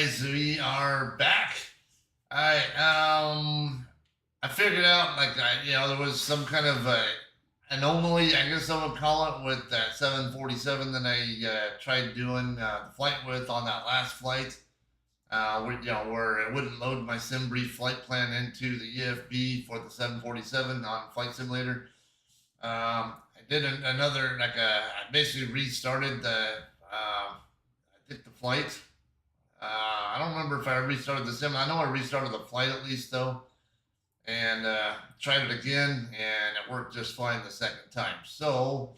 guys, we are back. I figured out there was some kind of anomaly, I guess I would call it, with that 747 that I tried doing the flight with on that last flight. Where it wouldn't load my SimBrief flight plan into the EFB for the 747 on Flight Simulator. I did another I basically restarted I think the flight. I don't remember if I restarted the sim. I know I restarted the flight at least though, and tried it again, and it worked just fine the second time. So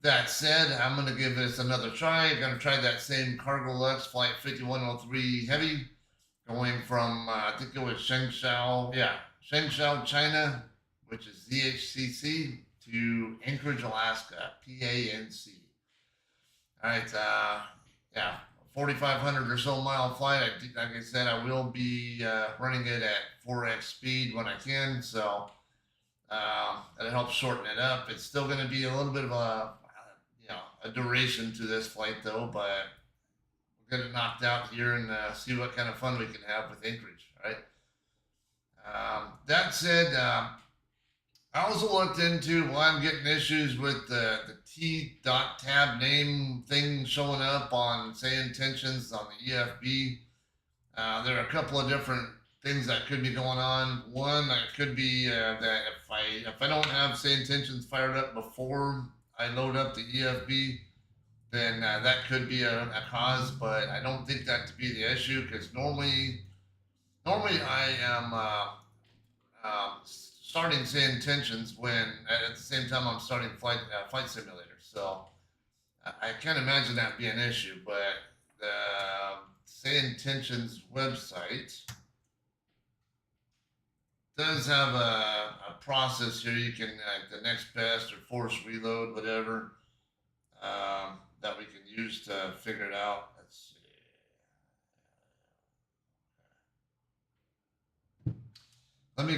that said, I'm gonna give this another try. I'm gonna try that same CargoLux flight 5103 heavy, going from I think it was Zhengzhou, China, which is ZHCC, to Anchorage, Alaska, PANC. All right, 4,500 or so mile flight. Like I said, I will be running it at 4x speed when I can, so that'll help shorten it up. It's still going to be a little bit of a duration to this flight though, but we'll get it knocked out here and see what kind of fun we can have with Anchorage. All right. That said, I also looked into why I'm getting issues with the T.tab name thing showing up on say intentions on the EFB. There are a couple of different things that could be going on. One, that could be that if I don't have say intentions fired up before I load up the EFB, then that could be a cause. But I don't think that to be the issue, because normally I am starting say intentions when at the same time I'm starting flight simulator. So I can't imagine that being an issue. But the say intentions website does have a process here. You can the next best or force reload, whatever, that we can use to figure it out. Let's see. Let me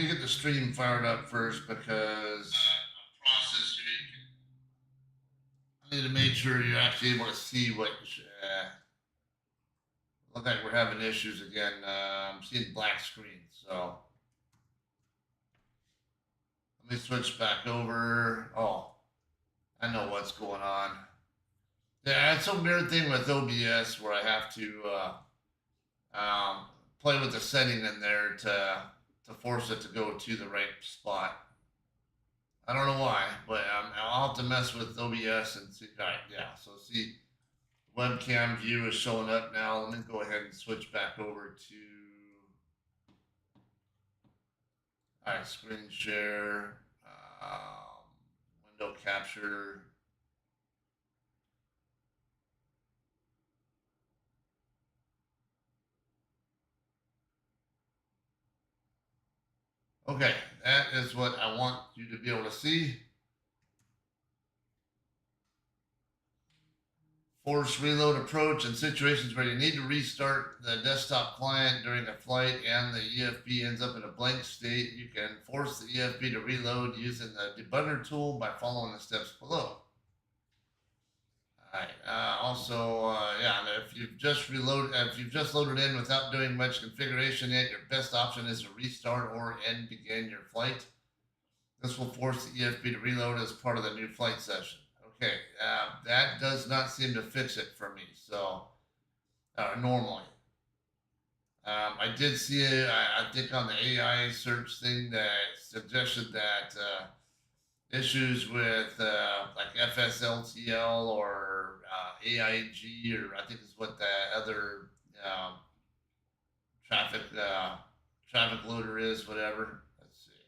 get the stream fired up first, because I need to make sure you're actually able to see what. Look like we're having issues again. I'm seeing black screen, so let me switch back over. Oh, I know what's going on. Yeah, it's some weird thing with OBS where I have to play with the setting in there to force it to go to the right spot. I don't know why, but I'll have to mess with OBS and see. All right, yeah. So see, webcam view is showing up now. Let me go ahead and switch back over to all right, screen share, window capture. Okay, that is what I want you to be able to see. Force reload approach in situations where you need to restart the desktop client during a flight and the EFB ends up in a blank state. You can force the EFB to reload using the debugger tool by following the steps below. All right. If you've just loaded in without doing much configuration yet, your best option is to restart or begin your flight. This will force the EFB to reload as part of the new flight session. Okay, that does not seem to fix it for me. So normally, I did see it. I think on the AI search thing that suggested that issues with like FSLTL or AIG, or I think is what that other traffic loader is, whatever. Let's see.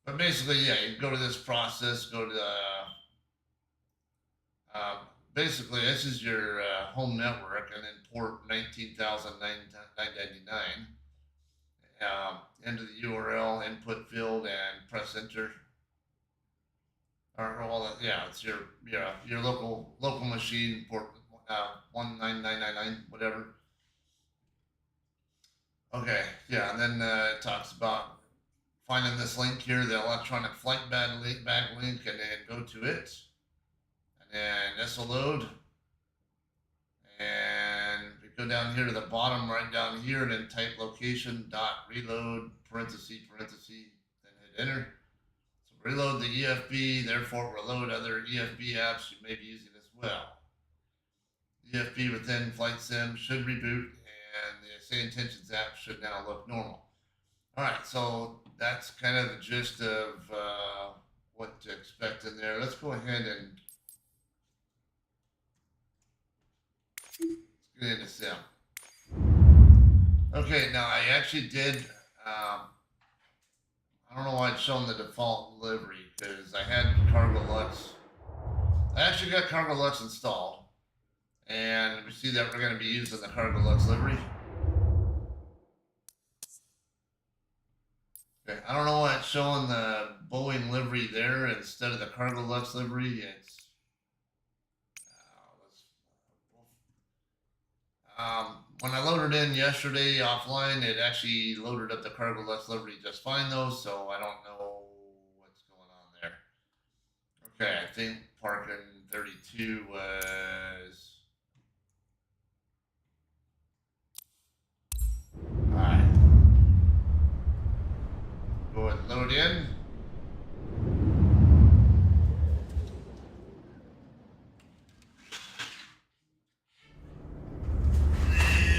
But basically, yeah, you go to this process, go to basically this is your home network, and then port 19,999 into the URL input field and press enter. Or all that, yeah, it's your local machine port 19999, whatever. Okay, yeah, and then it talks about finding this link here, the electronic flight bag link, and then go to it, and and this will load. And we go down here to the bottom, right down here, and then type location dot reload parenthesis, then hit enter. So reload the EFB, therefore it will load other EFB apps you may be using as well. EFB within Flight Sim should reboot, and the Say Intentions app should now look normal. All right, so that's kind of the gist of what to expect in there. Let's go ahead and get into Sim. Okay, now I actually did, I don't know why it's showing the default livery, because I had CargoLux. I actually got CargoLux installed, and we see that we're going to be using the CargoLux livery. Okay, I don't know why it's showing the Boeing livery there instead of the CargoLux livery. It's when I loaded in yesterday offline, it actually loaded up the CargoLux livery just fine though, so I don't know what's going on there. Okay, I think parking 32 was. All right. Go ahead and load in.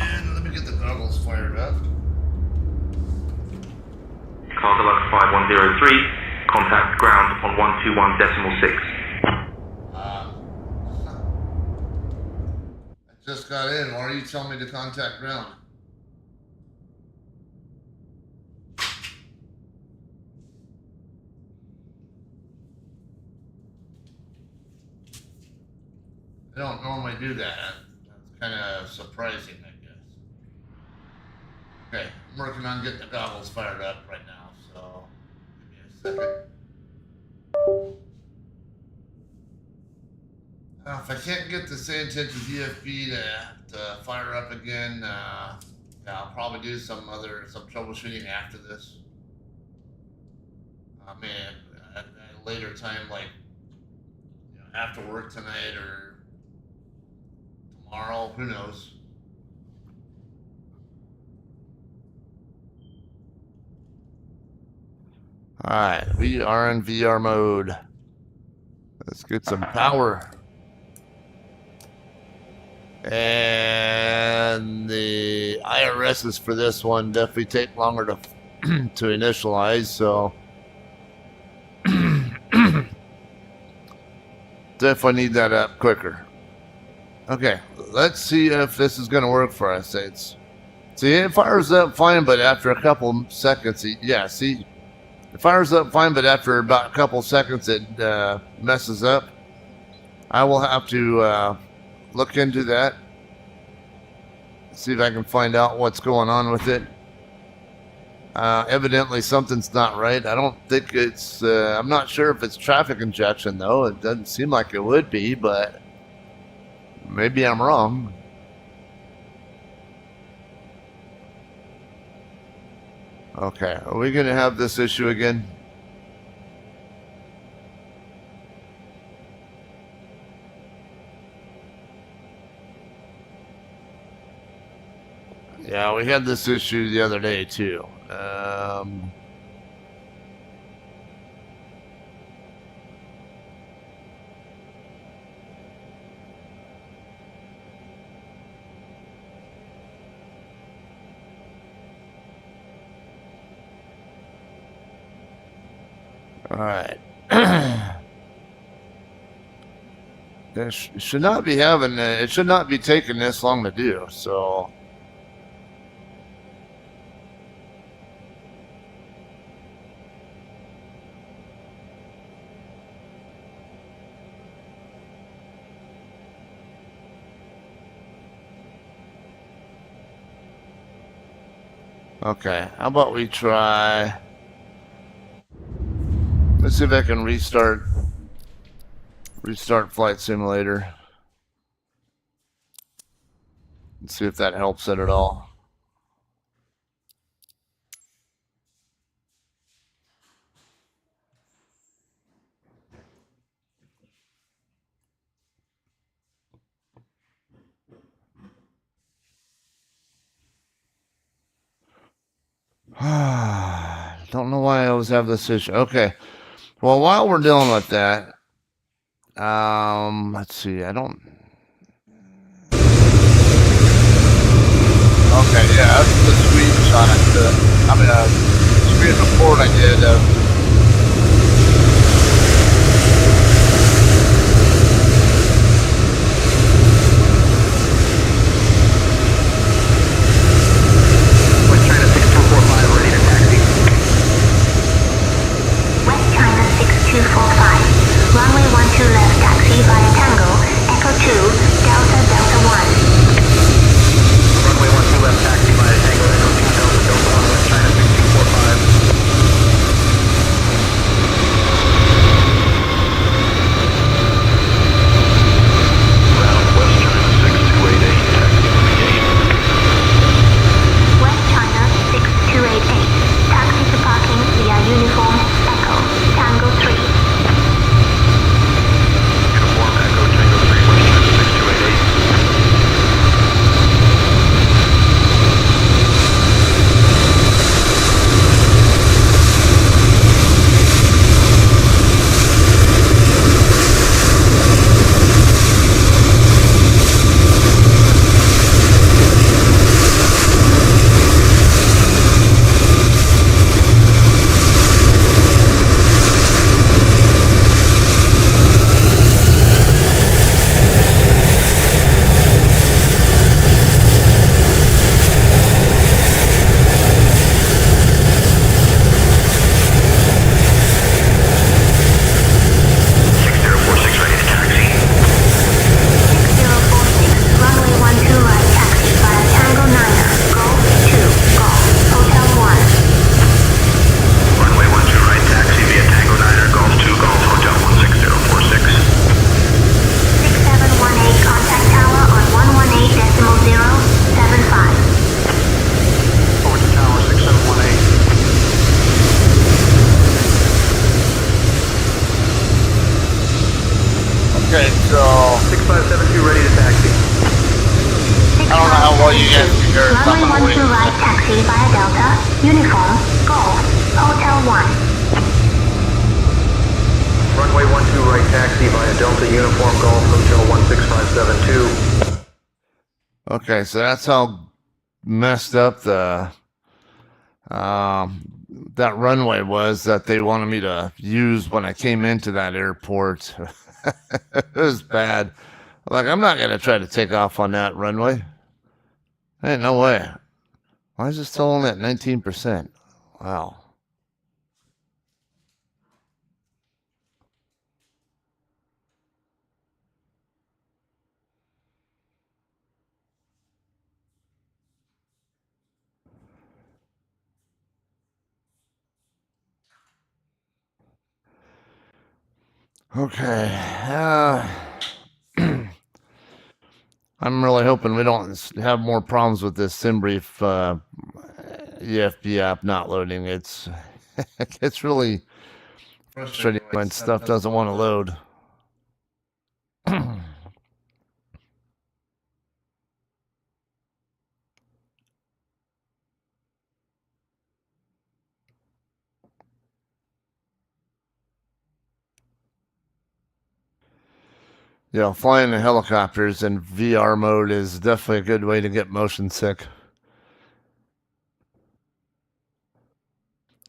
And let me get the goggles fired up. CargoLux 5103, contact ground on 121.6. I just got in. Why are you telling me to contact ground? I don't normally do that. That's kind of surprising, I guess. Okay, I'm working on getting the goggles fired up right now, so give me a second. If I can't get the Say Intentions EFB to fire up again, yeah, I'll probably do some troubleshooting after this. I mean, at a later time, like after work tonight or tomorrow, who knows? All right, we are in VR mode. Let's get some power. And the IRSs for this one definitely take longer to to initialize, so definitely need that up quicker. Okay, let's see if this is going to work for us. See, it fires up fine, but after a couple seconds, it fires up fine, but after about a couple seconds, it messes up. I will have to look into that, see if I can find out what's going on with it. Evidently, something's not right. I don't think it's. I'm not sure if it's traffic injection, though. It doesn't seem like it would be, but maybe I'm wrong. Okay, are we going to have this issue again? Yeah, we had this issue the other day, too. All right. It should not be having. It should not be taking this long to do. So. Okay, how about we try. Let's see if I can restart Flight Simulator. Let's see if that helps it at all. Don't know why I always have this issue. Okay. Well, while we're dealing with that, let's see. I don't. Okay, yeah, that's the screenshot. Screen report I did of. West China 6245, ready to taxi. West China 6245, runway 12 left taxi via Tango, Echo 2, Delta Delta 1. Runway 12 left taxi via Tango, Echo 2, Delta Delta 1, West China 6245. Ground West China 6288, taxi to the gate. West China 6288, taxi to parking via Uniform, Echo, Tango 3. Uniform Echo Tango 3, West China 6288. Okay, so 6572 ready to taxi. I don't know how well you guys can hear it. So I'm Runway gonna wait. 12 right taxi via Delta, Uniform, Golf, Hotel 1. Runway 12 right taxi via Delta Uniform Golf Hotel 16572. Okay, so that's how messed up the that runway was that they wanted me to use when I came into that airport. It was bad. Like, I'm not gonna try to take off on that runway. Ain't no way. Why is it still only at 19%? Wow. Okay. I'm really hoping we don't have more problems with this SimBrief EFB app not loading. It's it's really frustrating when stuff doesn't want to load. Yeah, flying the helicopters in VR mode is definitely a good way to get motion sick.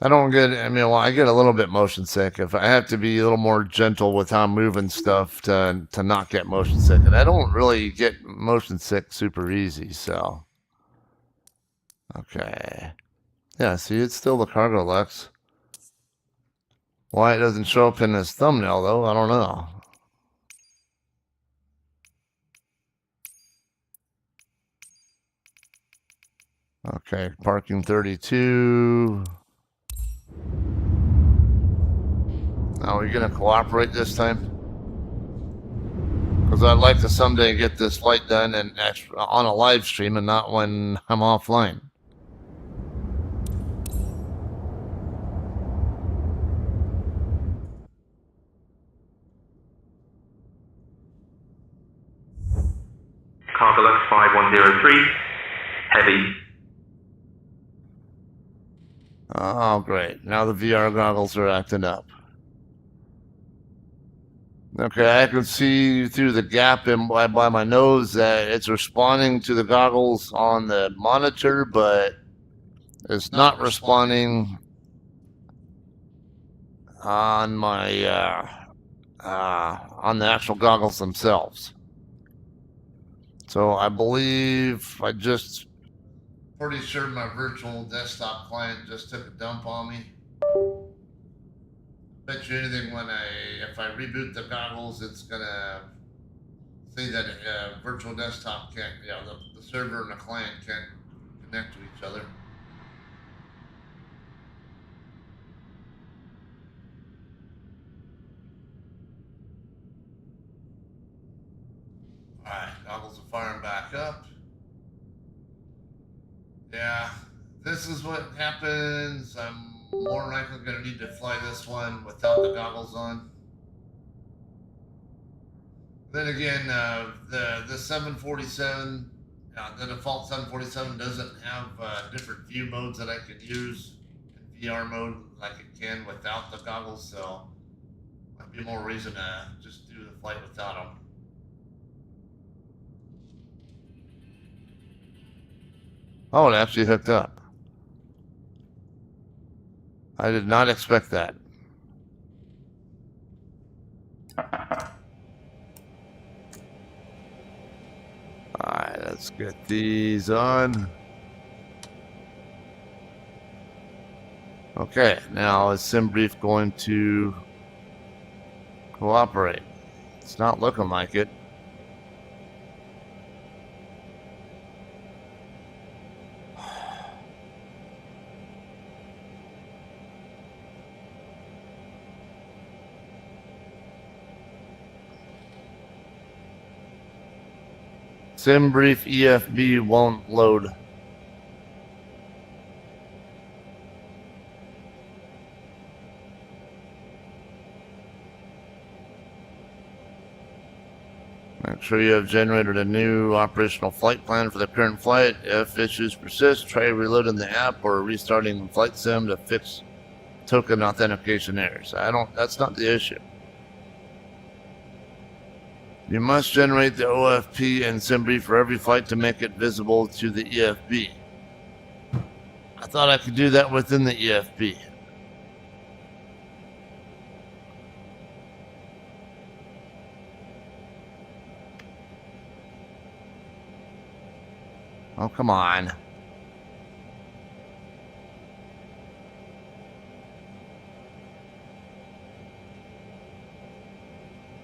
I get a little bit motion sick if I have to be a little more gentle with how I'm moving stuff to not get motion sick. And I don't really get motion sick super easy, so. Okay. Yeah, see, it's still the CargoLux. Why it doesn't show up in this thumbnail, though, I don't know. Okay, parking 32. Are we going to cooperate this time? Because I'd like to someday get this flight done and on a live stream and not when I'm offline. CargoLux 5103, heavy. Oh, great. Now the VR goggles are acting up. Okay, I can see through the gap by my nose that it's responding to the goggles on the monitor, but it's not responding on my on the actual goggles themselves. So I believe pretty sure my virtual desktop client just took a dump on me. Bet you anything if I reboot the goggles, it's gonna say that virtual desktop can't, the server and the client can't connect to each other. Alright, goggles are firing back up. Yeah, this is what happens. I'm more than likely going to need to fly this one without the goggles on. Then again, the 747, the default 747 doesn't have different view modes that I could use in VR mode like it can without the goggles, so might be more reason to just do the flight without them. Oh, it actually hooked up. I did not expect that. Alright, let's get these on. Okay, now is SimBrief going to cooperate? It's not looking like it. SimBrief EFB won't load. Make sure you have generated a new operational flight plan for the current flight. If issues persist, try reloading the app or restarting Flight Sim to fix token authentication errors. That's not the issue. You must generate the OFP and SimBrief for every flight to make it visible to the EFB. I thought I could do that within the EFB. Oh, come on.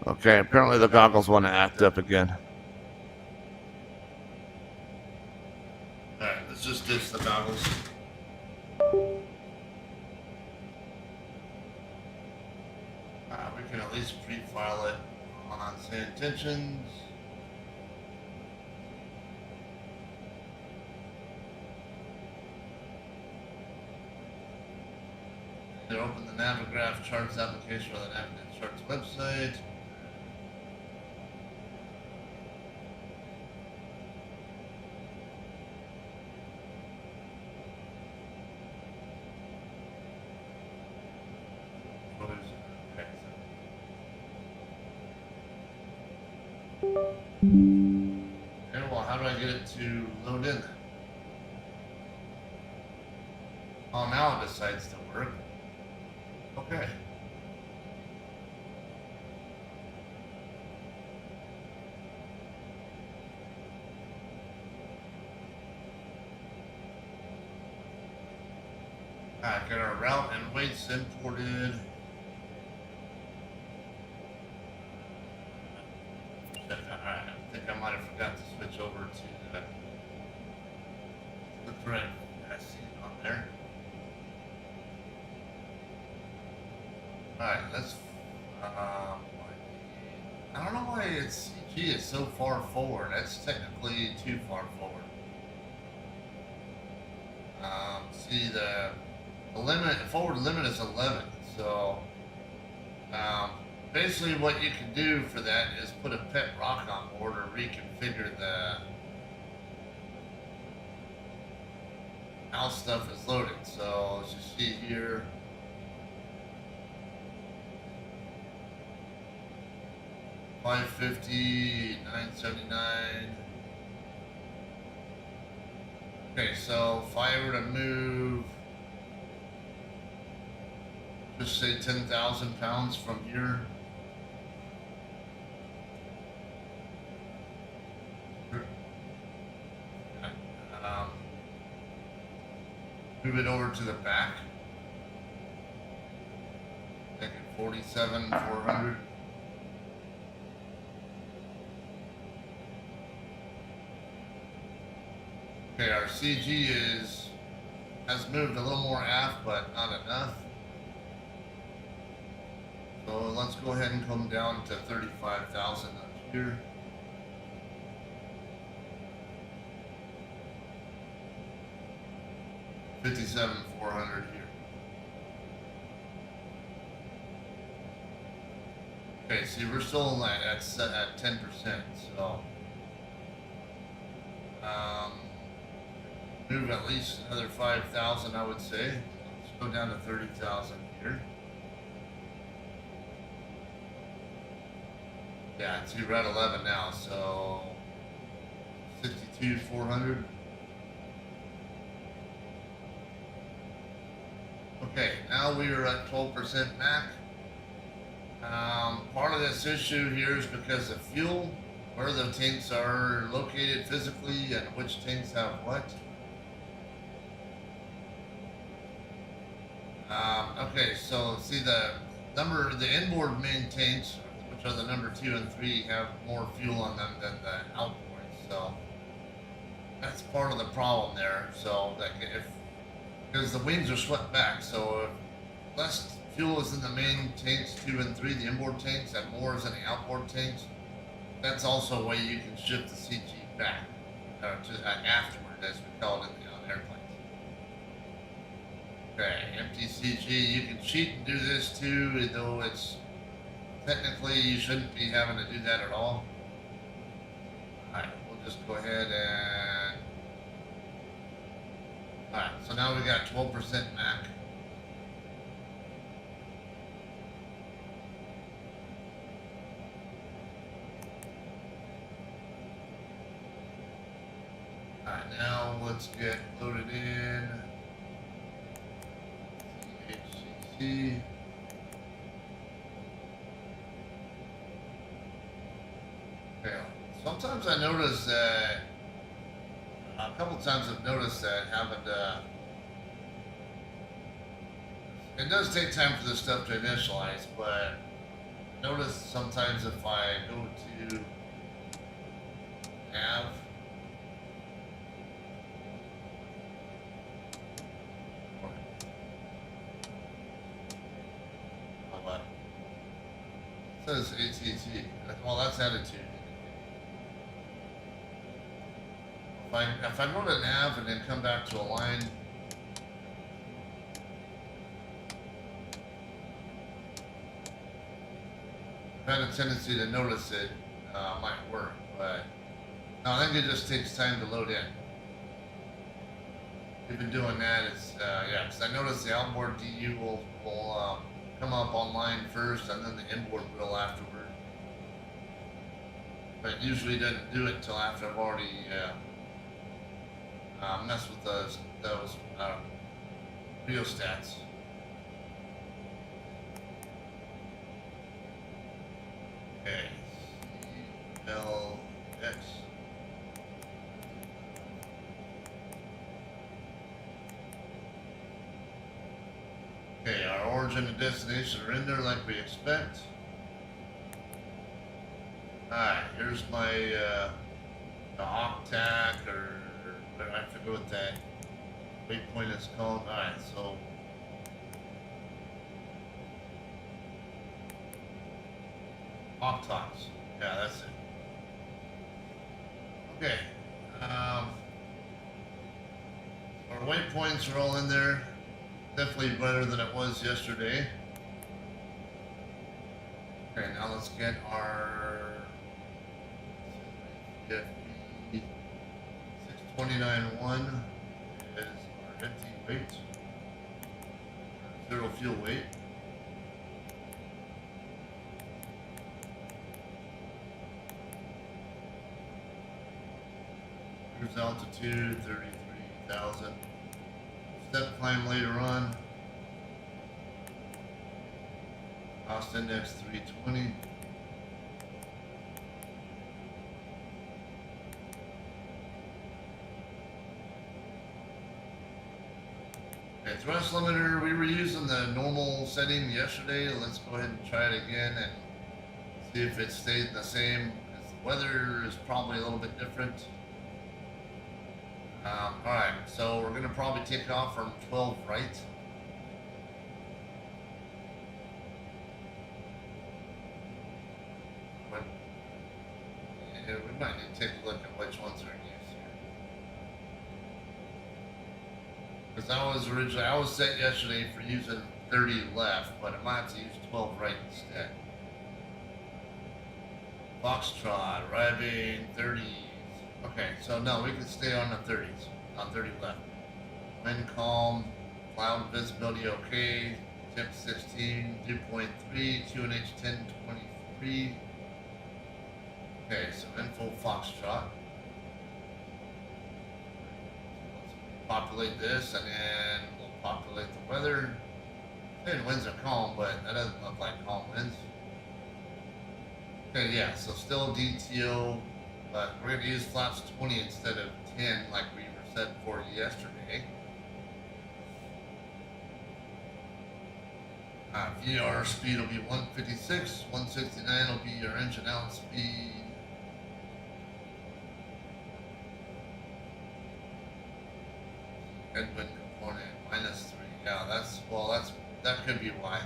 Okay, apparently the goggles want to act up again. Alright, let's just ditch the goggles. We can at least pre-file it on say intentions. Open the Navigraph charts application or the Navigraph charts website. Okay, well, how do I get it to load in then? Oh, now it decides to work. Okay. Alright, got our route and weights imported. Alright, I think I might have forgot to switch over to the thread I see on there. Alright, let's I don't know why its CG is so far forward. That's technically too far forward. See the forward limit is 11, so basically what you can do for that is put a pet rock on board or reconfigure how stuff is loaded. So as you see here, $550, $979. Okay, so if I were to move, just say 10,000 pounds from here. Move it over to the back. Make it 47,400. Okay, our CG has moved a little more aft, but not enough. So let's go ahead and come down to 35,000 up here. $57,400 here. Okay, see, we're still at 10%, so move at least another 5,000, I would say. Let's go down to 30,000 here. Yeah, see, we're at 11 now, so 62,400. Okay, now we are at 12% MAC. Part of this issue here is because of fuel, where the tanks are located physically and which tanks have what. Okay, so see the inboard main tanks, which are the number 2 and 3, have more fuel on them than the outboard. So that's part of the problem there. So that because the wings are swept back, so if less fuel is in the main tanks 2 and 3, the inboard tanks, and more is in the outboard tanks, that's also a way you can shift the CG back, afterward, as we call it on airplanes. Okay, empty CG, you can cheat and do this too, though it's technically you shouldn't be having to do that at all. Alright, we'll just go ahead and... Alright, so now we got 12% MAC. Alright, now let's get loaded in. ZHCC. Okay, sometimes I notice that, a couple times I've noticed that having to, it does take time for this stuff to initialize, but notice sometimes if I go to nav, it says ATT. Well, that's attitude. If I go to nav and then come back to align, I've had a tendency to notice it might work, but no, I think it just takes time to load in. We've been doing that. It's yeah, because I noticed the outboard DU will come up online first, and then the inboard will afterward. But it usually doesn't do it until after I've already messed with those rheostats. Okay, CLX. Okay, our origin and destination are in there like we expect. Alright, here's my the octac, or I forget what that waypoint is called. Alright, so octops. Yeah, that's it. Okay. Our waypoints are all in there. Definitely better than it was yesterday. Okay, now let's get our FB 629.1 is our weight. 0 fuel weight. Cruise altitude 33,000. Step climb later on. Cost index 320. Okay, thrust limiter, we were using the normal setting yesterday. Let's go ahead and try it again and see if it stayed the same. The weather is probably a little bit different. Alright, so we're going to probably take off from 12 right. Yeah, we might need to take a look at which ones are in use here. Because I was set yesterday for using 30 left, but I might have to use 12 right instead. Foxtrot, arriving 30s. Okay, so no, we can stay on the 30s, on 30 left. Wind calm, cloud visibility okay, temp 16, dew point 3, QNH 1023. Okay, so info Foxtrot. Let's populate this and then we'll populate the weather. And winds are calm, but that doesn't look like calm winds. Okay, yeah, so still DTO, but we're going to use flaps 20 instead of 10 like we were set for yesterday. VR speed will be 156, 169 will be your engine out speed. Headwind component -3. Yeah, that could be why.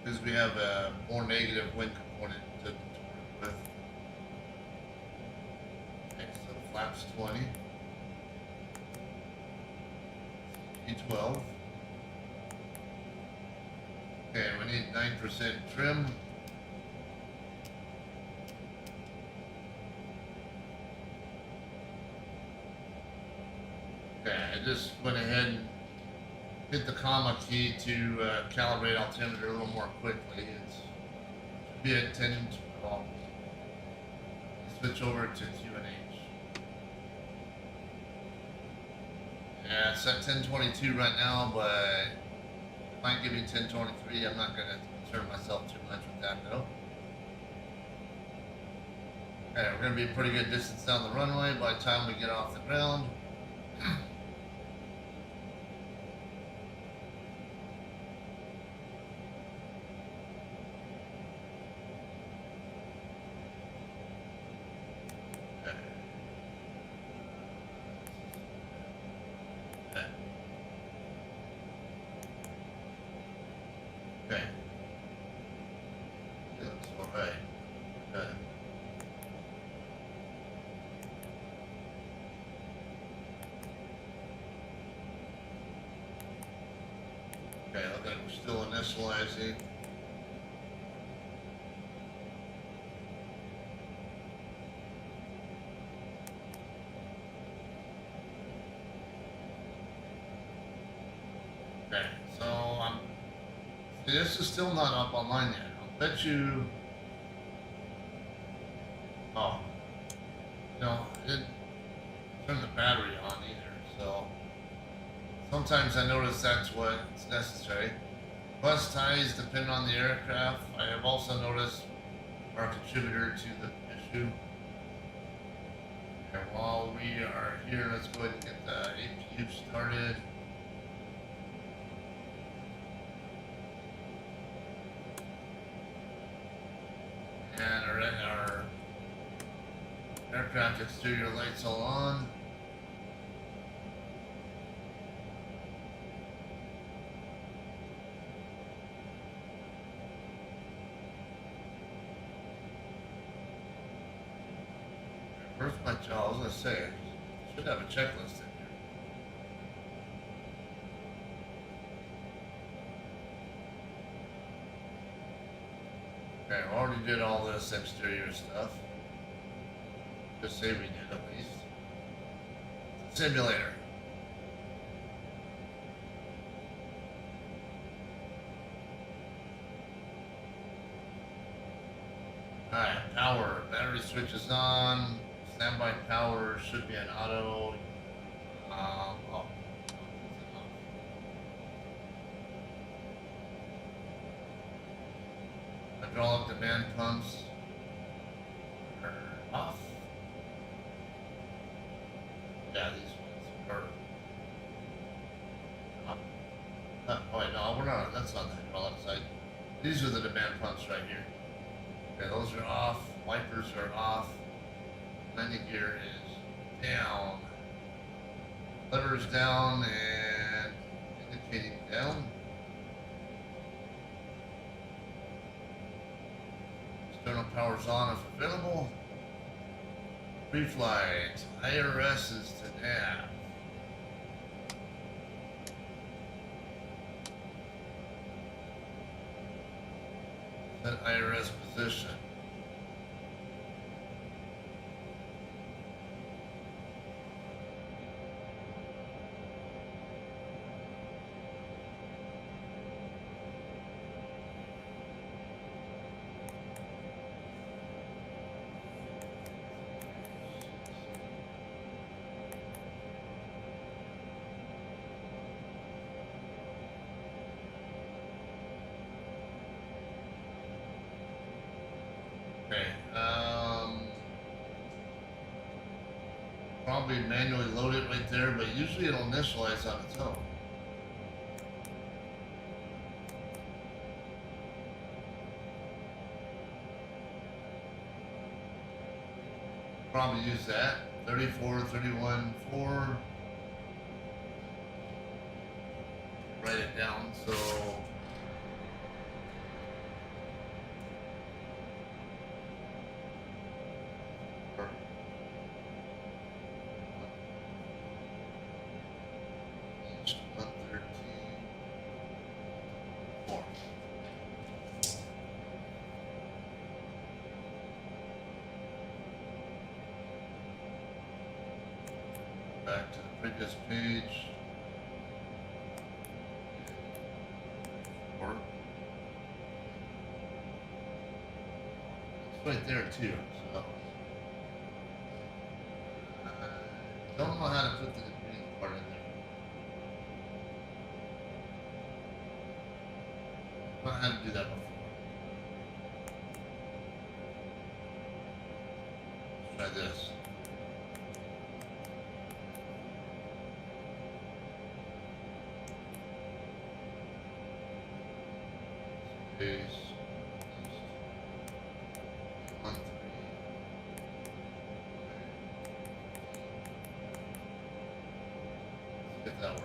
Because we have a more negative wind component to work with. Okay, so flaps 20. E12. Okay, we need 9% trim. Okay, I just went ahead and hit the comma key to calibrate altimeter a little more quickly. It's should be at 10 and 12. Switch over to QNH. Yeah, it's at 1022 right now, but it might give me 1023. I'm not going to concern myself too much with that though. Okay, we're going to be a pretty good distance down the runway by the time we get off the ground. Okay. Looks alright. Okay. Okay, look like we're still initializing. Okay, so this is still not up online yet. I'll bet you. Oh, no, it didn't turn the battery on either. So sometimes I notice that's what's necessary. Bus ties depend on the aircraft. I have also noticed are a contributor to the issue. And while we are here, let's go ahead and get the APU started. And our aircraft exterior lights all on. Where's my job? I was gonna say, I should have a checklist in here. Okay, I already did all this exterior stuff. Just say we did at least. Simulator. switch is on. Standby power should be an auto. Oh. Hydraulic demand pumps are off. Yeah, these ones are. Oh wait, no, we're not. That's on the hydraulic side. These are the demand pumps right here. Okay, those are off. Wipers are off. Landing gear is down. Lever is down and indicating down. External power's on if available. Pre-flight. IRS is to nav. Set IRS position. Okay, probably manually load it right there, but usually it'll initialize on its own. Probably use that, 34, 31, 4. Write it down, so. Back to the previous page. Or it's right there too. So I don't know how to put the green part in there. I don't know how to do that before. Let's try this. Is 1, 3. If that works.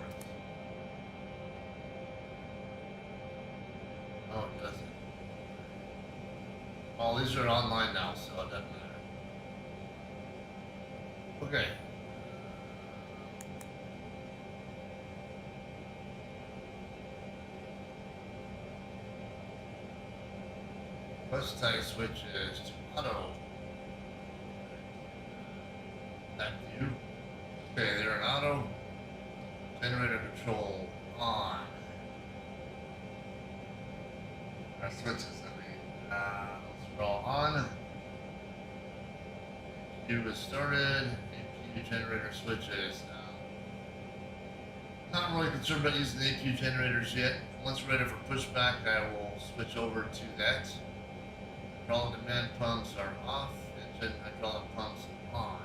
Oh, it doesn't. Well, these are online now, so it doesn't matter. Okay. Bus tie switches to auto. That view. Okay, they're in auto. Generator control on. Our switches, those are all on. APU is started. APU generator switches. Not really concerned about using the APU generators yet. Once we're ready for pushback, I will switch over to that. Hydraulic demand pumps are off, engine hydraulic pumps on.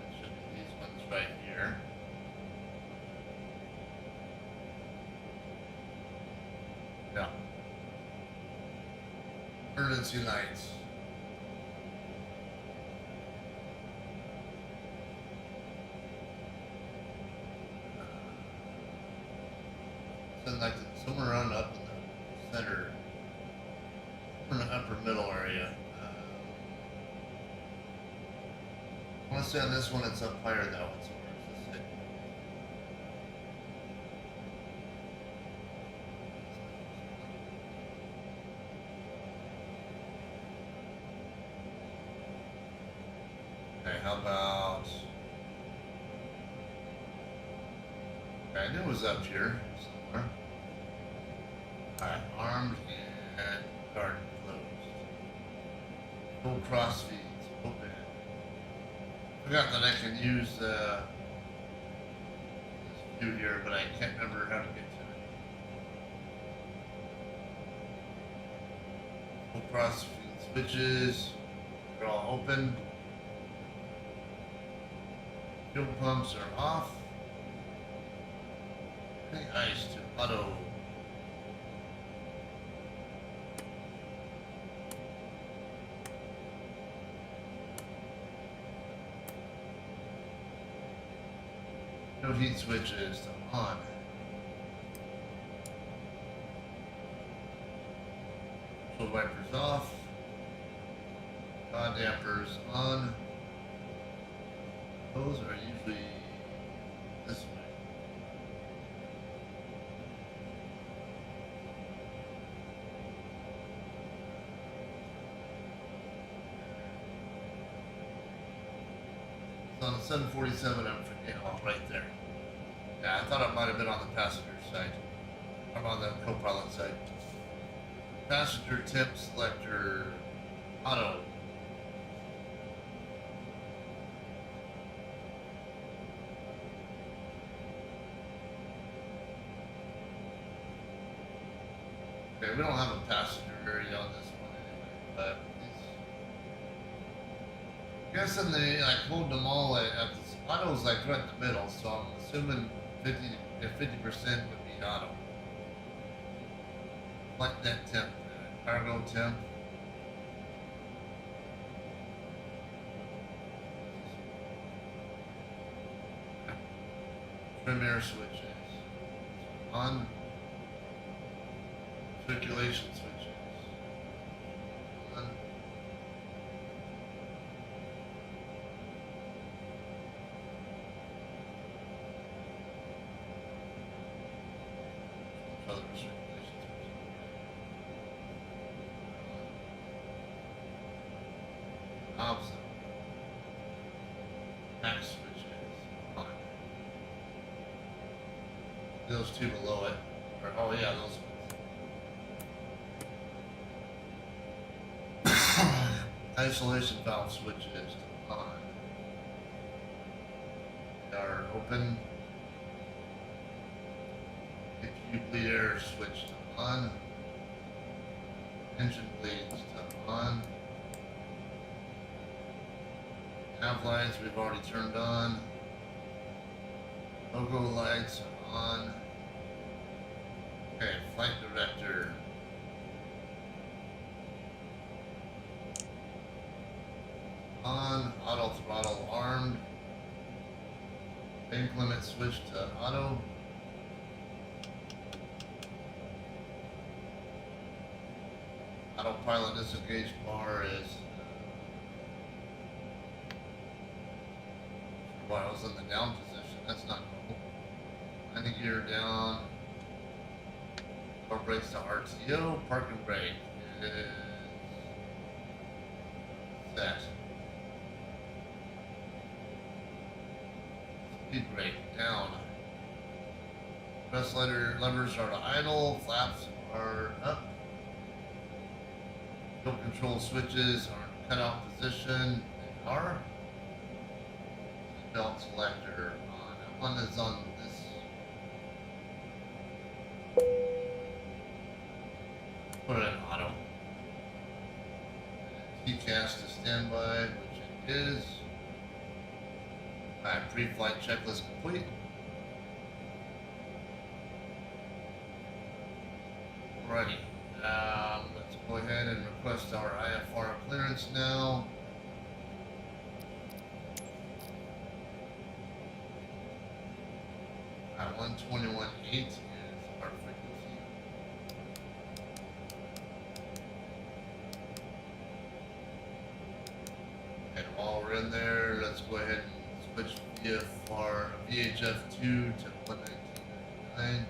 That should be these ones right here. Yeah. Emergency lights. Like somewhere around up in the center, in the upper middle area. I want to say on this one it's up higher though. So where is this? Okay, how about? Okay, I knew it was up here somewhere. more. Alright, armed and guard closed. Full cross feeds open. Forgot that I can use this view here, but I can't remember how to get to it. Full cross feed switches. They're all open. Fuel pumps are off. Ice to auto. No heat switches to on. Fuel wipers off. God dampers on. Those are usually this way. It's on the 747, I'm forgetting, oh, right there. Yeah, I thought it might have been on the passenger side. I'm on the co-pilot side. Passenger temp selector, auto. Okay, we don't have a passenger area on this one anyway, but I guess in the, like, hold them all at the auto's like right in the middle, so I'm assuming 50% would be auto. Like that temp, cargo temp. Trim air switches on. Circulation switches on. Other circulation switches. Knobs. Max switches on. Those two below it. Or, oh yeah, those ones. Isolation valve switches on. They are open. APU bleed air switch to on. Engine bleeds to on. Nav lights we've already turned on. Logo lights are on. Okay, flight director. On, auto throttle armed. Bank limit switch to auto. Autopilot disengage bar is while I was in the down position. That's not cool. Landing gear down. Car brakes to RTO. Parking brake is set. Speed brake down. Press levers are to idle. Flaps are up. Fuel control switches are in cutoff position. They are. Belt selector on. That one is on this. Put it in auto. TCAS to standby, which it is. Alright, pre-flight checklist complete. Alrighty. Let's go ahead and request our IFR clearance now. At 121.8 is our frequency. And while we're in there, let's go ahead and switch VHF2 to 119.99.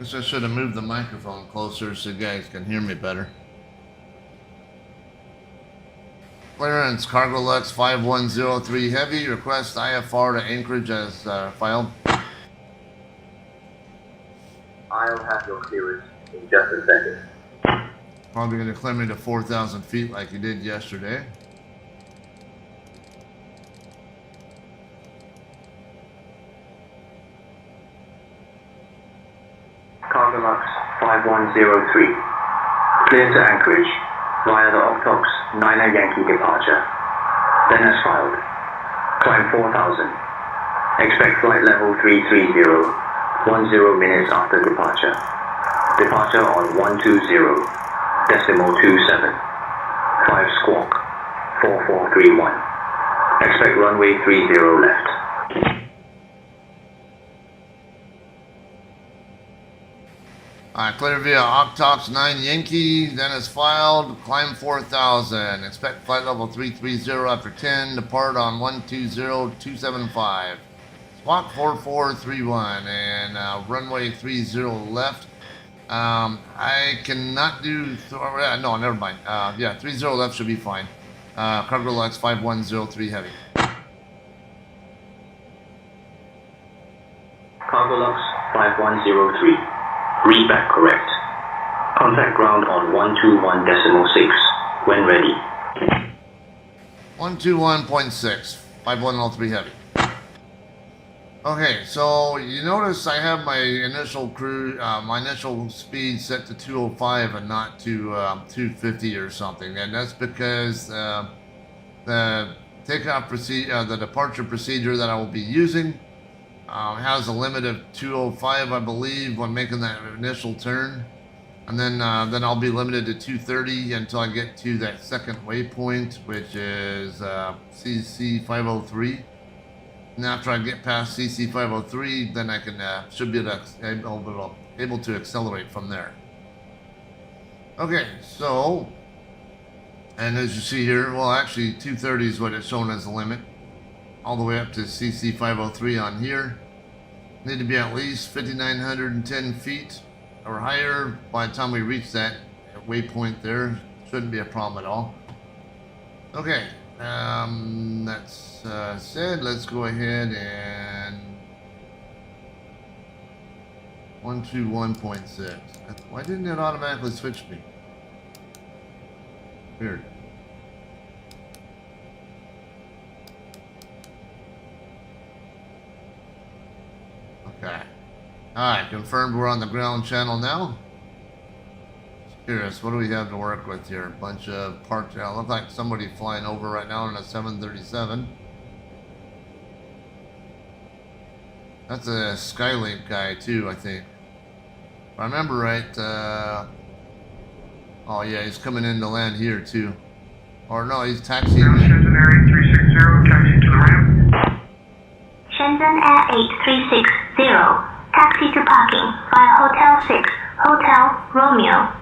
Guess I should have moved the microphone closer so you guys can hear me better. Clearance, CargoLux 5103 Heavy. Request IFR to Anchorage as filed. I'll have your clearance in just a second. Probably going to clear me to 4,000 feet like you did yesterday. CargoLux 5103. Clear to Anchorage via the Octox 9er Yankee departure. Then as filed. Climb 4,000. Expect flight level 330. 10 minutes after departure. Departure on 120.27. 5 squawk. 4431. Expect runway 30 left. Alright, clear via Octox 9 Yankee, then as filed, climb 4,000. Expect flight level 330 after 10, depart on 120.275. Squawk 4431 and runway 30 left. I cannot do, no, never mind. Yeah, 30 left should be fine. CargoLux 5103 Heavy. CargoLux 5103. Read back correct. Contact ground on 121.6 when ready. 121.6, 5103 Heavy. Okay, so you notice I have my initial my initial speed set to 205 and not to 250 or something, and that's because the takeoff procedure, the departure procedure that I will be using has a limit of 205, I believe, when making that initial turn, and then I'll be limited to 230 until I get to that second waypoint, which is CC 503. And after I get past CC 503, then I can should be able to accelerate from there. Okay, so, and as you see here, well, actually 230 is what it's shown as the limit, all the way up to CC 503 on here. Need to be at least 5,910 feet or higher by the time we reach that waypoint there. Shouldn't be a problem at all. Okay, that's said. Let's go ahead and 121.6. Why didn't it automatically switch me? Weird. Okay. Alright, confirmed we're on the ground channel now. Just curious, what do we have to work with here? A bunch of parked, look like somebody flying over right now in a 737. That's a Skylink guy too, I think. If I remember right, oh yeah, he's coming in to land here too. Or no, he's taxiing. Shenzhen Air 8360, taxi to the ramp. Shenzhen Air 8360, taxi to parking via Hotel 6, Hotel Romeo.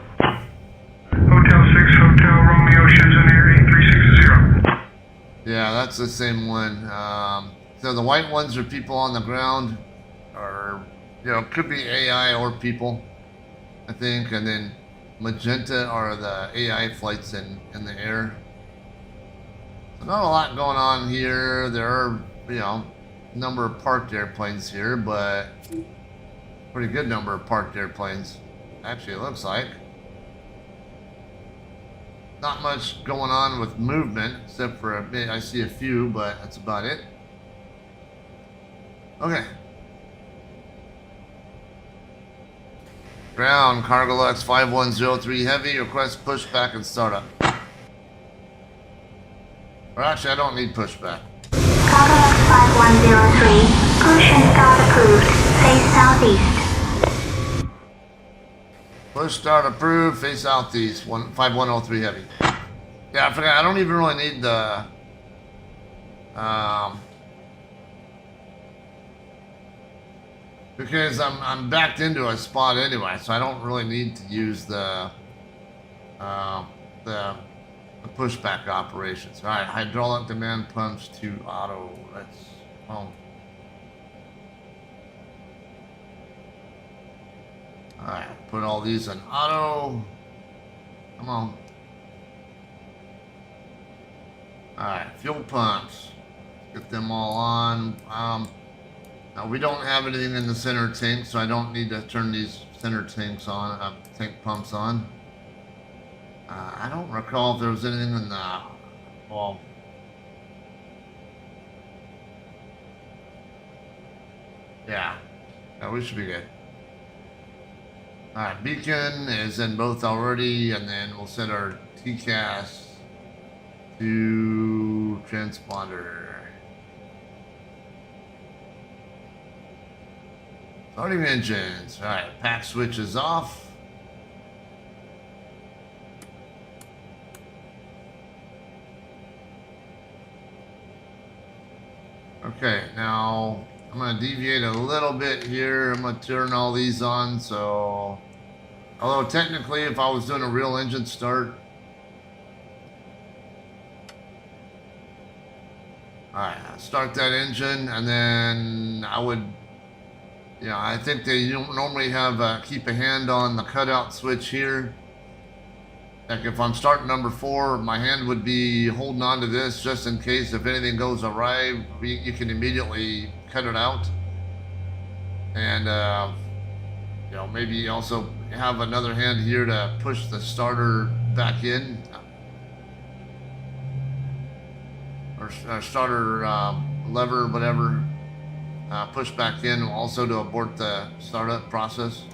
Hotel 6, Hotel Romeo, Shenzhen Air 8360. Yeah, that's the same one. So the white ones are people on the ground, or, you know, could be AI or people, I think, and then magenta are the AI flights in the air. So not a lot going on here. There are, you know, number of parked airplanes here, but pretty good number of parked airplanes, actually, it looks like. Not much going on with movement, except for a bit, I see a few, but that's about it. Okay. Ground, CargoLux 5103 Heavy, request pushback and startup. Or actually, I don't need pushback. CargoLux 5103, push and start approved, face southeast. Push start approved, face southeast, 5103 Heavy. Yeah, I forgot, I don't even really need the, because I'm backed into a spot anyway, so I don't really need to use the pushback operations. All right, hydraulic demand pumps to auto. That's Alright, put all these in auto. Come on. Alright, fuel pumps. Get them all on. Now we don't have anything in the center tank, so I don't need to turn these center tanks on, tank pumps on. I don't recall if there was anything in the, well, yeah, we should be good. Alright, beacon is in both already, and then we'll set our TCAS to transponder. Starting engines. Alright, pack switch is off. Okay, now I'm going to deviate a little bit here. I'm going to turn all these on, so... Although technically, if I was doing a real engine start... Alright, start that engine, and then I would... Yeah, I think they normally have keep a hand on the cutout switch here. Like if I'm starting number 4, my hand would be holding on to this just in case if anything goes awry, you can immediately cut it out. And, you know, maybe also have another hand here to push the starter back in. Or starter lever, whatever. Push back in also to abort the startup process.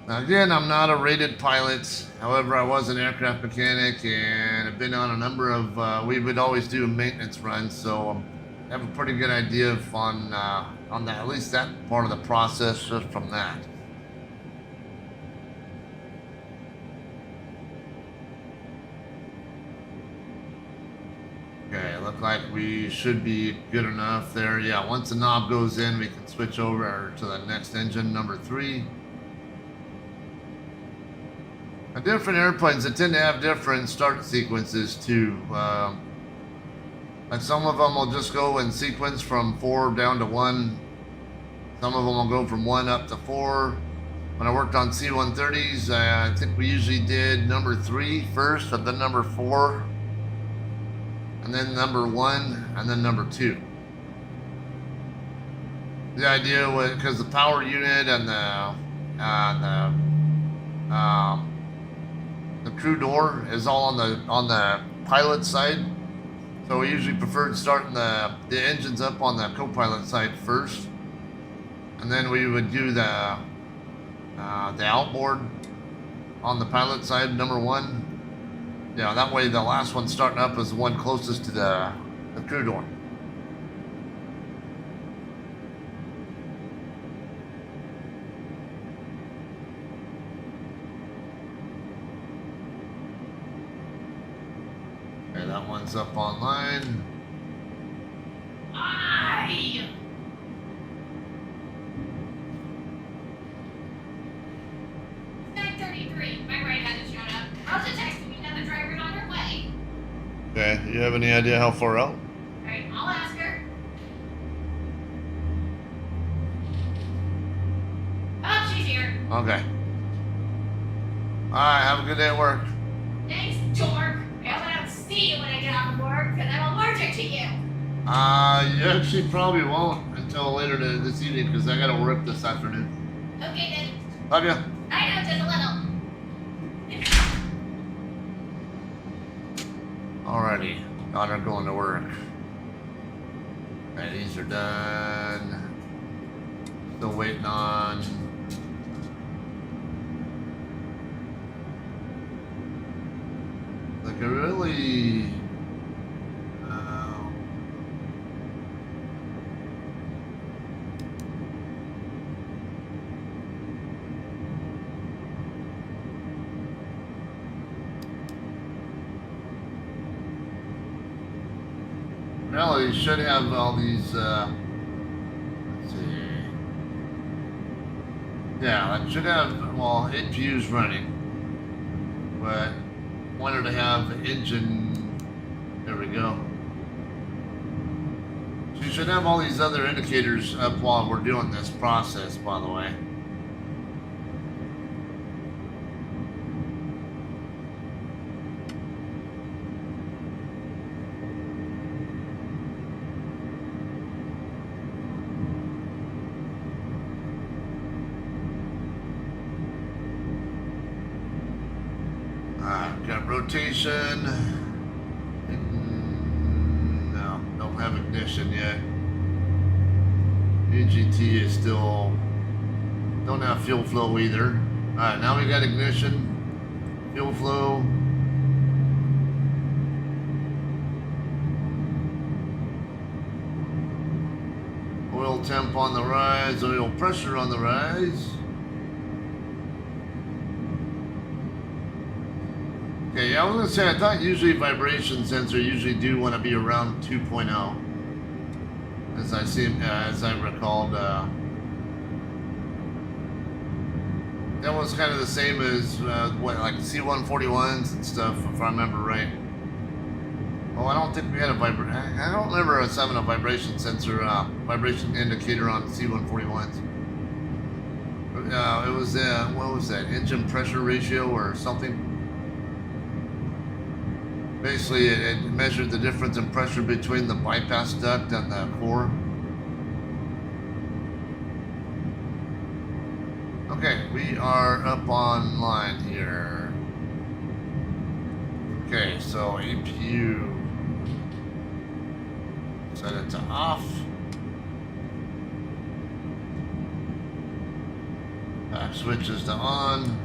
Now again, I'm not a rated pilot. However, I was an aircraft mechanic and have been on a number of, we would always do maintenance runs, so I have a pretty good idea of on that, at least that part of the process just from that. Okay, look like we should be good enough there. Yeah, once the knob goes in, we can switch over to the next engine, number 3. Now, different airplanes, they tend to have different start sequences too. Like some of them will just go in sequence from 4 down to 1. Some of them will go from 1 up to 4. When I worked on C-130s, I think we usually did number 3 first, and then number 4. And then number 1, and then number 2. The idea was because the power unit and the crew door is all on the pilot side, so we usually preferred starting the engines up on the co-pilot side first, and then we would do the outboard on the pilot side, number 1. Yeah, that way the last one starting up is the one closest to the crew door. Okay, that one's up online. Aye! It's 9:33. My ride hasn't shown up. Rosa texted me that the driver's on her way. Okay, you have any idea how far out? Alright, I'll ask her. Oh, she's here. Okay. Alright, have a good day at work. Thanks, dork. I hope I don't see you when I get off of work, because I'm allergic to you. You actually probably won't until later this evening, because I gotta work this afternoon. Okay, then. Love ya. I know, just a little. Alrighty, got her going to work. Okay, these are done. Still waiting on. Like a really. Well, you should have all these, let's see. Yeah, it should have, well, 8 views running. But wanted to have the engine, there we go. So you should have all these other indicators up while we're doing this process, by the way. Got rotation. No, don't have ignition yet. UGT is still, don't have fuel flow either. Alright, now we got ignition, fuel flow. Oil temp on the rise, oil pressure on the rise. Okay, yeah, I was gonna say, I thought usually vibration sensor usually do want to be around 2.0. As I see, as I recalled, that was kind of the same as what, like C141s and stuff, if I remember right. Oh, I don't think we had a I don't remember us having a vibration sensor, vibration indicator on C141s. It was what was that? Engine pressure ratio or something. Basically, it measured the difference in pressure between the bypass duct and the core. Okay, we are up online here. Okay, so APU, set it to off. Back switches to on.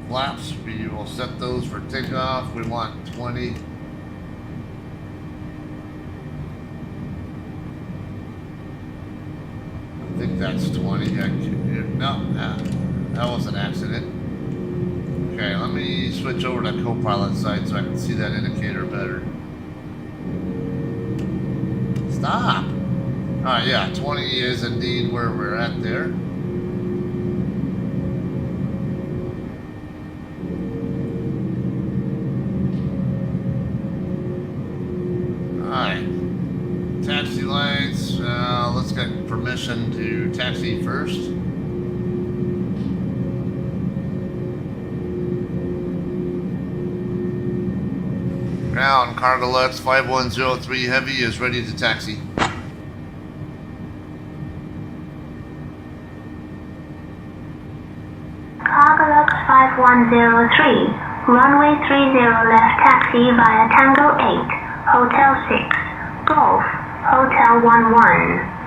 Flaps, we will set those for takeoff. We want 20. I think that's 20. No, that was an accident. Okay, let me switch over to co-pilot side so I can see that indicator better. Stop! Alright, yeah, 20 is indeed where we're at there. Taxi lights, let's get permission to taxi first. Ground, CargoLux 5103 Heavy is ready to taxi. CargoLux 5103, runway 30 left taxi via Tango 8, Hotel 6, Golf, Hotel 11.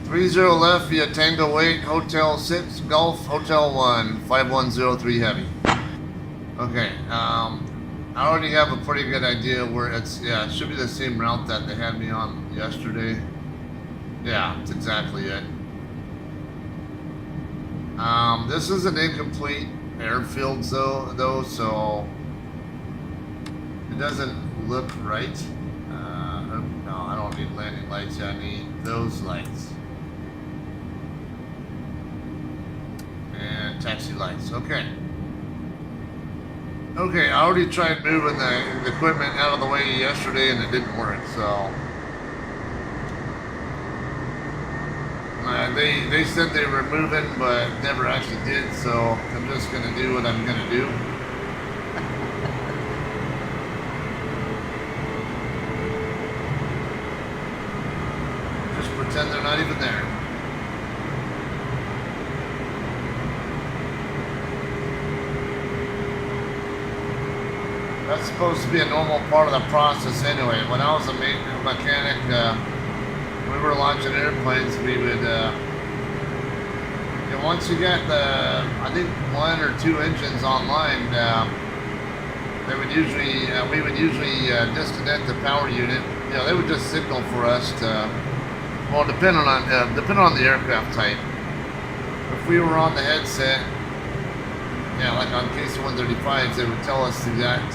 30 left via Tango 8, Hotel 6, Golf, Hotel 1, 5103 Heavy. Okay, I already have a pretty good idea where it's, yeah, it should be the same route that they had me on yesterday. Yeah, it's exactly it. This is an incomplete airfield though, so it doesn't look right. No, I don't need landing lights, I need those lights. And taxi lights, okay. Okay, I already tried moving the equipment out of the way yesterday and it didn't work, so. They said they were moving, but never actually did, so I'm just gonna do what I'm gonna do. Just pretend they're not even there. That's supposed to be a normal part of the process anyway. When I was a mechanic, we were launching airplanes, we would, once you got the, I think 1 or 2 engines online, they would usually, we would usually disconnect the power unit. You know, they would just signal for us to, well, depending on the aircraft type. If we were on the headset, yeah, like on KC-135s, they would tell us that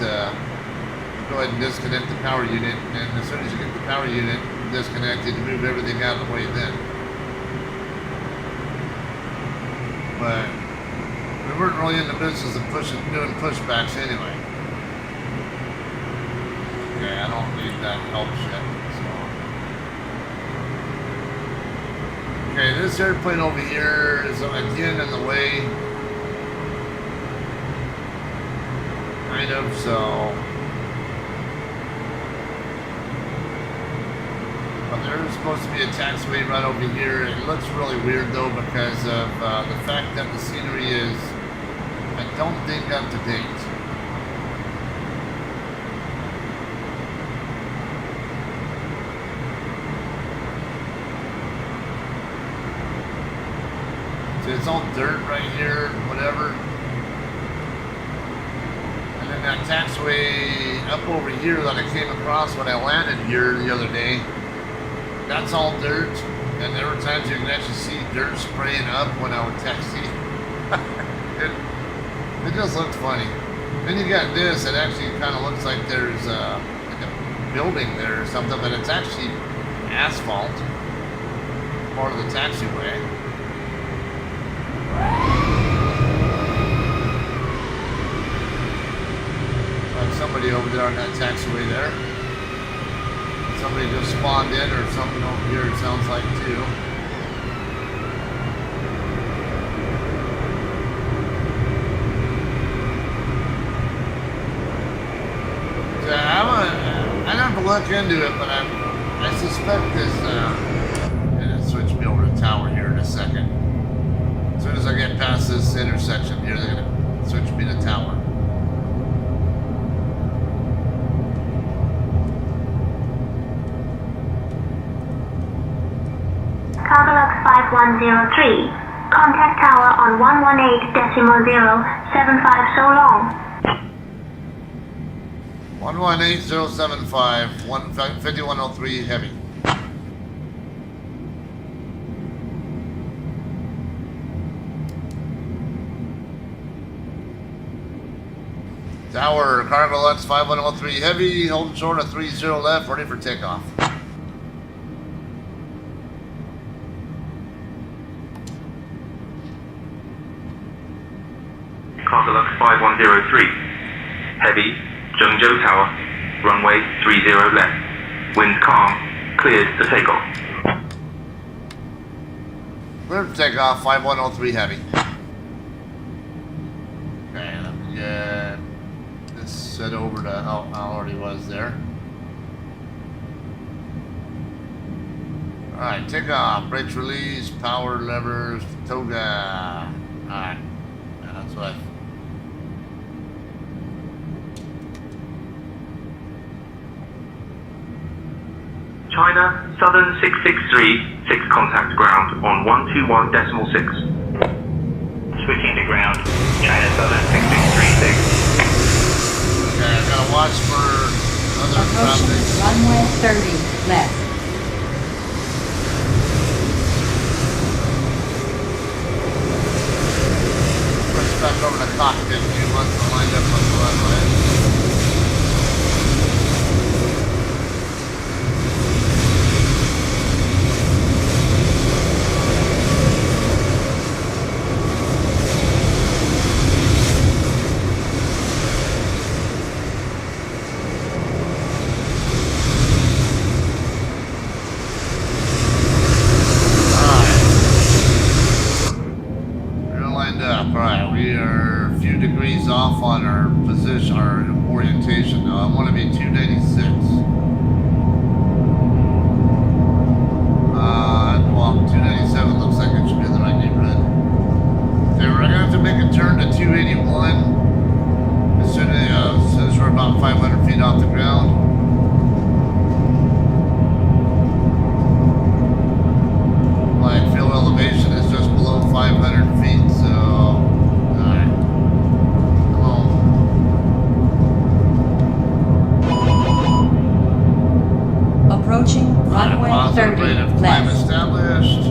go ahead and disconnect the power unit, and as soon as you get the power unit disconnected, you move everything out of the way then. But we weren't really in the business of doing pushbacks anyway. that helps you. So. Okay, this airplane over here is again in the way. Kind of, so. But there's supposed to be a taxiway right over here. It looks really weird though because of the fact that the scenery is, I don't think, up to date. So it's all dirt right here, whatever. And then that taxiway up over here that I came across when I landed here the other day, that's all dirt, and there were times you can actually see dirt spraying up when I would taxi. it just looked funny. Then you got this, it actually kind of looks like there's like a building there or something, but it's actually asphalt, part of the taxiway. Like somebody over there on that taxiway there. Somebody just spawned in or something over here, it sounds like, too. So I'd have to look into it, but I suspect this, it'll switch me over to tower here in a second. As soon as I get past this intersection here, they're going to switch me to tower. CargoLux 5103. Contact tower on 118.075 so long. 118075, 5103 heavy. Tower, CargoLux 5103 heavy, holding short of 30 left, ready for takeoff. CargoLux 5103. Heavy, Zhengzhou Tower, runway 30 left. Wind calm, cleared to takeoff. Cleared to takeoff, 5103 heavy. Okay, let me get this set over to how I already was there. Alright, takeoff, brakes release, power levers, toga. Alright, that's what I. China, Southern 663, 6 contact ground on 121.6. Switching to ground, China Southern 6636. Okay, I gotta watch for other Approaching traffic. runway 30 left. Push back over the cockpit view once we're lined up on the runway. We are a few degrees off on our position, our orientation now. I want to be 296. Well, 297 looks like it should be in the right neighborhood. Okay, we're going to have to make a turn to 281 as soon as we're about 500 feet off the ground. Like field elevation is just below 500 feet, so. Approaching runway 30 Climb left. established.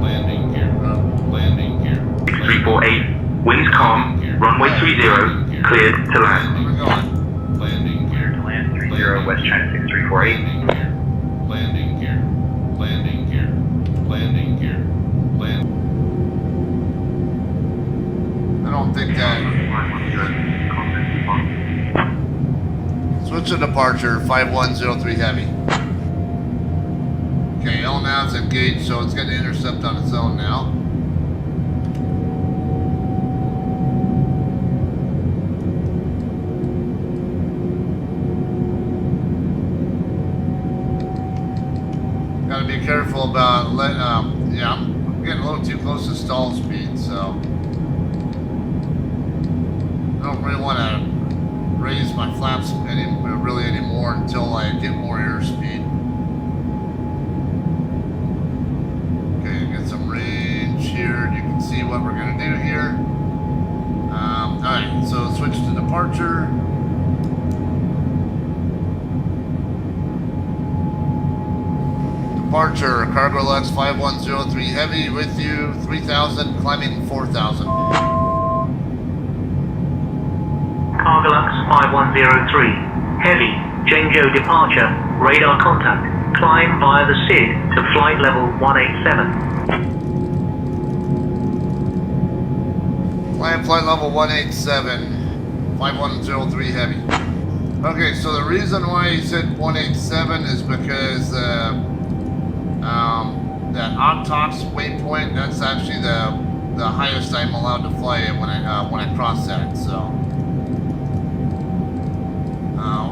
Landing gear. Landing gear. 348, wind calm, runway 30, cleared to land. Where we going? Landing gear. Land 30, West China 6348. Landing gear. Landing gear. Landing gear. Land. I don't think that. switch to departure, 5103 heavy. Okay, all now it's engaged, so it's going to intercept on its own now. Got to be careful about yeah, I'm getting a little too close to stall speed, so I don't really want to raise my flaps really anymore until I get more airspeed. Okay, get some range here. You can see what we're going to do here. Alright, so switch to departure. Departure, CargoLux 5103 heavy with you, 3000, climbing 4000. CargoLux 5103. Heavy. Zhengzhou departure. Radar contact. Climb via the SID to flight level 187. Climb flight level 187. 5103 heavy. Okay, so the reason why he said 187 is because that Octox waypoint, that's actually the highest I'm allowed to fly it when I cross that, so.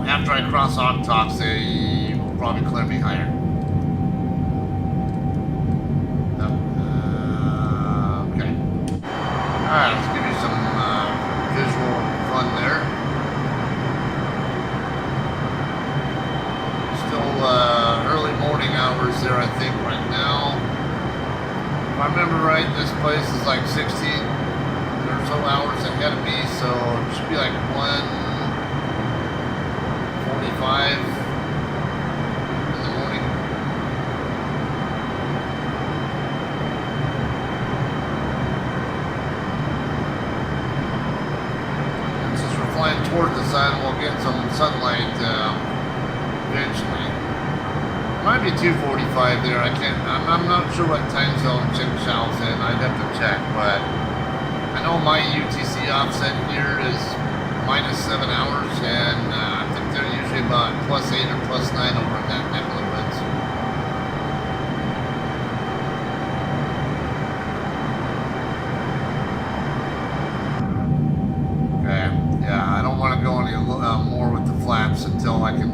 After I cross Octox, they will probably clear me higher. Okay. Alright, let's give you some visual fun there. Still early morning hours there, I think, right now. If I remember right, this place is like 16 or so hours ahead of me, so it should be like 1:45 in the morning. And since we're flying toward the sun, we'll get some sunlight eventually. Might be 2:45 there. I'm not sure what time zone Zhengzhou's in. I'd have to check, but I know my UTC offset here is -7 hours, and I think they're usually about +8 or +9 over in that neck of the woods. Okay, yeah, I don't want to go any more with the flaps until I can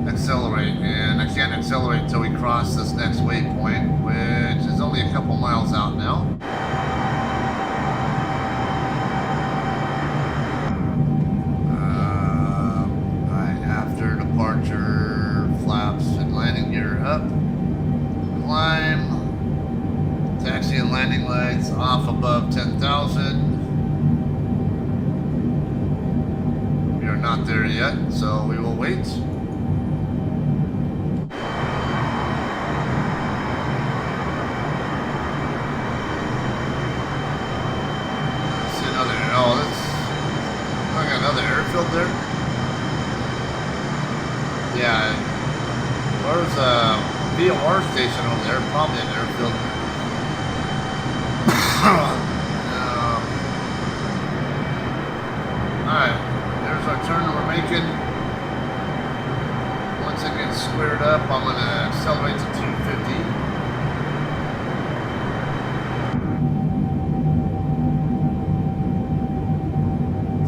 accelerate, and I can't accelerate until we cross this next waypoint, which is only a couple miles out now. After departure, flaps and landing gear up, climb, taxi and landing lights off above 10,000. We are not there yet, so we will wait. Oh, that's like another airfield there. Yeah, there's a VOR station over there, probably an airfield. Alright, there's our turn we're making. Once it gets squared up, I'm going to accelerate to 250.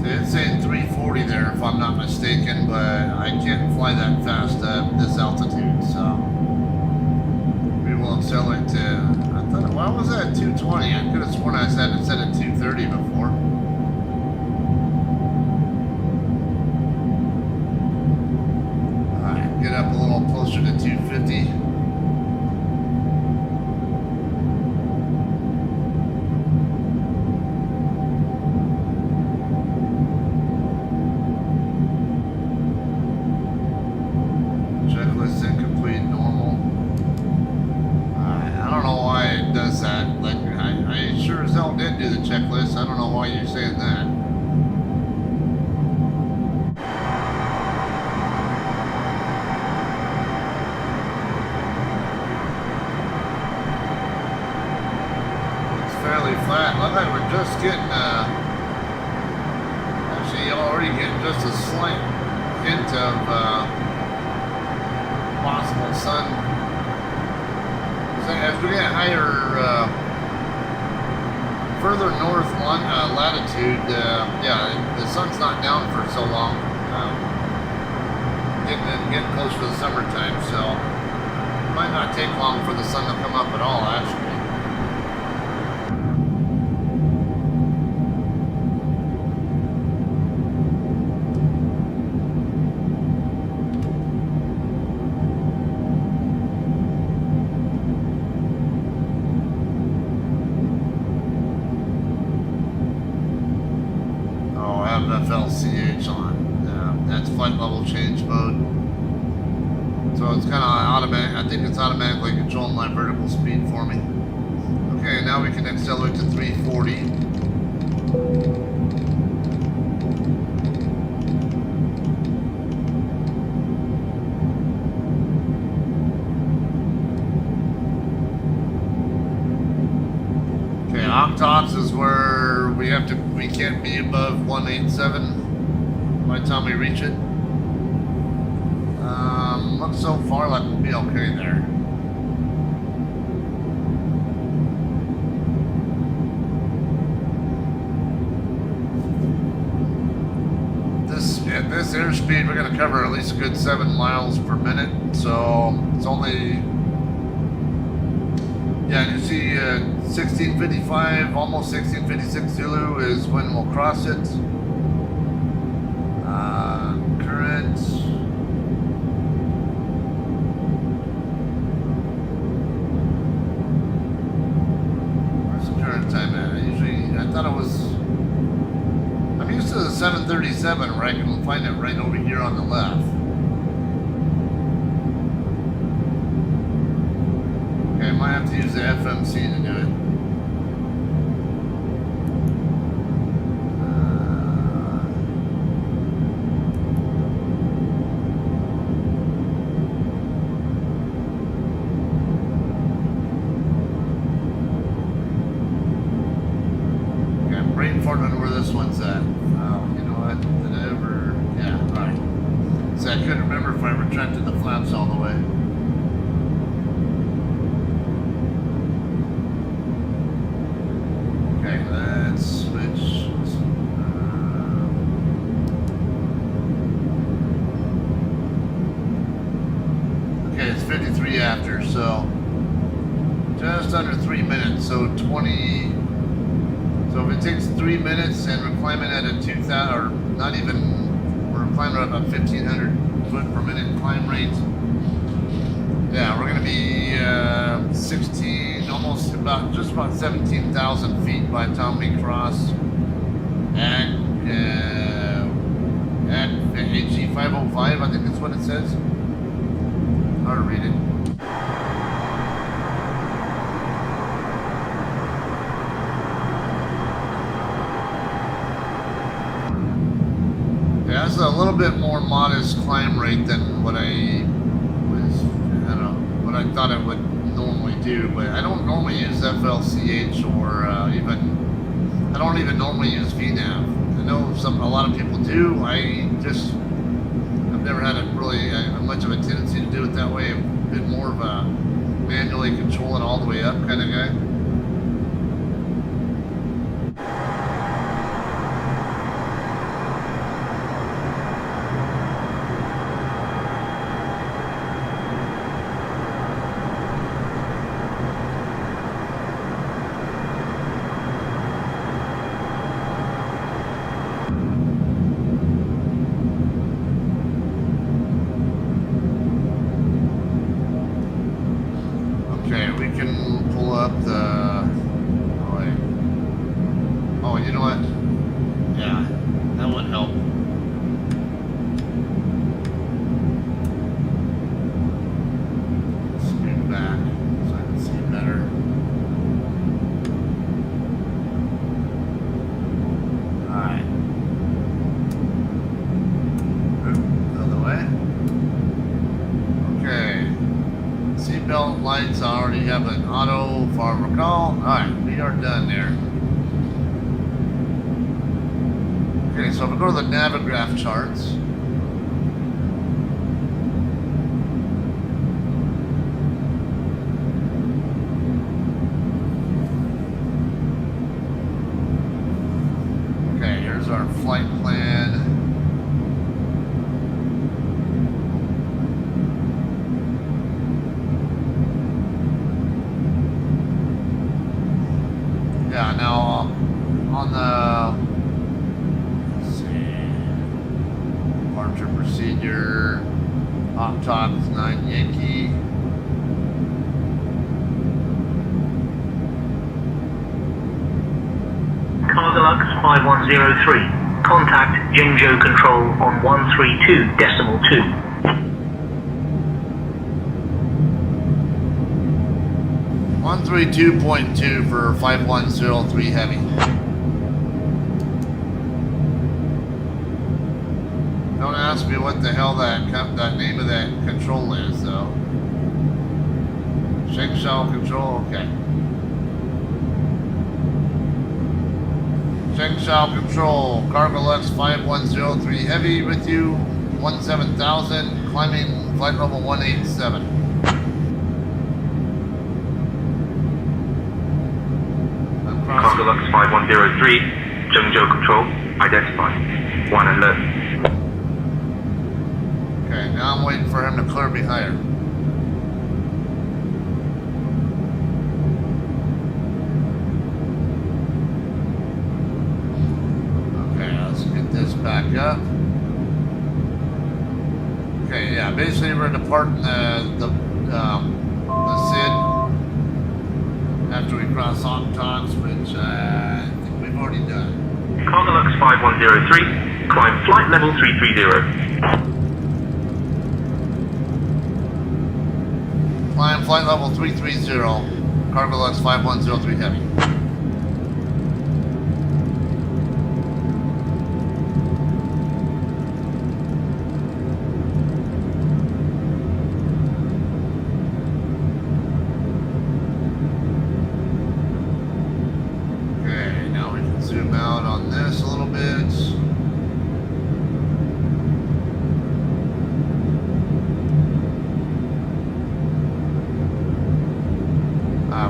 It's saying 340 there, if I'm not mistaken, but I can't fly that fast at this altitude, so we will accelerate to. I thought, why was that at 220? I could have sworn I said it said at 230 before. All right, get up a little closer to 250. Checklist. I don't know why you're saying that. It's fairly flat. Looks like we're just getting, actually already getting just a slight hint of possible sun. So as we get higher, further north latitude, yeah, the sun's not down for so long. Getting close to the summertime, so it might not take long for the sun to come up at all, actually. Oh, I have FLCH on. That's flight level change mode. So it's kind of automatic. I think it's automatically controlling my vertical speed for me. Okay, now we can accelerate to 340. Okay, octops is where we can't be above 187 by the time we reach it. Looks so far like we'll be okay there. At this airspeed, we're going to cover at least a good 7 miles per minute. So it's only, yeah, you see 1655, almost 1656 Zulu is when we'll cross it. Current. Where's the current time at? I thought it was, I'm used to the 737 where I can find it right over here on the left. Okay, I might have to use the FMC to do it. Where this one's at. Oh, you know what? Did I ever? Yeah, alright. See, I couldn't remember if I retracted the flaps all the way. Okay, let's switch. Okay, it's 53 after, so just under 3 minutes, so 20. So if it takes 3 minutes and we're climbing at a 2,000, or not even, we're climbing at about 1,500 foot per minute climb rate. Yeah, we're going to be 16, almost about, just about 17,000 feet by the time we cross at HE 505, I think that's what it says. Hard to read it. That's a little bit more modest climb rate than what I thought I would normally do, but I don't normally use FLCH or I don't even normally use VNAV. I know a lot of people do. I've never had much of a tendency to do it that way. I've been more of a manually control it all the way up kind of guy. Lights already have an auto for recall. Alright, we are done there. Okay, so if we go to the Navigraph charts, plan. Yeah, now on the, let's see, departure procedure, hot top is 9 Yankee. CargoLux 5103. Contact Zhengzhou Control on 132.2. 132.2 for 5103 heavy. Don't ask me what the hell that name of that control is, though. Zhengzhou Control, okay. Zhengzhou Control, CargoLux 5103 heavy with you, 17,000, climbing flight level 187. CargoLux 5103, Zhengzhou Control, identified. 1 alert. Okay, now I'm waiting for him to clear me higher. Okay, let's get this back up. Okay, yeah, basically we're departing the SID after we cross Octox, which I think we've already done. CargoLux 5103, climb flight level 330. Climb flight level 330, CargoLux 5103 heavy. Okay, now we can zoom out on this a little bit.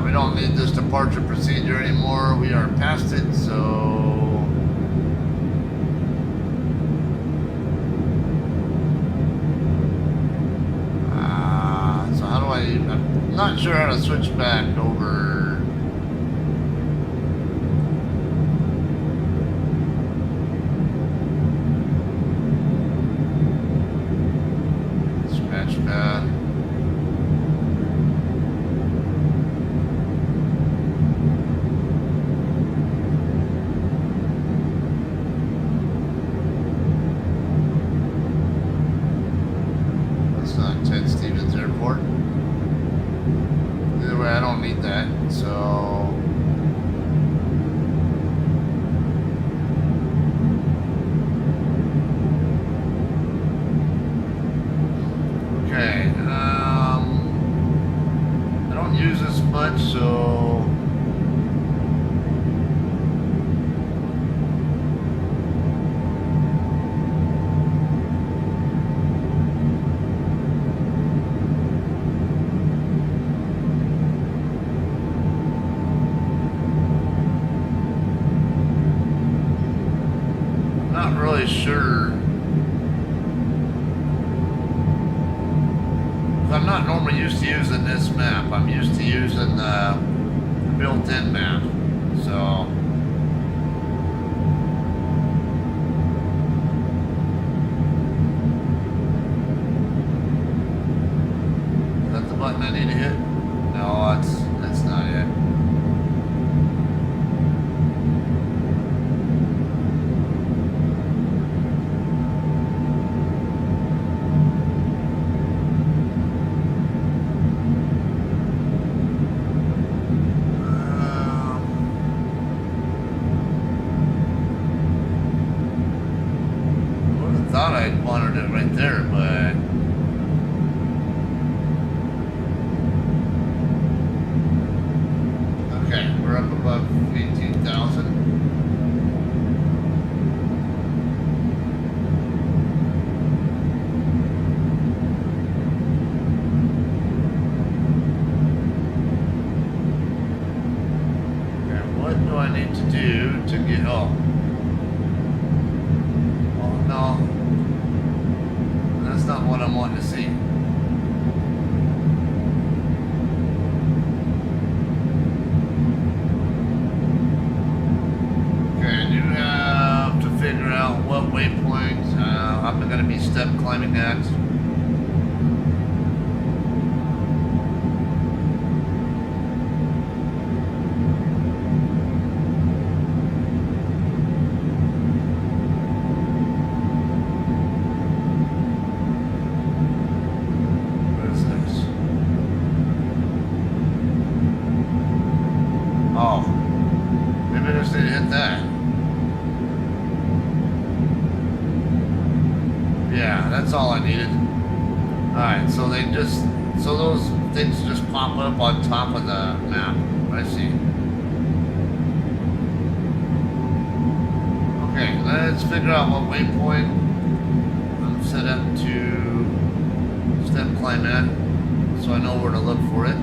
We don't need this departure procedure anymore. We are past it, so how do I'm not sure how to switch back over. Scratch pad. I don't need that, so okay. I don't use this much, so sure. I'm not normally used to using this map. I'm used to using the built-in map. So is that the button I need to hit? No, that's not it. Thought I wanted it right there, but okay, we're up above 18,000. Okay, what do I need to do to get home? waypoint. I'm going to be step climbing that. What is this? Oh, maybe I just need to hit that. Yeah, that's all I needed. Alright, so so those things just pop up on top of the map. I see. Okay, let's figure out what waypoint I'm set up to step climb at, so I know where to look for it.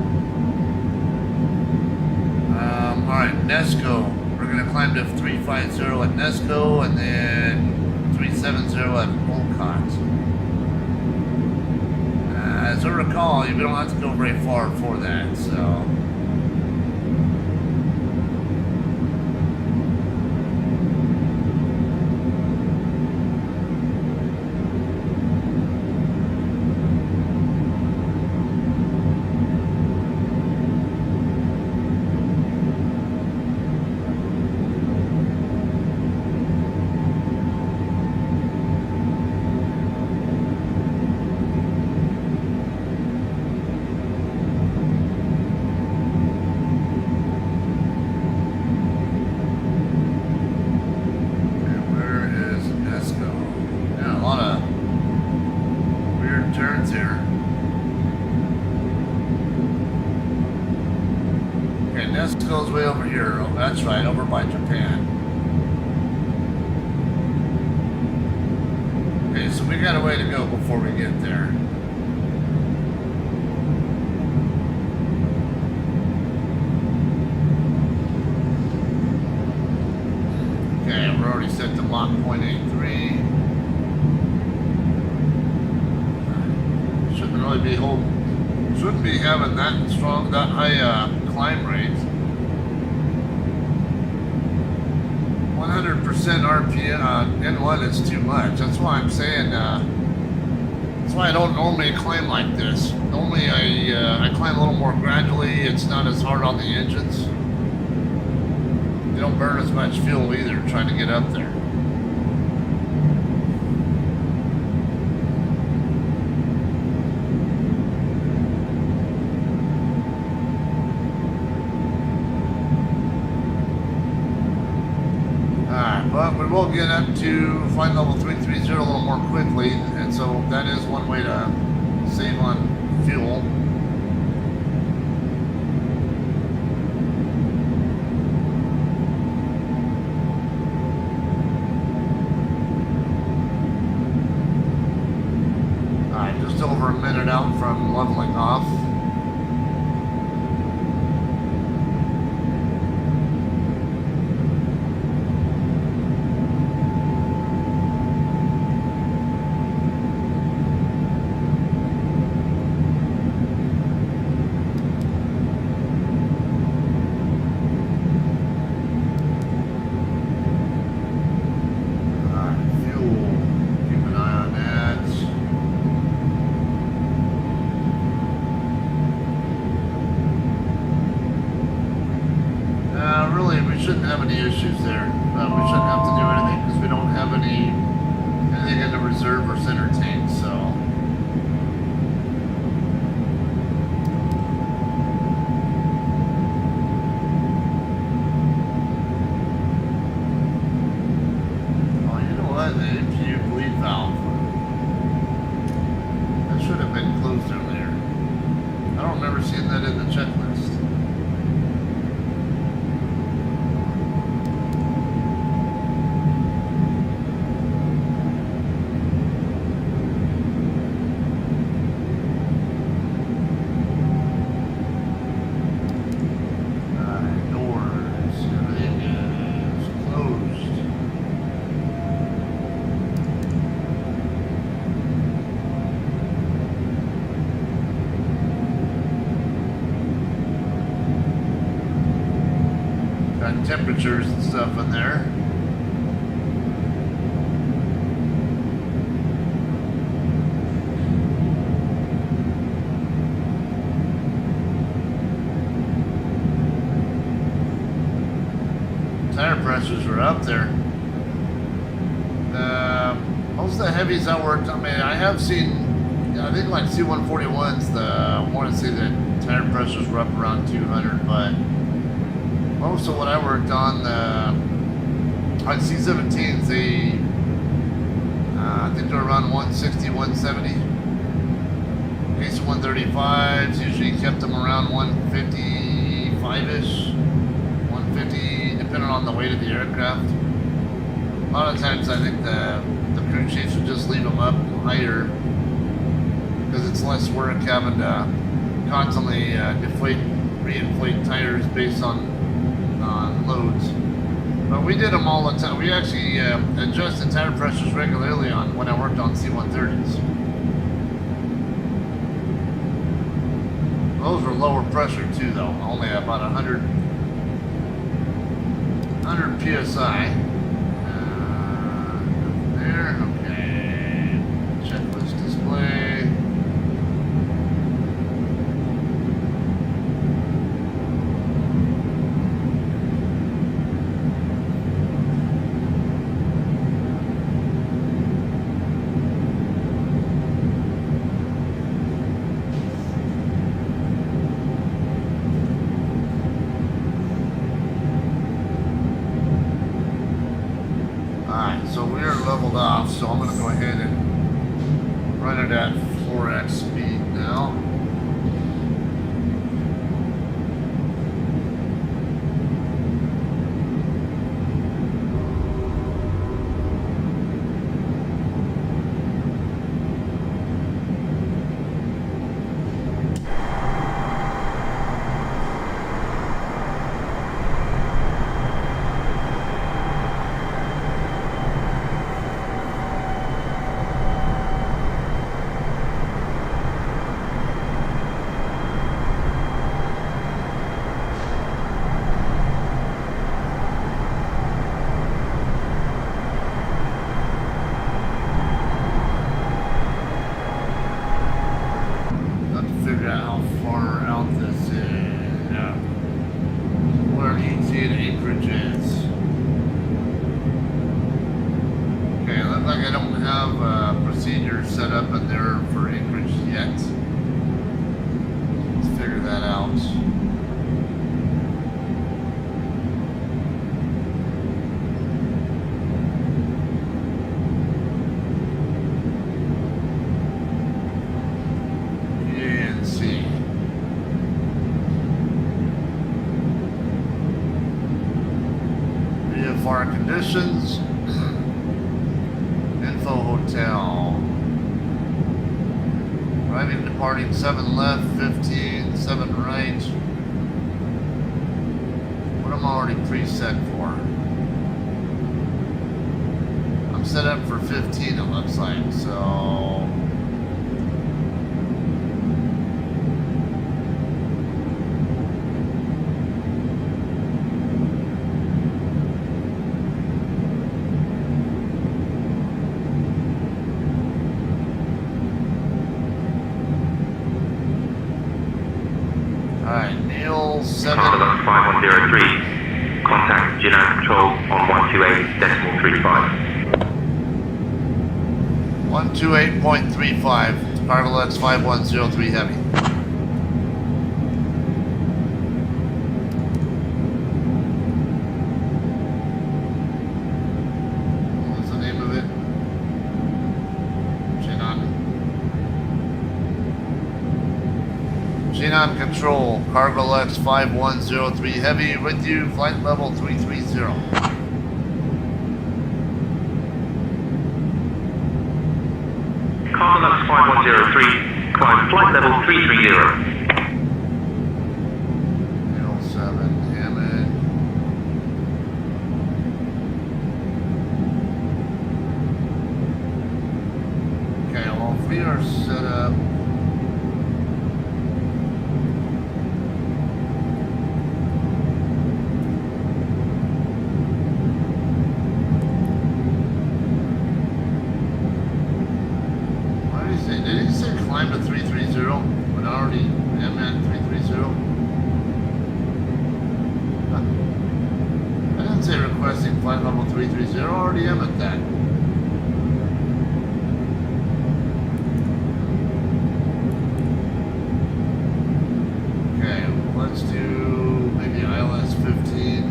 Alright, Nesco. We're gonna climb to 350 at Nesco and then 370 at Olcott. As I recall, you don't have to go very far for that, so. Nesco's way over here. Oh, that's right, over by Japan. Okay, so we got a way to go before we get there. Okay, we're already set to Mach 0.83. Shouldn't really be shouldn't be having that high climb rate. 100% RPM N1 is too much. That's why I'm saying. That's why I don't normally climb like this. Normally I climb a little more gradually. It's not as hard on the engines. You don't burn as much fuel either trying to get up there. But we will get up to flight level 330 a little more quickly, and so that is one way to save on fuel. Alright, just over a minute out from leveling off. Shouldn't have any issues there. We shouldn't have to do anything because we don't have anything in the reserve or center tank, so. Oh, you know what? The MPU bleed valve. That should have been closed earlier. I don't remember seeing that in the checklist. Temperatures and stuff in there. were up there. Most of the heavies I worked on, man, I have seen, I think like C-141s, I want to say that tire pressures were up around 200, but most of what I worked on C-17s, they, I think they're around 160, 170. Case 135s usually kept them around 155-ish, 150, depending on the weight of the aircraft. A lot of times I think the crew chiefs would just leave them up higher because it's less work having to constantly deflate, reinflate tires based on loads. But we did them all the time. We actually adjusted tire pressures regularly on when I worked on C-130s. Those were lower pressure too, though. Only about 100 psi. There, okay. Checklist display. So we are leveled off, so I'm going to go ahead and run it at 4x speed now. Anchorage is. Okay, it looks like I don't have a procedure set up in there for Anchorage yet. Let's figure that out. VFR conditions, info hotel, arriving departing 7 left, 15, 7 right. What am I already preset for? I'm set up for 15 it looks like, so CargoLux 5103, contact Genome Control on 128.35. 128.35, CargoLux 5103 Heavy. What's the name of it? Genome Control, CargoLux 5103 Heavy with you, flight level 330. CargoLux 5103, climb flight level 330. 07 Hammond. Okay, well, if we are set up. Did he say climb to 330? But already am at 330. I didn't say request requesting flight level 330. Already am at that. Okay, let's do maybe ILS 15.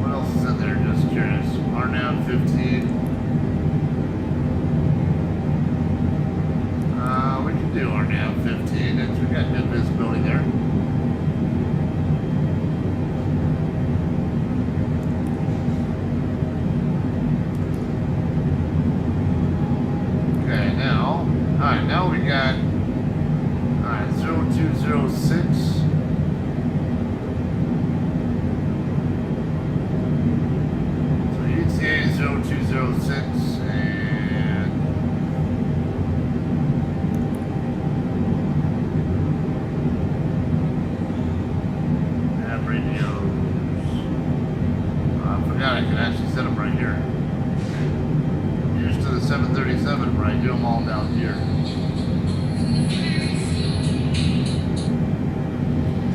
What else is in there? Just curious. RNAV 15. We can do RNAV 15. We got good visibility there. Okay, now, alright, now we got, alright, 0206. So ETA 0206 and have radios. I forgot I could actually set them right here. Used to the 737, but I do them all down here.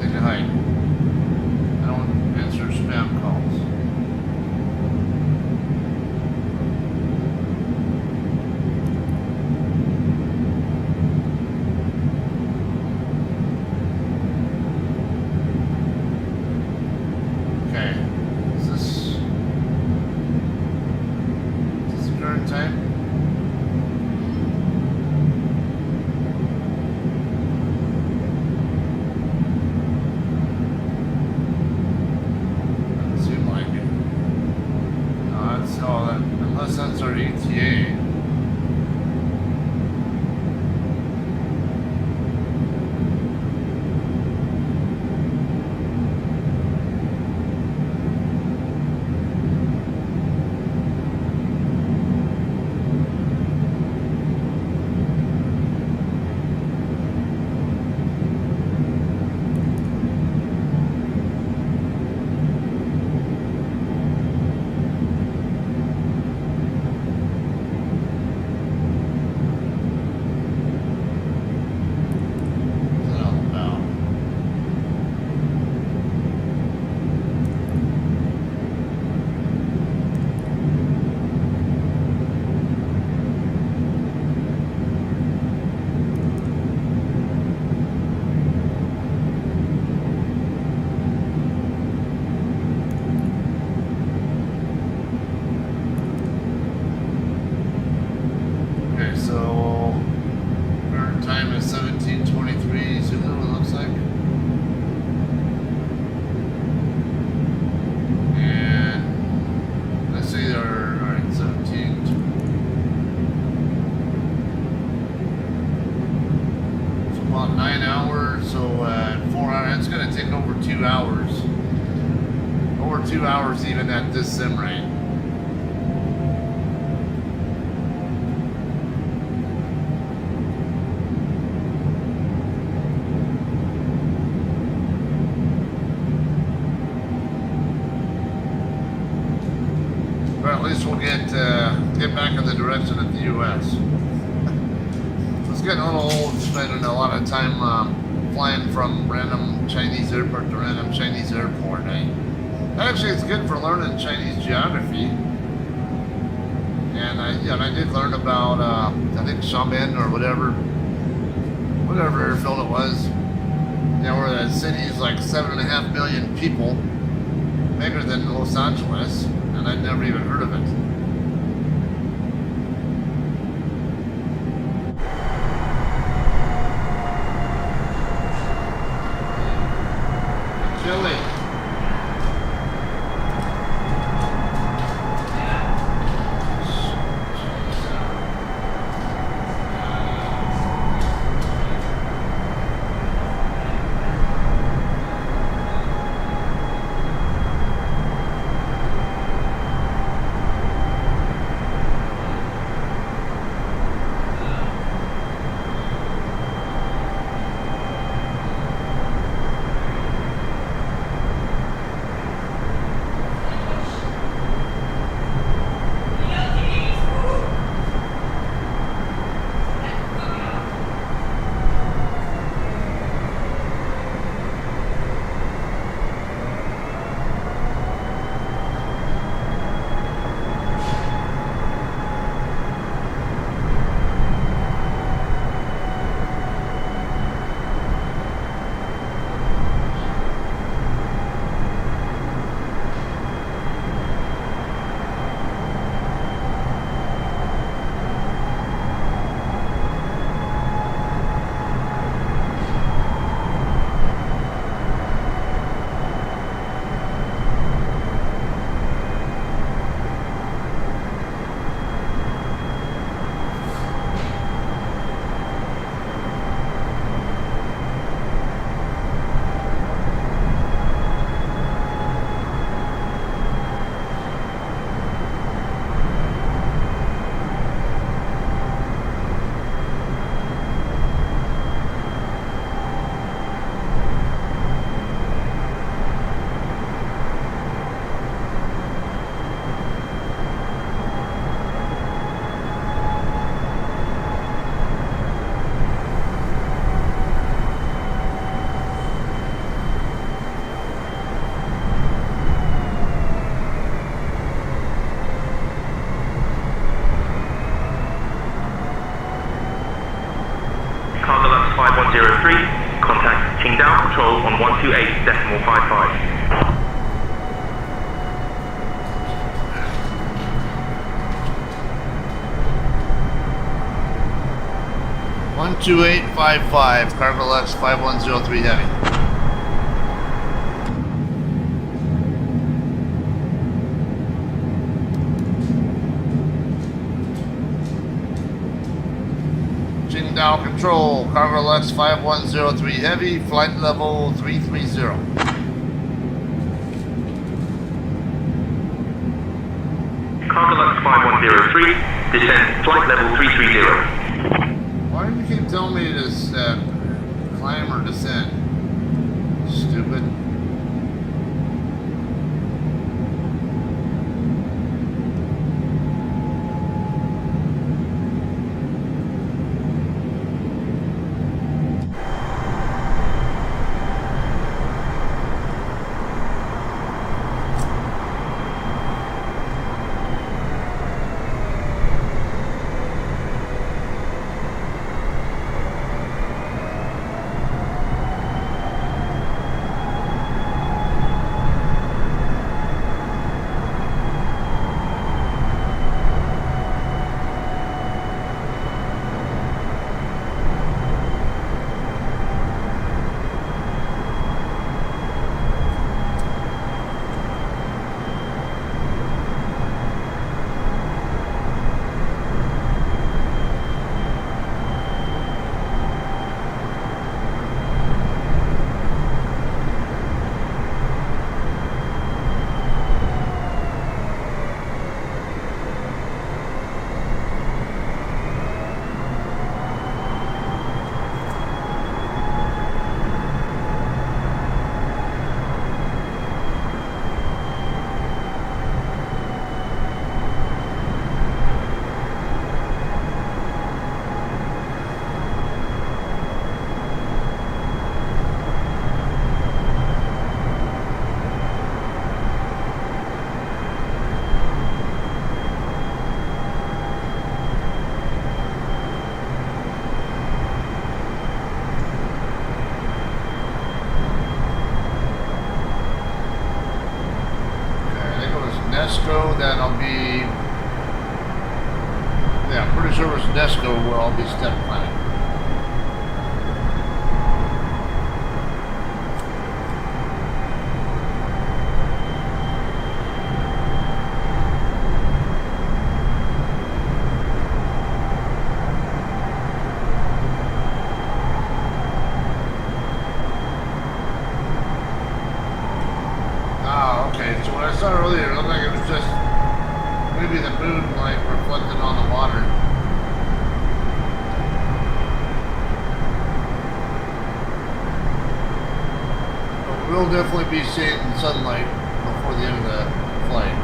Take a hike. I don't answer spam calls. Okay. Is this the current time? Doesn't seem like it. No, that's all that, unless that's our ETA. What's that all about? Okay, so current time is 17:23. See what it looks like? And let's say they're alright, 17. It's about 9 hours, so 4 hours. It's gonna take over 2 hours. Over 2 hours even at this sim rate. But at least we'll get back in the direction of the U.S. It's getting a little old, spending a lot of time flying from random Chinese airport to random Chinese airport. Actually, it's good for learning Chinese geography. And I did learn about I think Xiamen or whatever airfield it was. Where the city is like 7.5 million people, bigger than Los Angeles, and I'd never even heard of it. Chili. 128.55. 12855, CargoLux 5103 Heavy. Zhengzhou Control, CargoLux 5103 Heavy, flight level 330. CargoLux 5103, descend flight level 330. Why do you keep telling me to climb or descend? Stupid. Then I'll be, yeah, pretty sure it's Nesco where I'll be step planning. Ah, okay, so what I saw earlier, it looked like it was just maybe the moonlight reflected on the water. But we'll definitely be seeing sunlight before the end of the flight.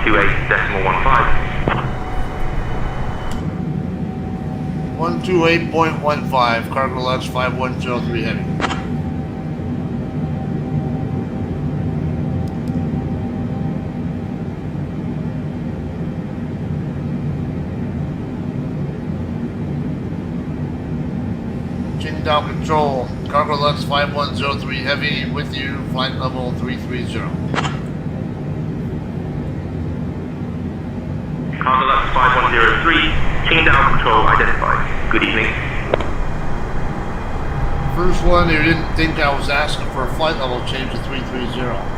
128.15. 128.15, CargoLux 5103 heavy. Qingdao Control, CargoLux 5103 heavy with you, flight level 330. CargoLux 5103, Qingdao Control identified. Good evening. First one, you didn't think I was asking for a flight level change to 330.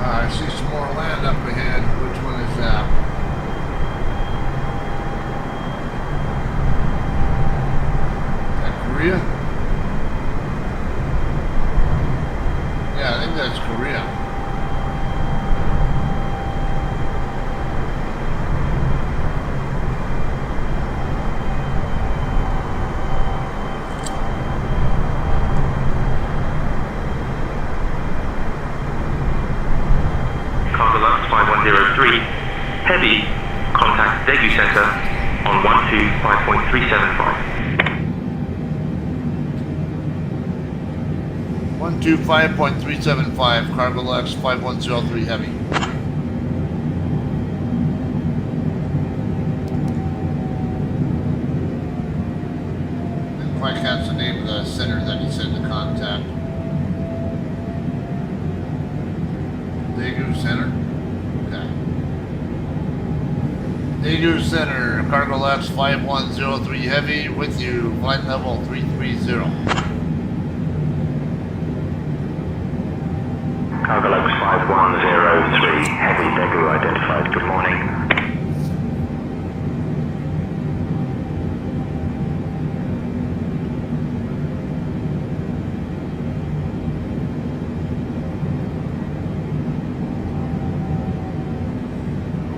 I see some more land up ahead. Which one is that? Is that Korea? Yeah, I think that's Korea. CargoLux 5103, heavy, contact Daegu Center on 125.375. 125.375, CargoLux 5103 heavy. Didn't quite catch the name of the center that he said to contact. Daegu Center? Okay. Daegu Center, CargoLux 5103 heavy with you, flight level 330. CargoLux 5103, heavy Daegu identified. Good morning.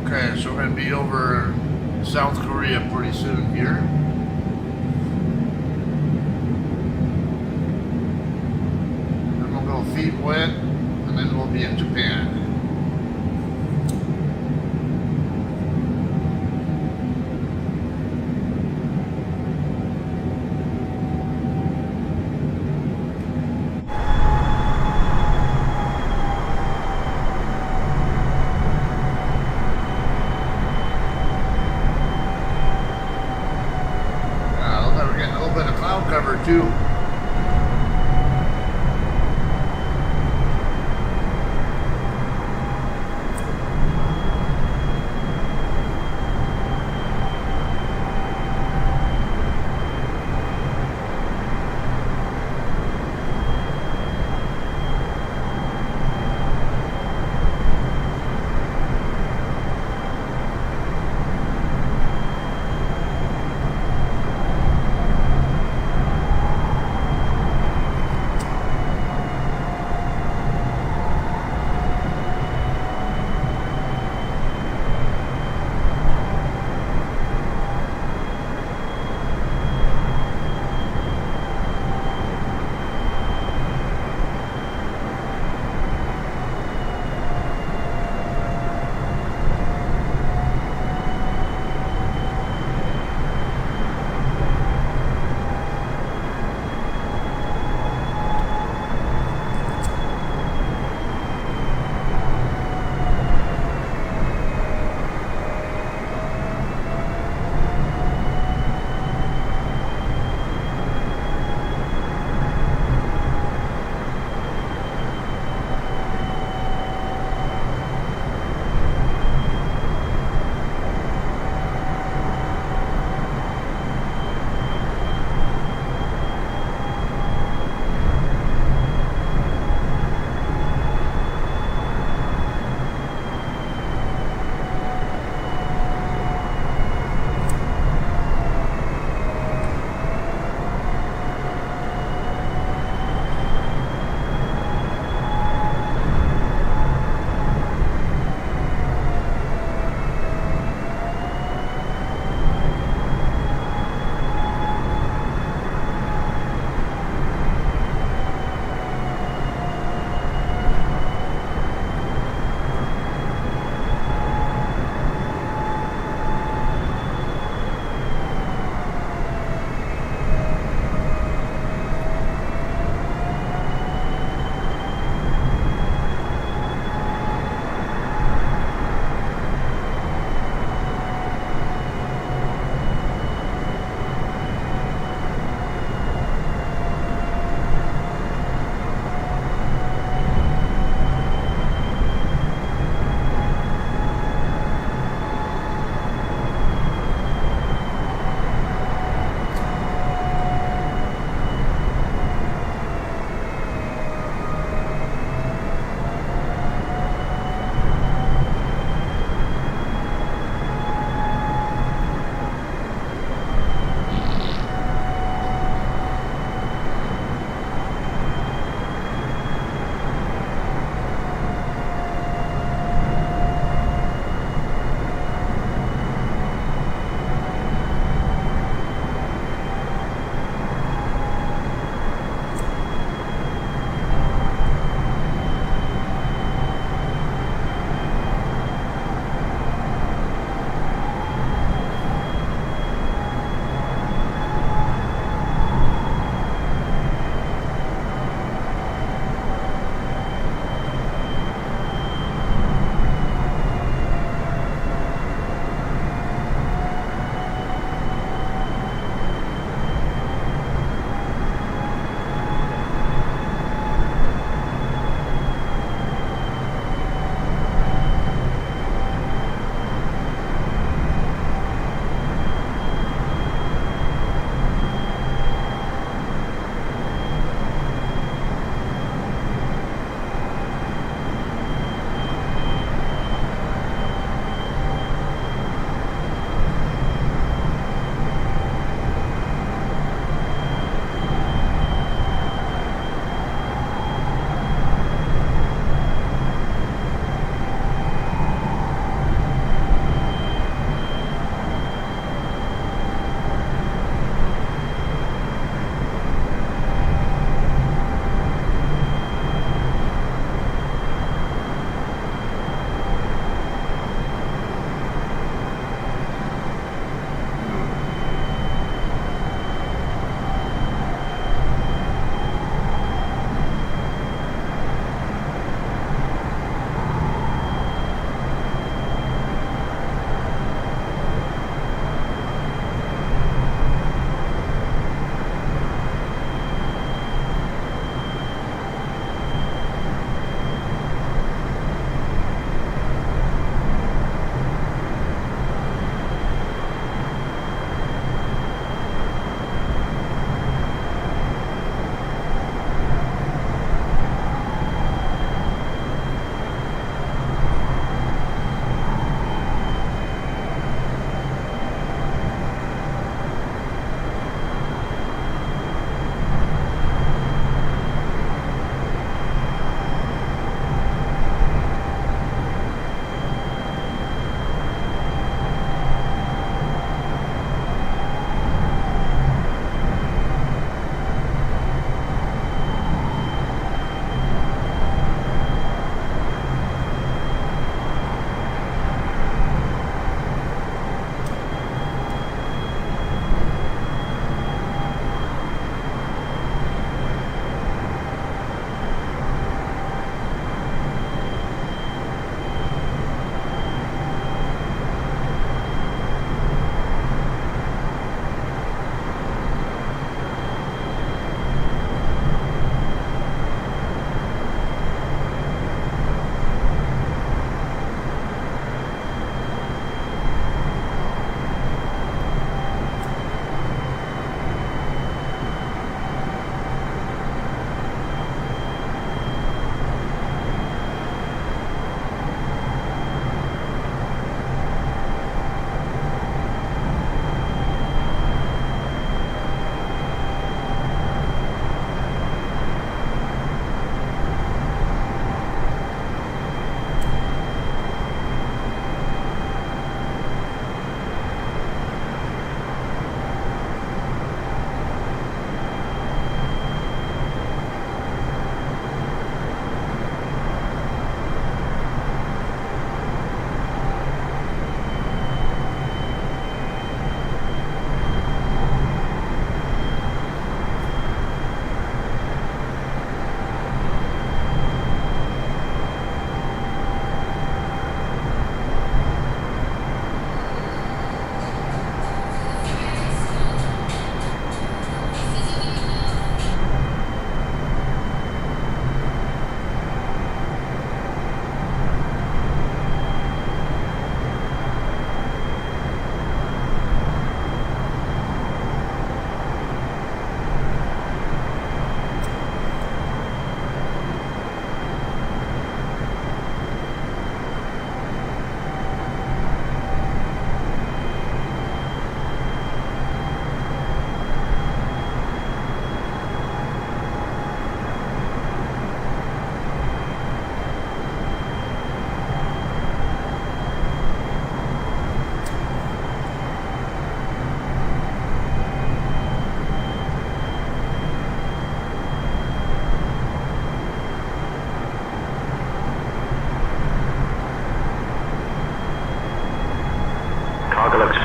Okay, so we're going to be over South Korea pretty soon here. Then we'll go feet wet, and then we'll be in Japan. Looks like we're getting a little bit of cloud cover too.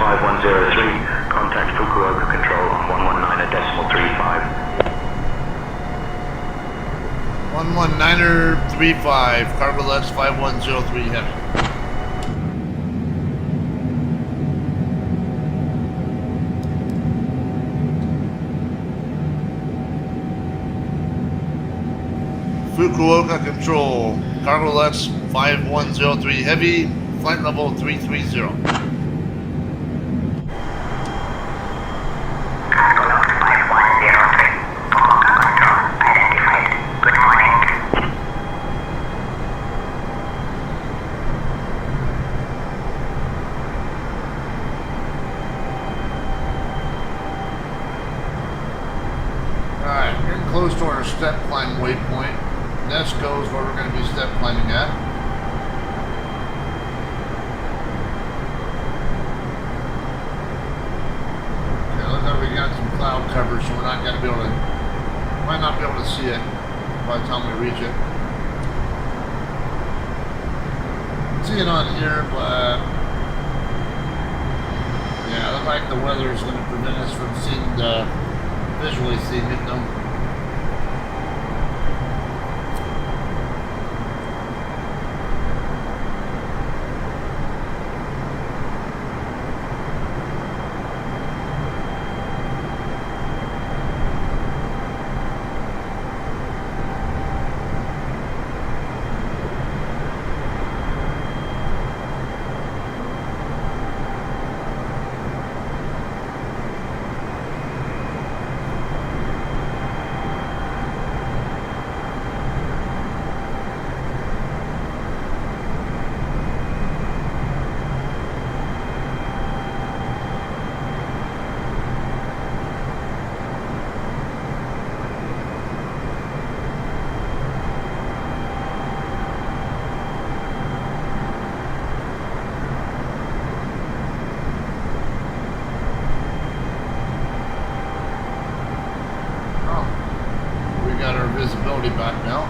5103, contact Fukuoka Control on 119.35. 119er35, CargoLux 5103 heavy. Fukuoka Control, CargoLux 5103 heavy, flight level 330. Close to our step climb waypoint. Nesco is where we're going to be step climbing at. Okay, looks like we got some cloud cover, so we're not going to be able to, might not be able to see it by the time we reach it. See it on here, but yeah, it looks like the weather is going to prevent us from seeing the, visually seeing it though. Visibility back now.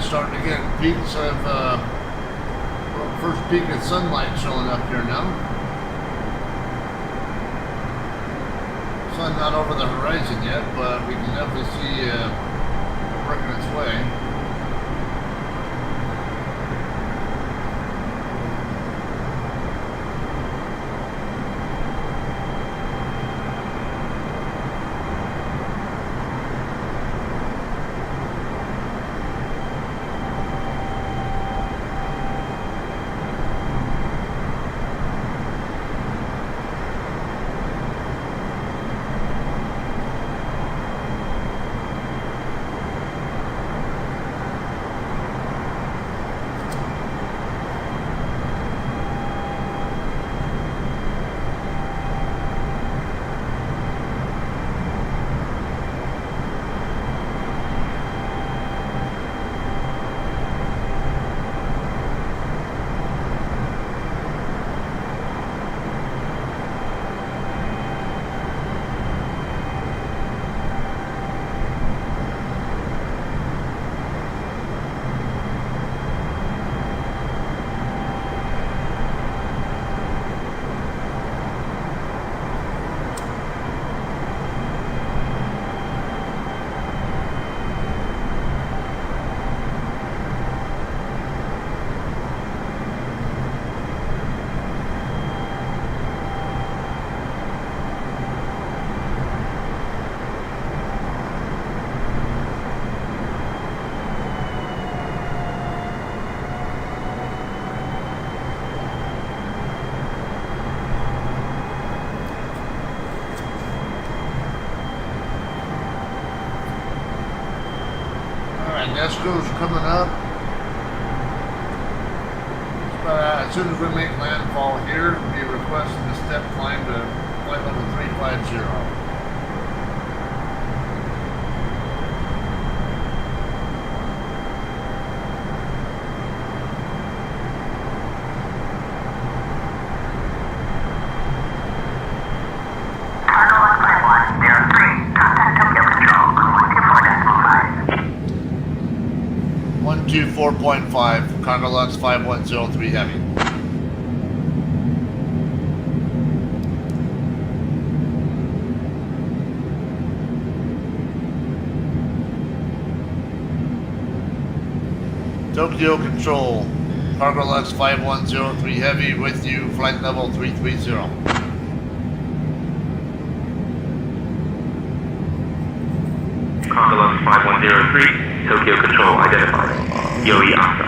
Starting to get peaks of first peak of sunlight showing up here now. Sun not over the horizon yet, but we can definitely see working its way. Alright, Nesco's coming up. As soon as we make landfall here, we'll be requesting a step climb to flight level 350. CargoLux 5103, contact Tokyo Control on 124.5. 124.5, CargoLux 5103 Heavy. Tokyo Control, CargoLux 5103 Heavy with you, flight level 330. CargoLux 5103, Tokyo Control identified. Yoi Asa.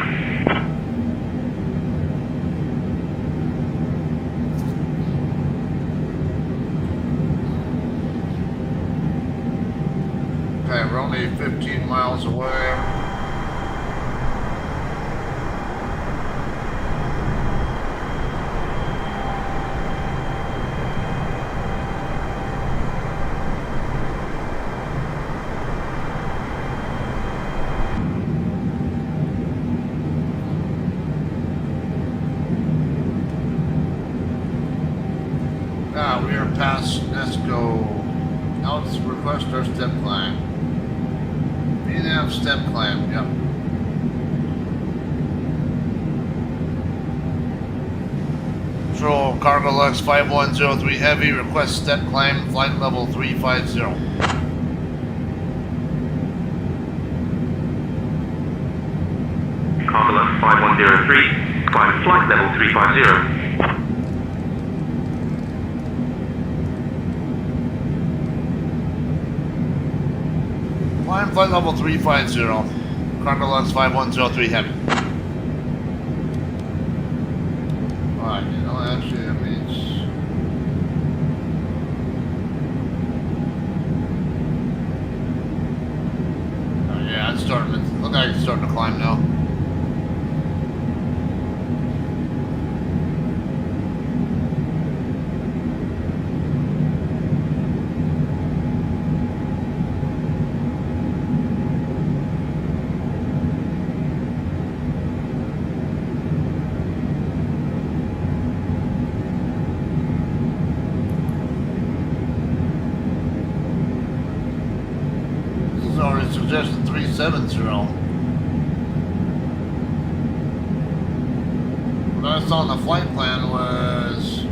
Okay, we're only 15 miles away. We are past Nesco. Now let's request our step climb. VNAV step climb, yep. Control, CargoLux 5103 Heavy, request step climb, flight level 350. CargoLux 5103, climb flight level 350. Climb flight level 350, CargoLux 5103 Heavy. Alright, you know, actually that means... Oh yeah, it's starting to... Look like it's starting to climb now. Already suggested 370. What I saw on the flight plan was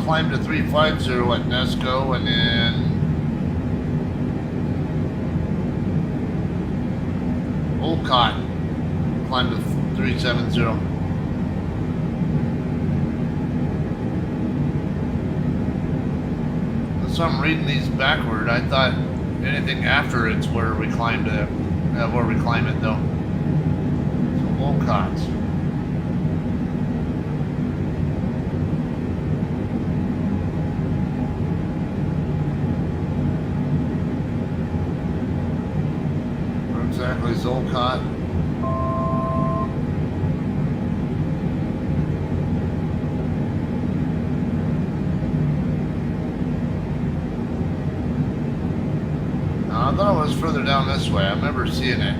climb to 350 at Nesco and then Olcott climb to 370. So I'm reading these backward. I thought anything after it's where we climb it though. So Olcott. Where exactly is Olcott? I thought it was further down this way. I remember seeing it.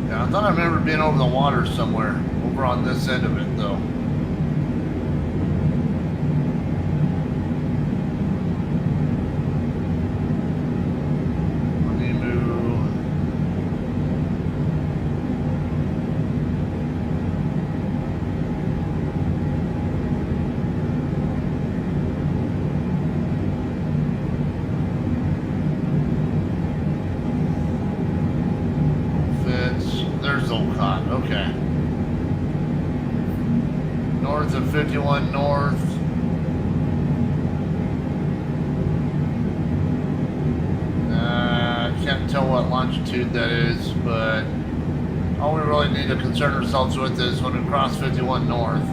Yeah, I thought I remember being over the water somewhere. Over on this end of it, though. Okay. North of 51 North. longitude that is, but all we really need to concern ourselves with is when we cross 51 north.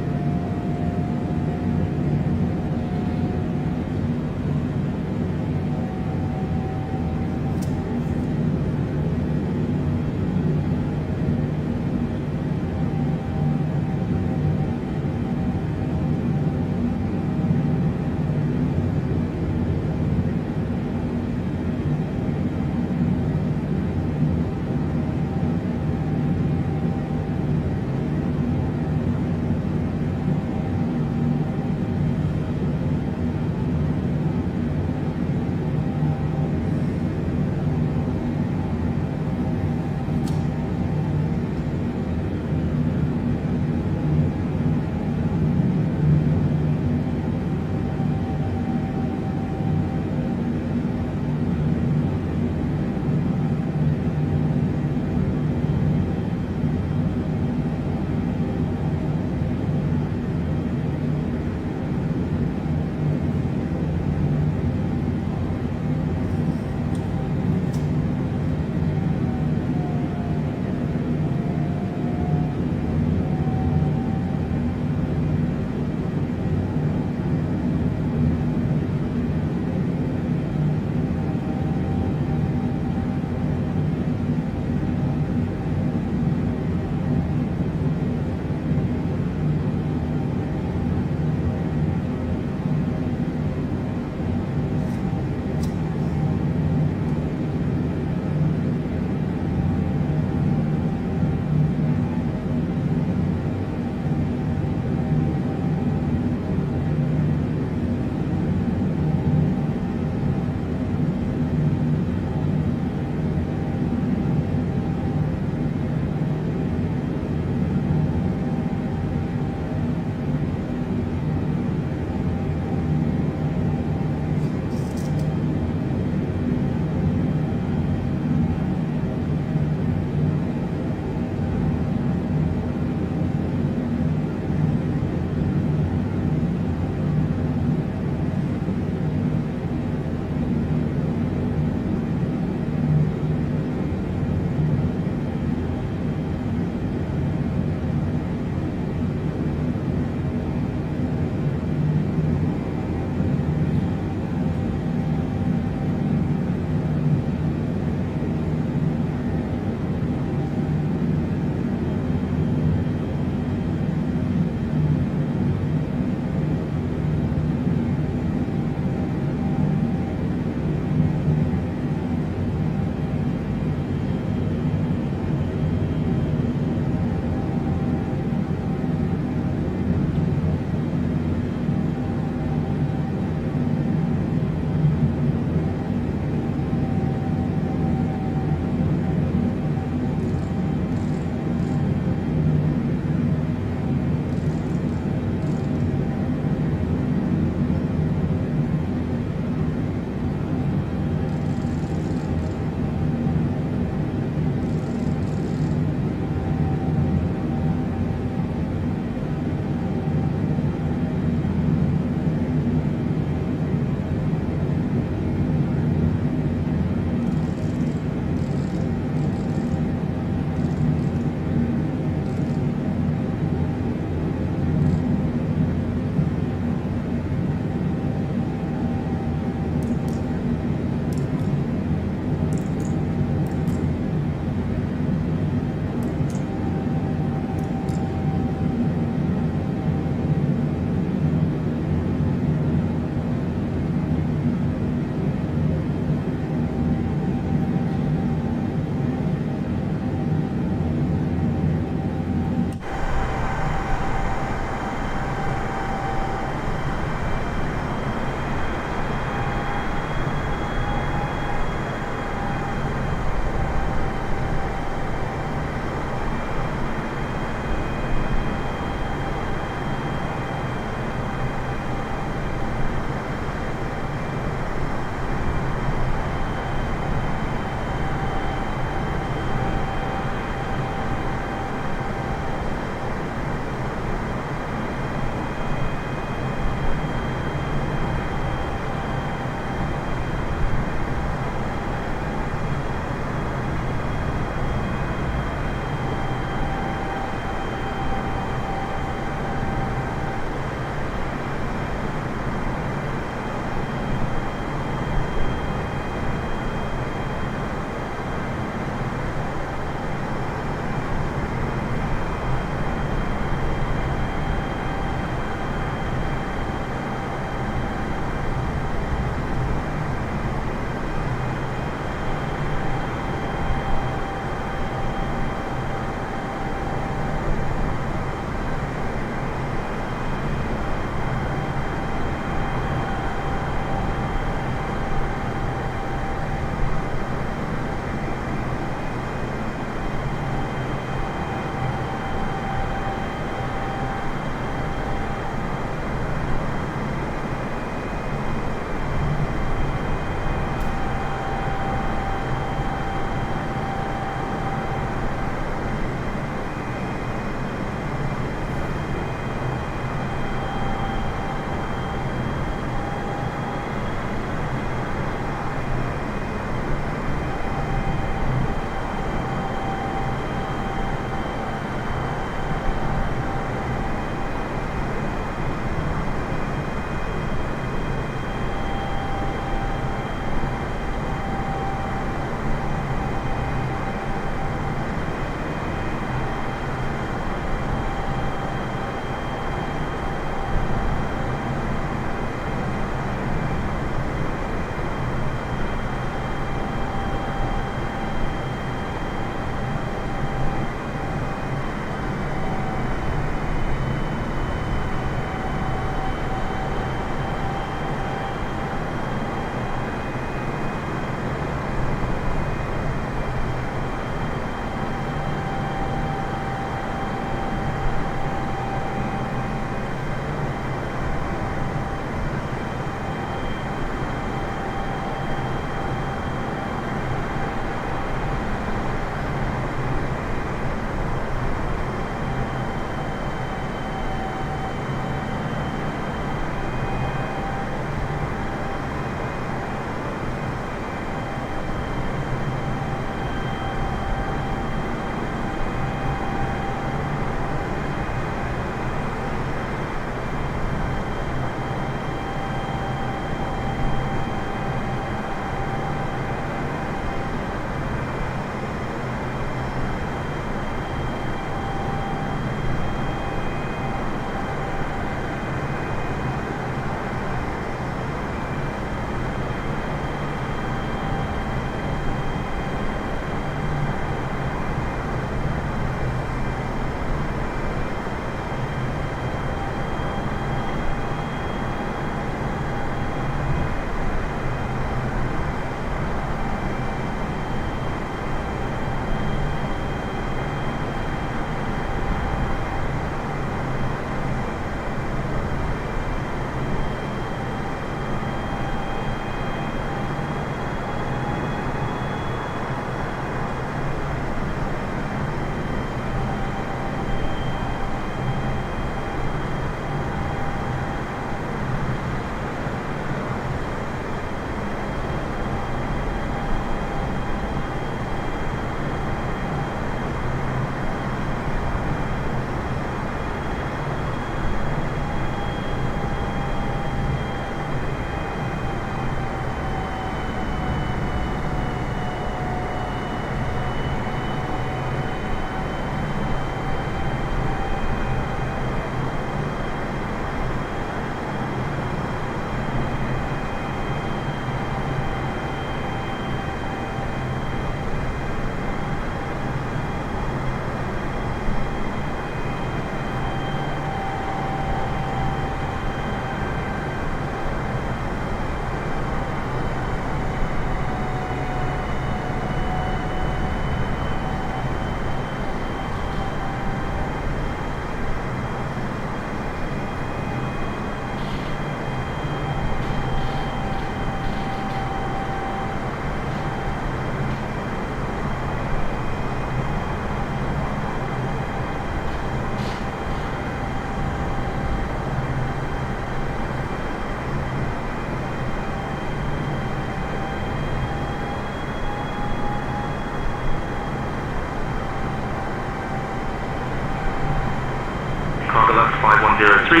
5103.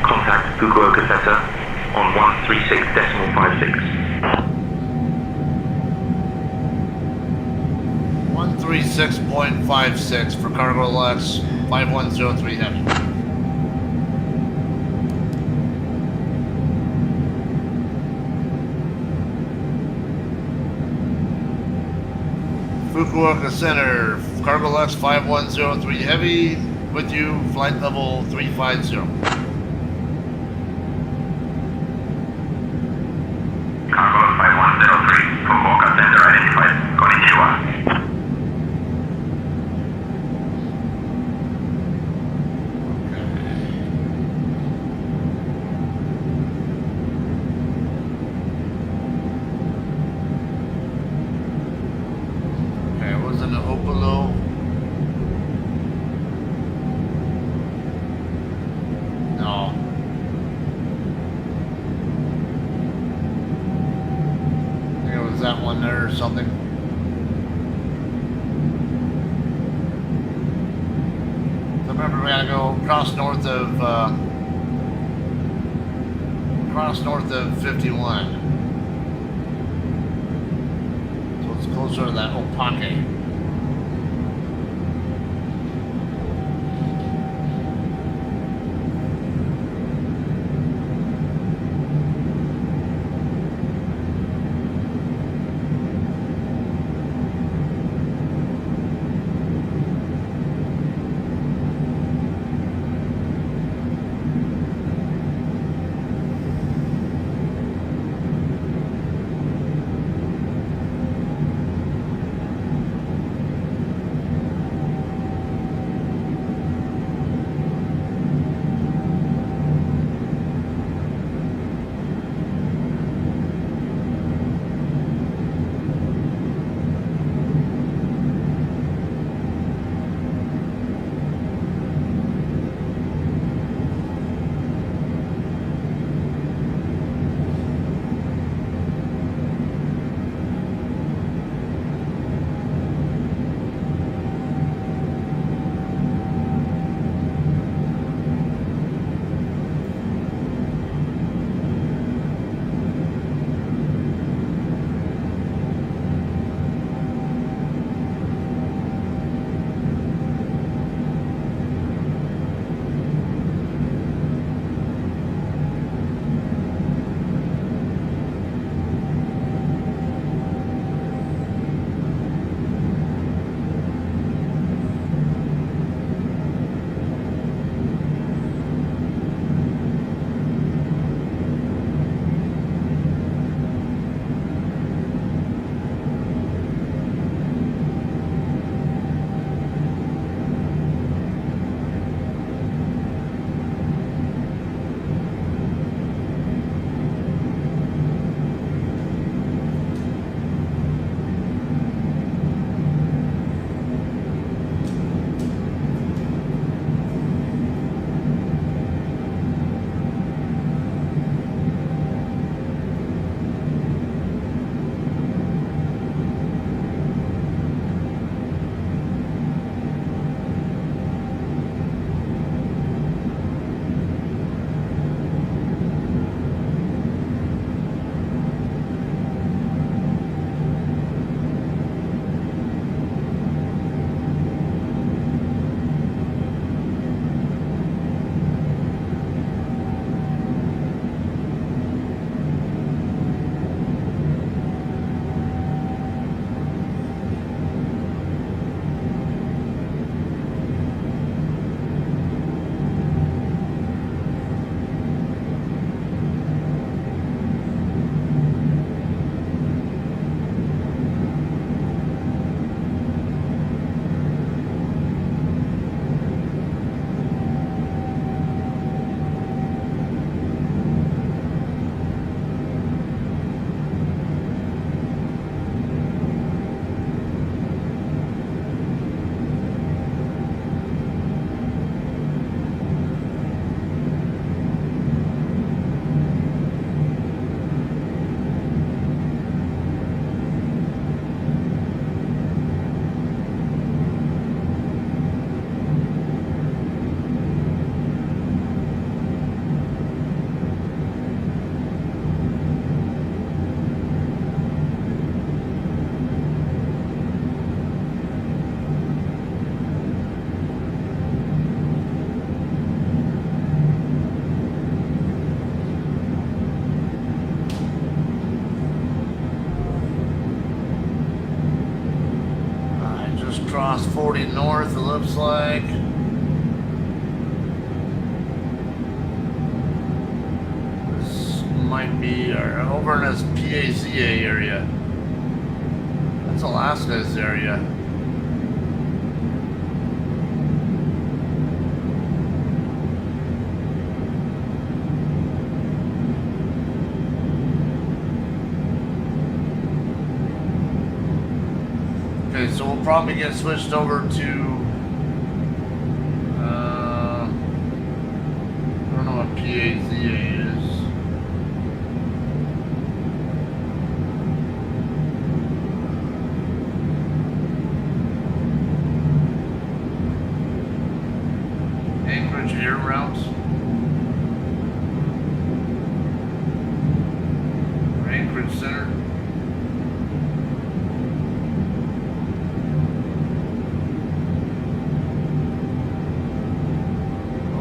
Contact Fukuoka Center on 136.56. 136.56 for CargoLux 5103 heavy. Fukuoka Center, CargoLux 5103 heavy, with you, flight level 350. CargoLux 5103. Fukuoka Center identified. Konnichiwa. Okay, it was in the Opalo. No. I think it was that one there or something. So remember, we gotta go cross north of 51. So it's closer to that Opake. 40 north, it looks like. This might be over in this PACA area. That's Alaska's area. Okay, so we'll probably get switched over to, I don't know what PAZA is. Anchorage air routes. Or Anchorage Center.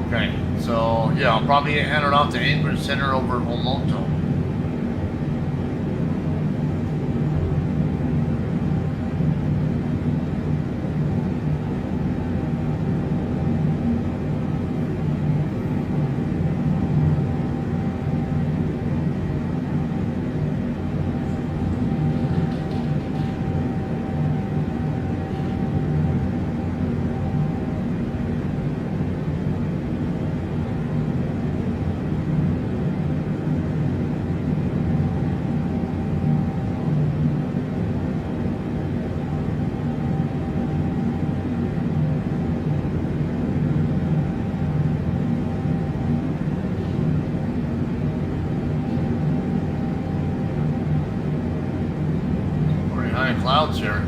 Okay, so yeah, I'll probably get handed off to Anchorage Center over at Homoto. Clouds here.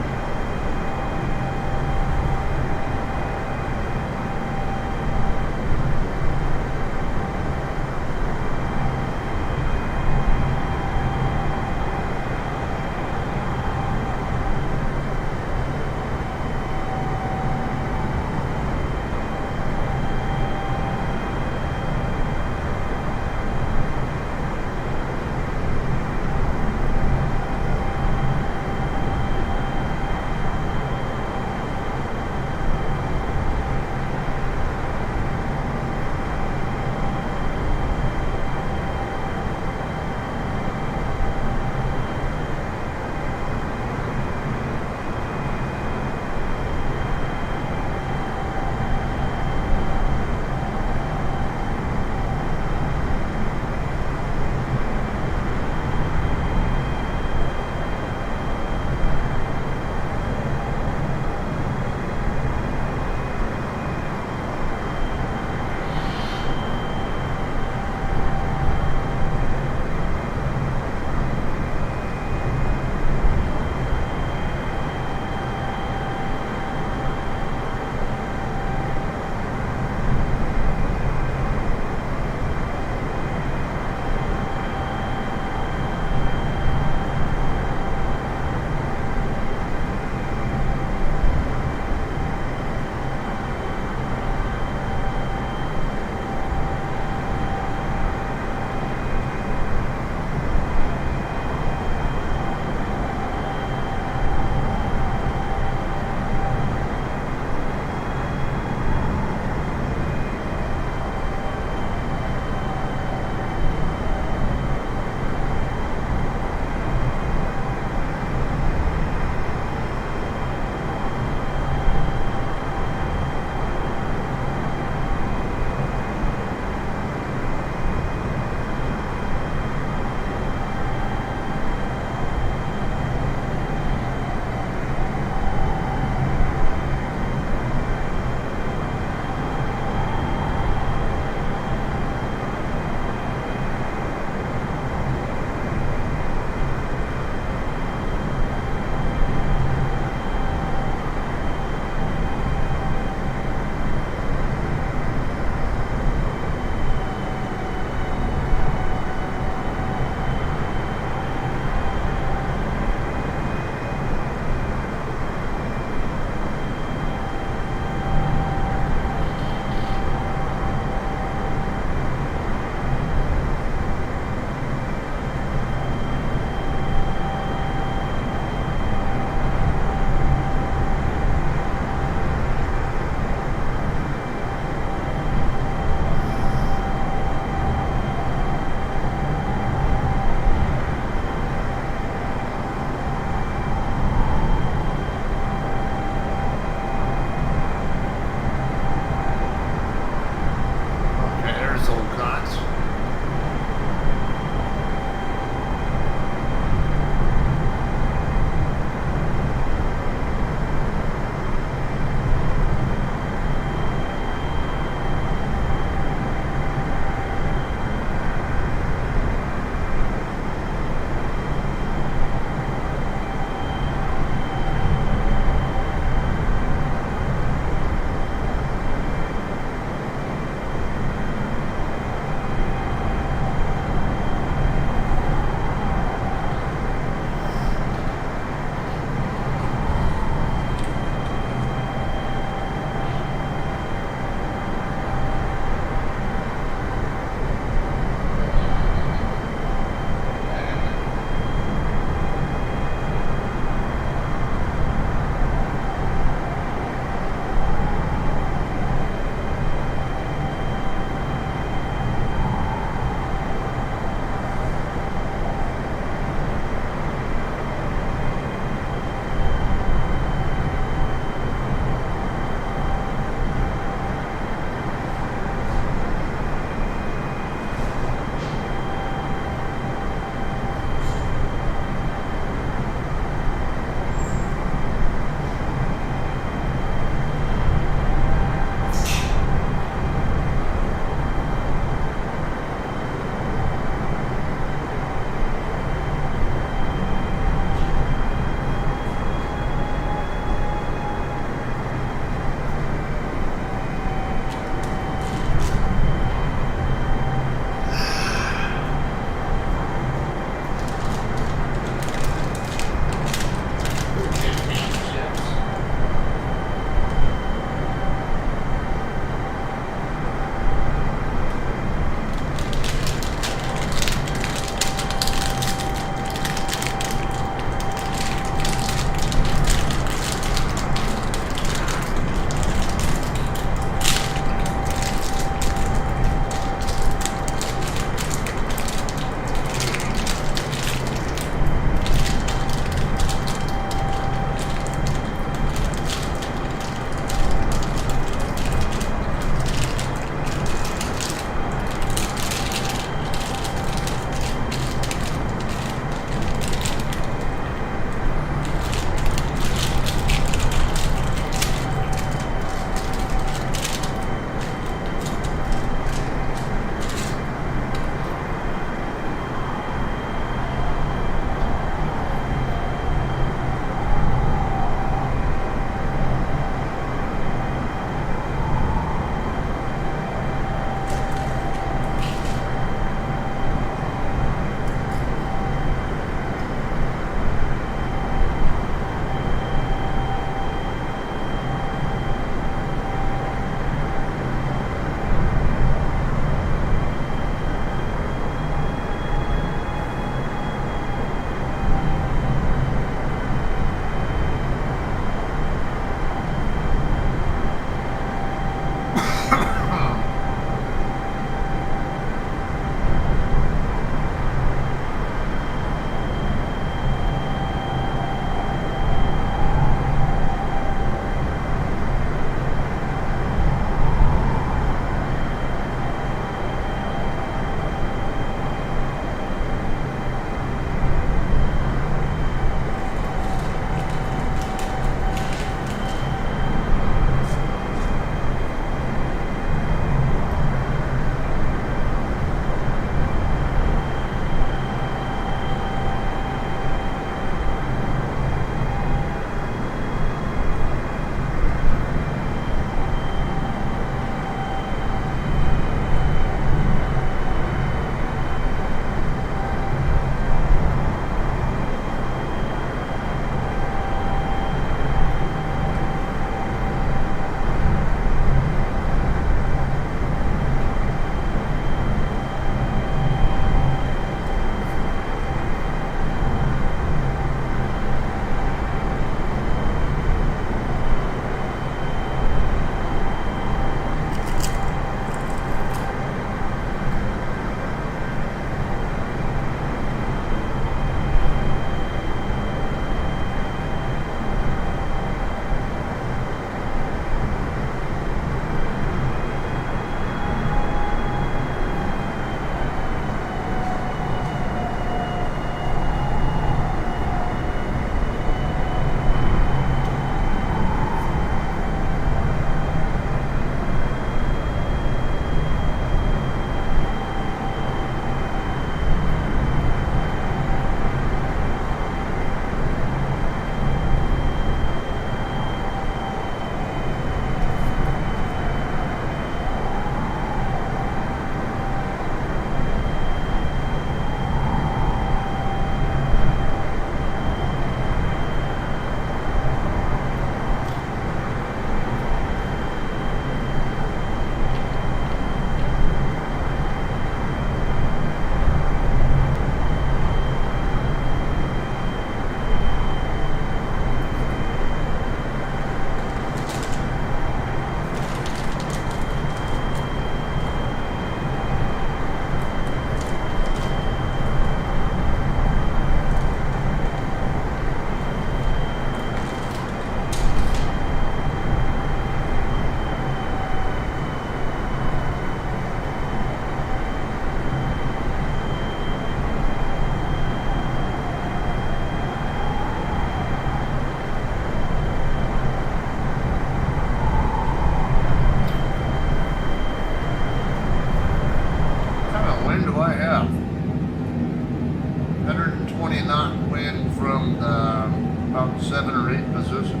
20 knot wind from about 7 or 8 position.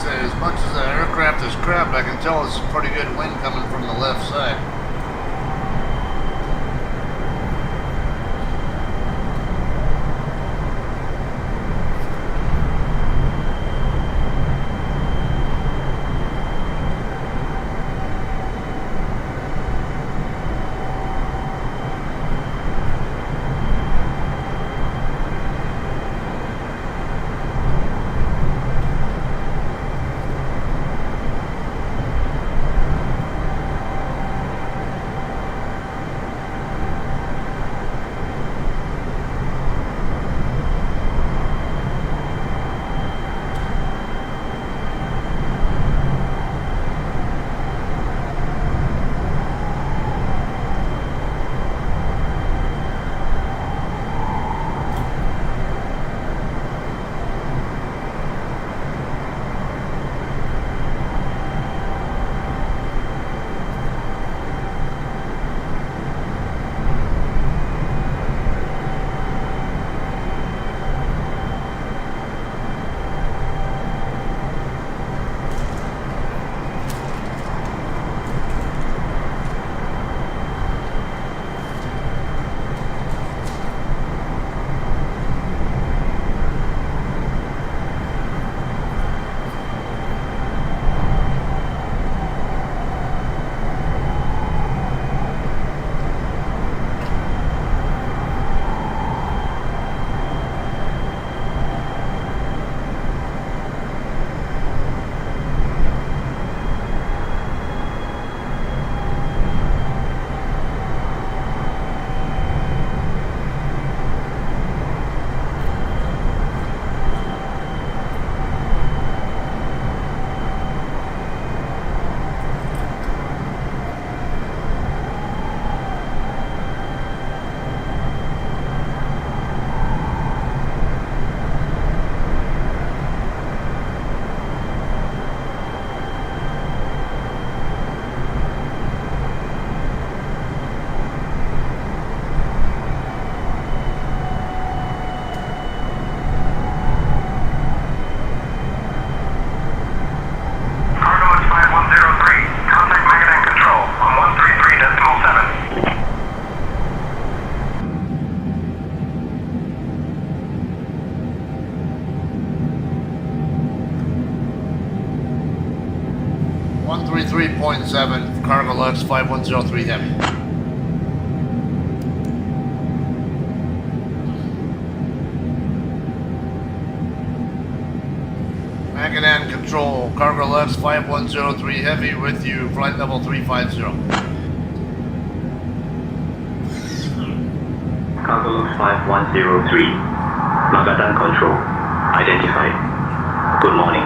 So as much as the aircraft is crap, I can tell it's pretty good wind coming from the left side. .7, CargoLux 5103 Heavy. Anchorage control, CargoLux 5103 Heavy with you, flight level 350. CargoLux 5103, Magadan control, identified. Good morning.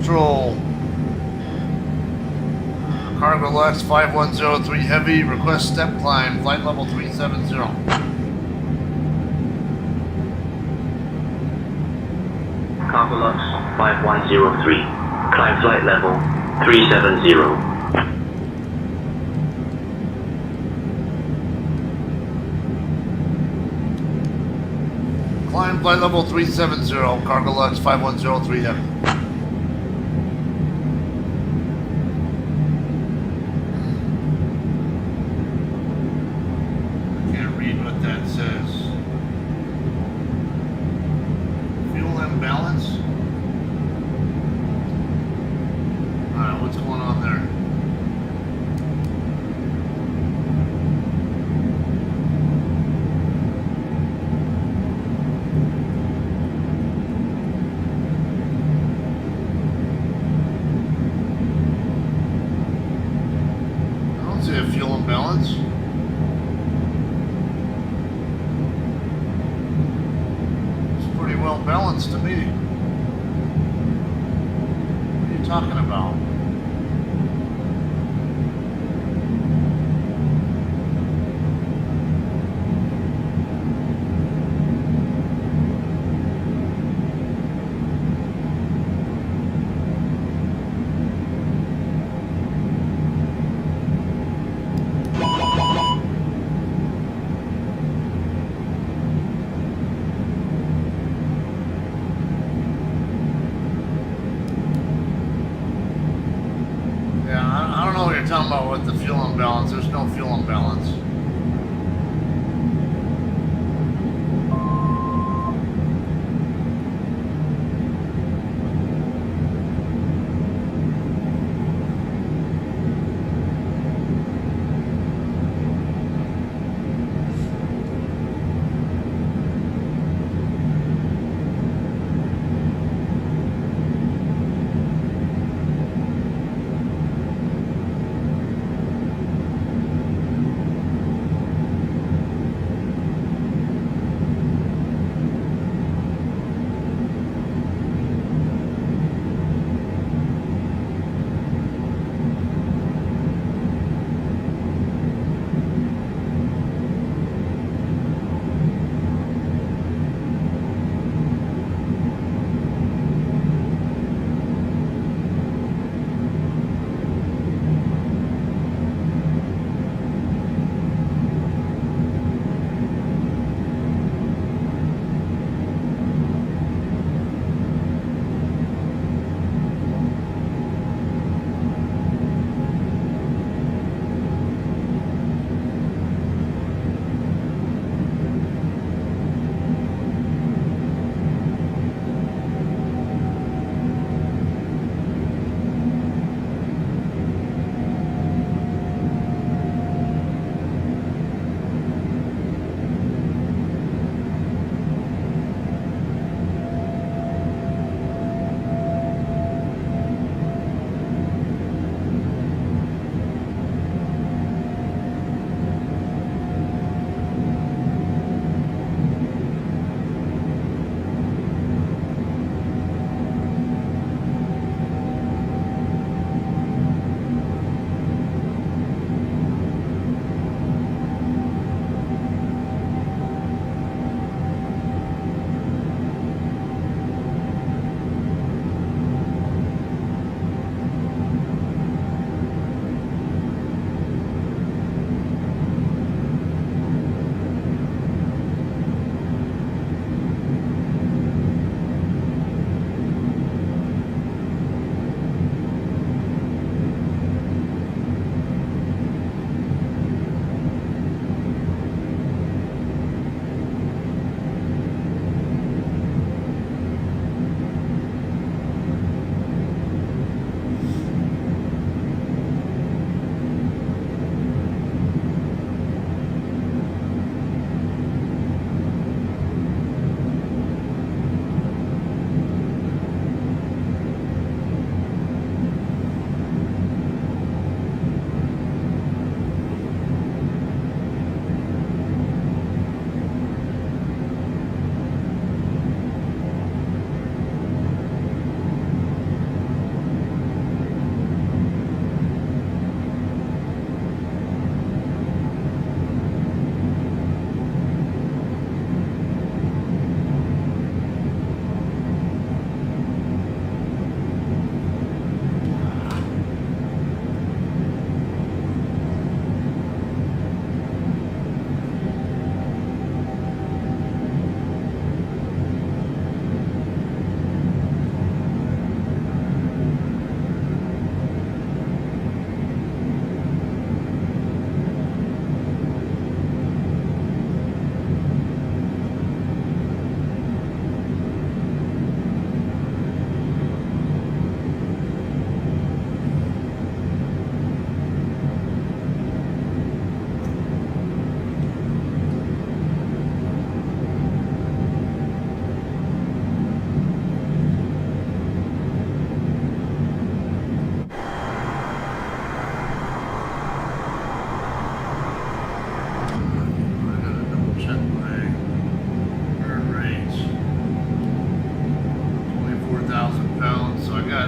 control. CargoLux 5103 Heavy, request step climb, flight level 370. CargoLux 5103. Climb flight level 370. Climb flight level 370, CargoLux 5103 Heavy. I can't read what that says. Fuel imbalance? Alright, what's going on there? Fuel imbalance. It's pretty well balanced to me. What are you talking about? Talking about what the fuel imbalance. There's no fuel imbalance.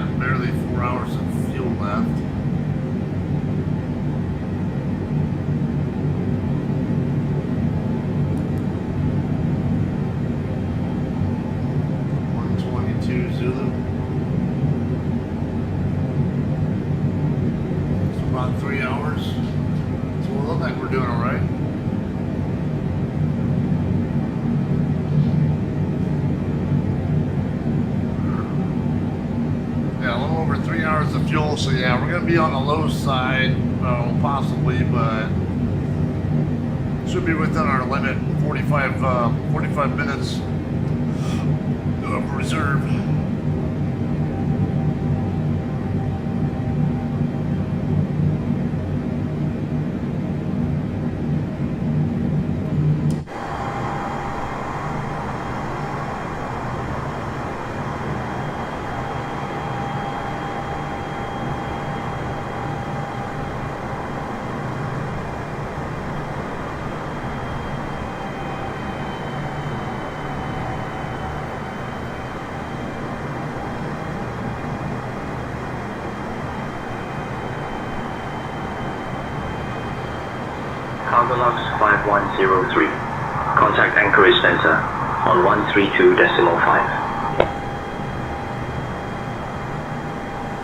got barely 4 hours of fuel left. Zulu. It's about 3 hours. So we look like we're doing all right. Yeah, a little over 3 hours of fuel. So yeah, we're gonna be on the low side, possibly, but should be within our limit. 45 minutes of reserve. CargoLux 5103. Contact Anchorage Center on 132.5.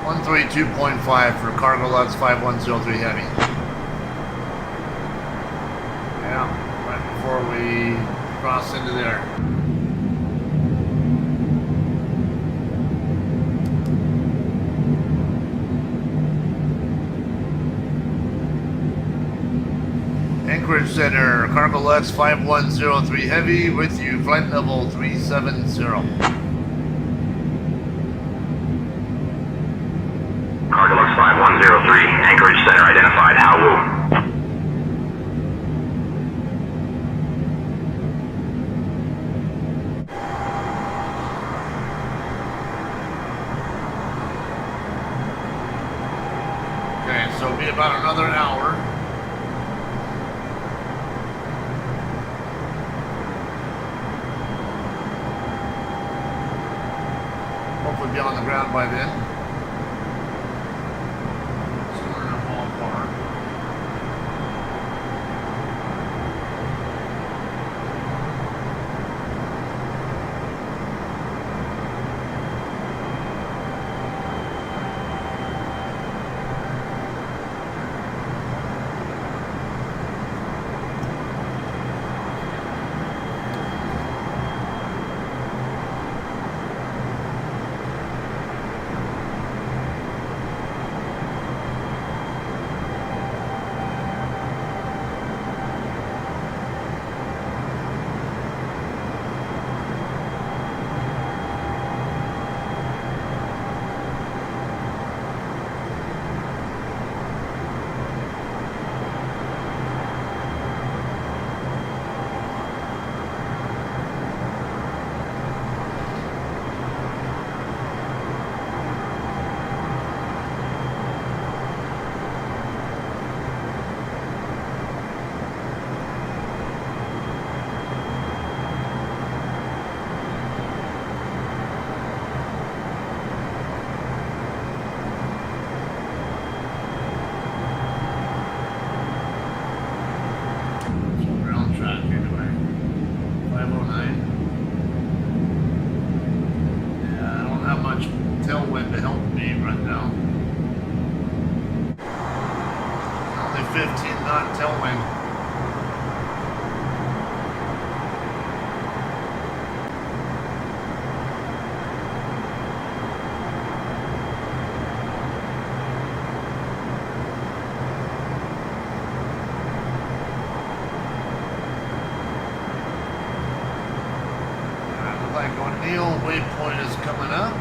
132.5 for CargoLux 5103 Heavy. Yeah, right before we cross into there. Anchorage Center, CargoLux 5103 Heavy with you, flight level 370. CargoLux 5103, Anchorage Center identified. How Wu. Okay, so it'll be about another hour. Hopefully be on the ground by then. So we're in a ballpark. Tailwind to help me right now. Only 15 knot tailwind. Looks like O'Neill waypoint is coming up.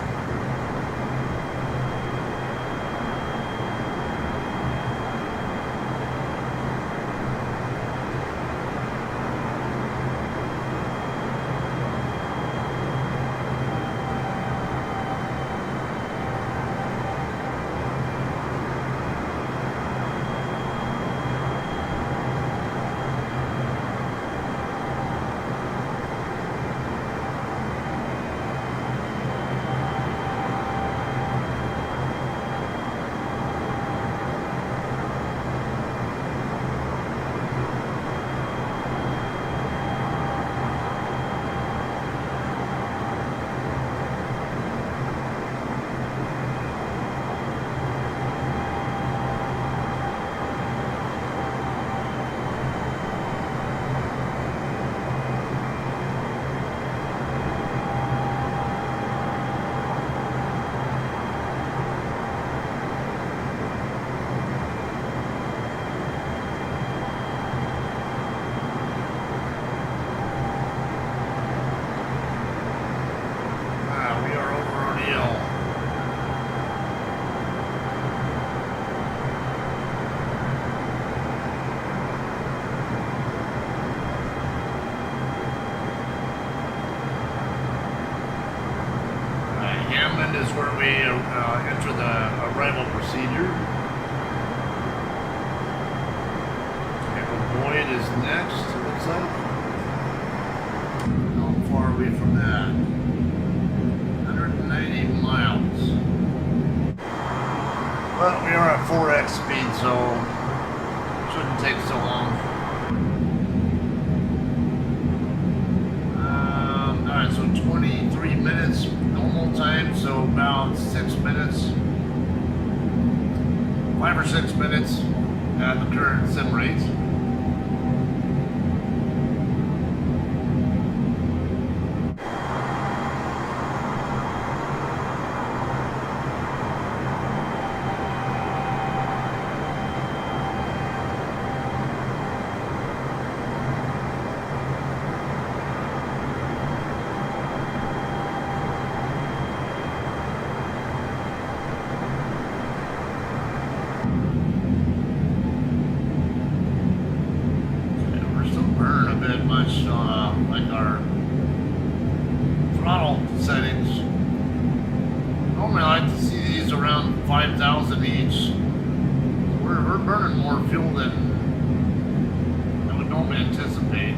arrival procedure. Boyd is next, it looks like. How far are we from that? 190 miles. Well, we are at 4x speed, so shouldn't take so long. Alright, so 23 minutes normal time, so about 6 minutes. 5 or 6 minutes at the current sim rates. Like our throttle settings. Normally I like to see these around 5,000 each. We're burning more fuel than I would normally anticipate.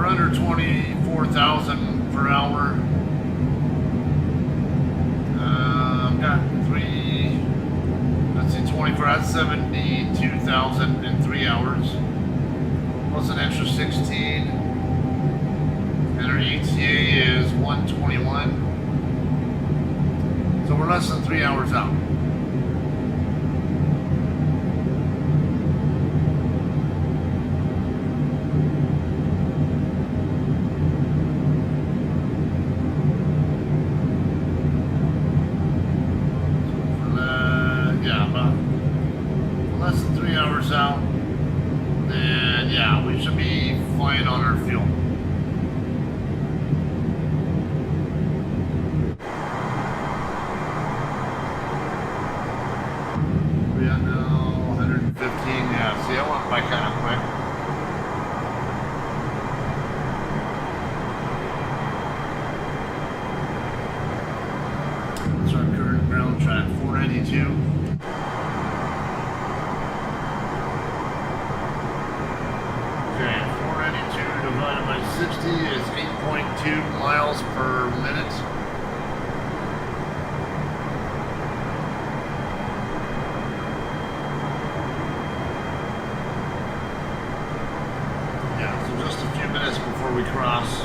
Under 24,000 per hour. I've got 24, that's 72,000 in 3 hours. Plus an extra 16. And our ETA is 121. So we're less than 3 hours out. Out, then yeah, we should be flying on our fuel. We are now 115. Yeah, see, I went by kind of quick. That's our current ground track, 492. Divided by 60 is 8.2 miles per minute. Yeah, so just a few minutes before we cross.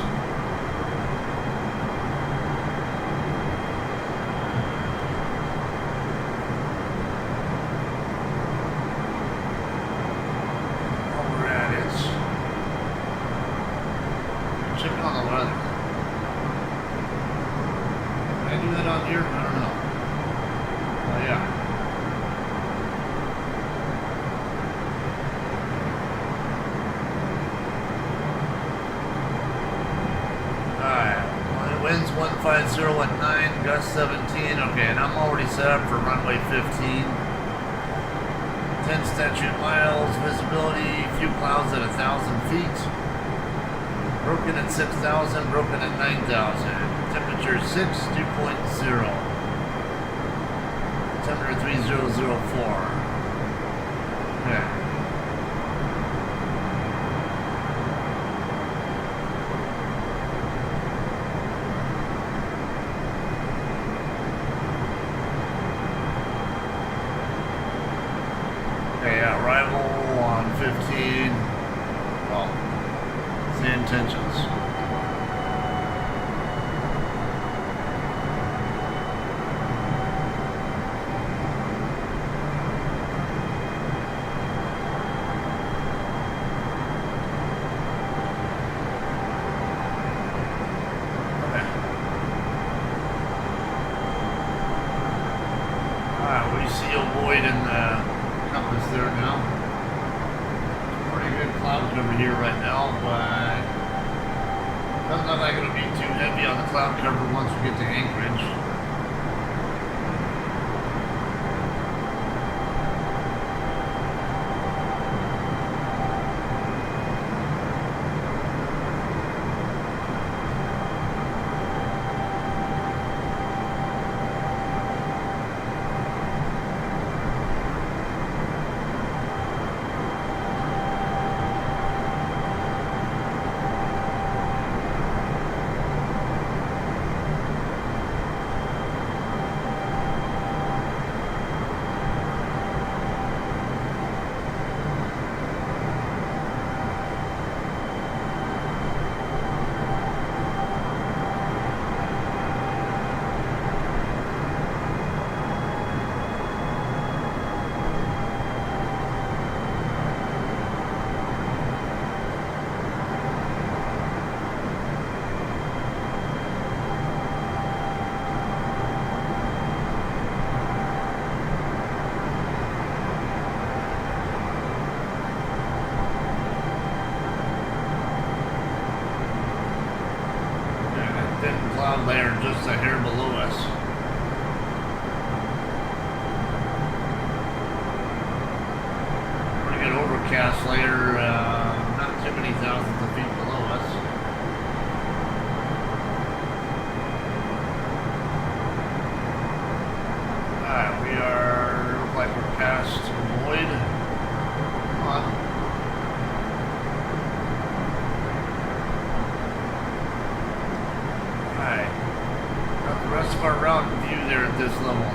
Checking on the weather. Can I do that on here? I don't know. Oh yeah. Alright. Winds 150 at 9, gust 17. Okay, and I'm already set up for runway 15. 10 statute miles, visibility, few clouds at 1,000 feet. Broken at 6,000, broken at 9,000. Temperature 6, 2.0. Temperature 3004. Okay. Okay, arrival on 15. Well, the intentions. Void in the compass there now. Pretty good cloud cover here right now, but doesn't look like it'll be too heavy on the cloud cover once we get to Anchorage. layer just a hair below us. Pretty good overcast layer, not too many thousands of feet below us. Alright, we are, look like we're past Lloyd. Come on. Alright. Got the rest of our route in view there at this level.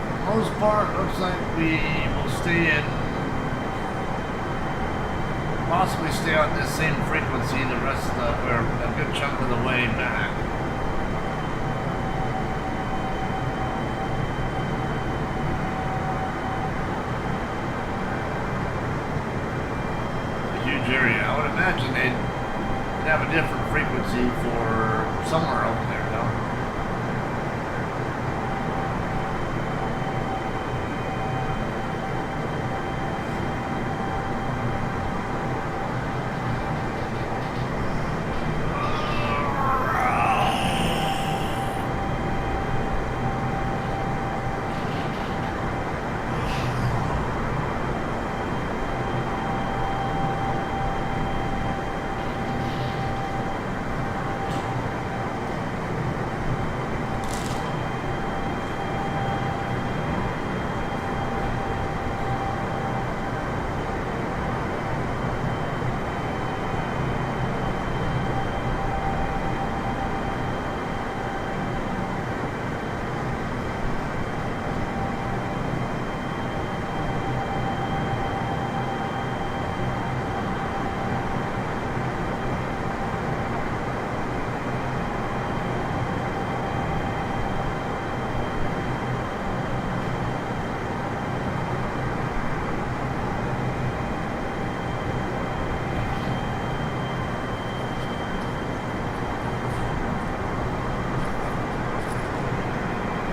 For the most part, looks like we will stay in, possibly stay on this same frequency the rest of the, or a good chunk of the way back. Area. I would imagine they'd have a different frequency for somewhere over there, though.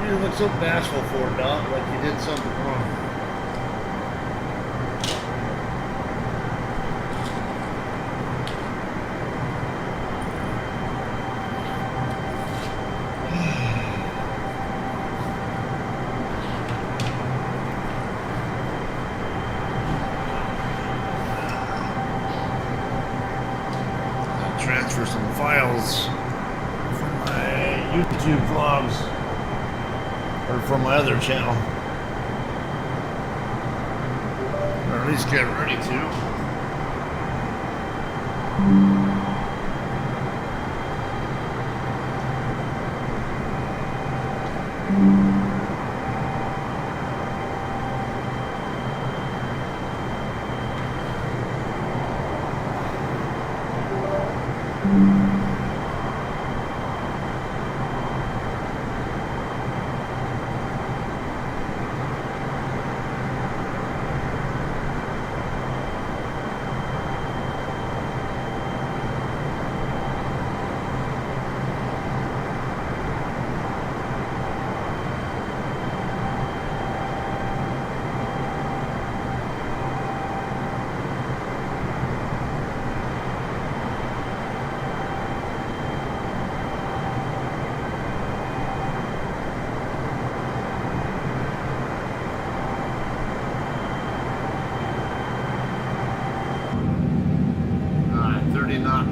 You look so bashful for it, Doc, like you did something wrong. I'll transfer some files from my YouTube vlogs. Or from my other channel. Or at least get ready to.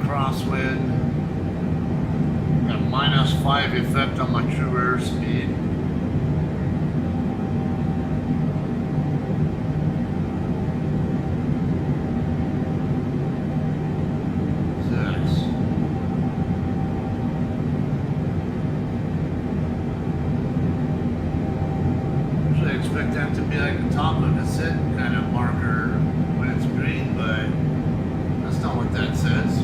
Crosswind. Got -5 effect on my true airspeed. Usually I expect that to be like the top of the set kind of marker when it's green, but that's not what that says.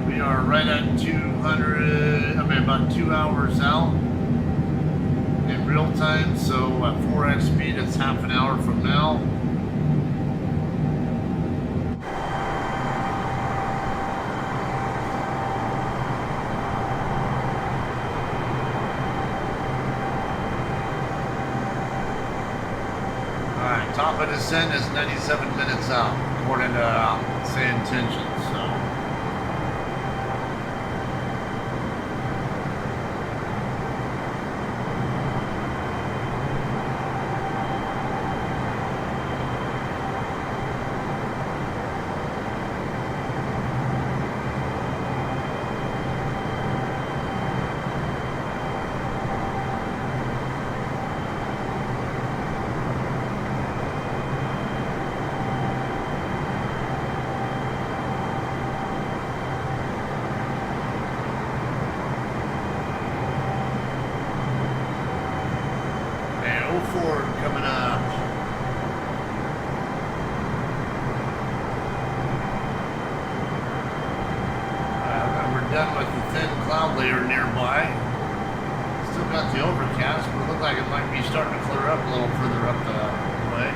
We are right at 200, about 2 hours out in real time, so at 4x speed it's half an hour from now. Alright, top but descent is 97 minutes out, according to say intentions. So. Ford coming up. We're done with the thin cloud layer nearby. Still got the overcast, but it looks like it might be starting to clear up a little further up the way.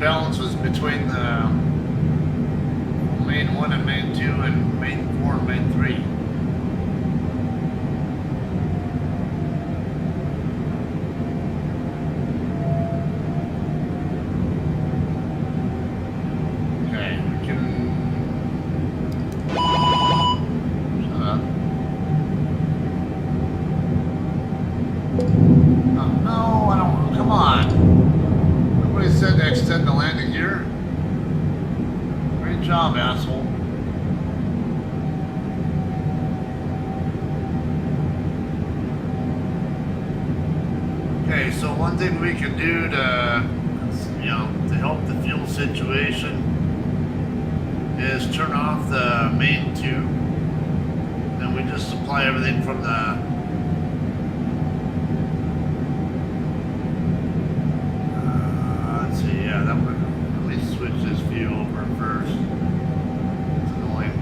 Balance was between the main 1 and main 2 and main 4 and main 3. Okay, we can shut up. Oh, no, I don't, come on. Nobody said to extend the landing gear. Great job, asshole. Okay, so one thing we can do to help the fuel situation is turn off the main 2. Then we just supply everything from the let me switch this view over first. It's annoying.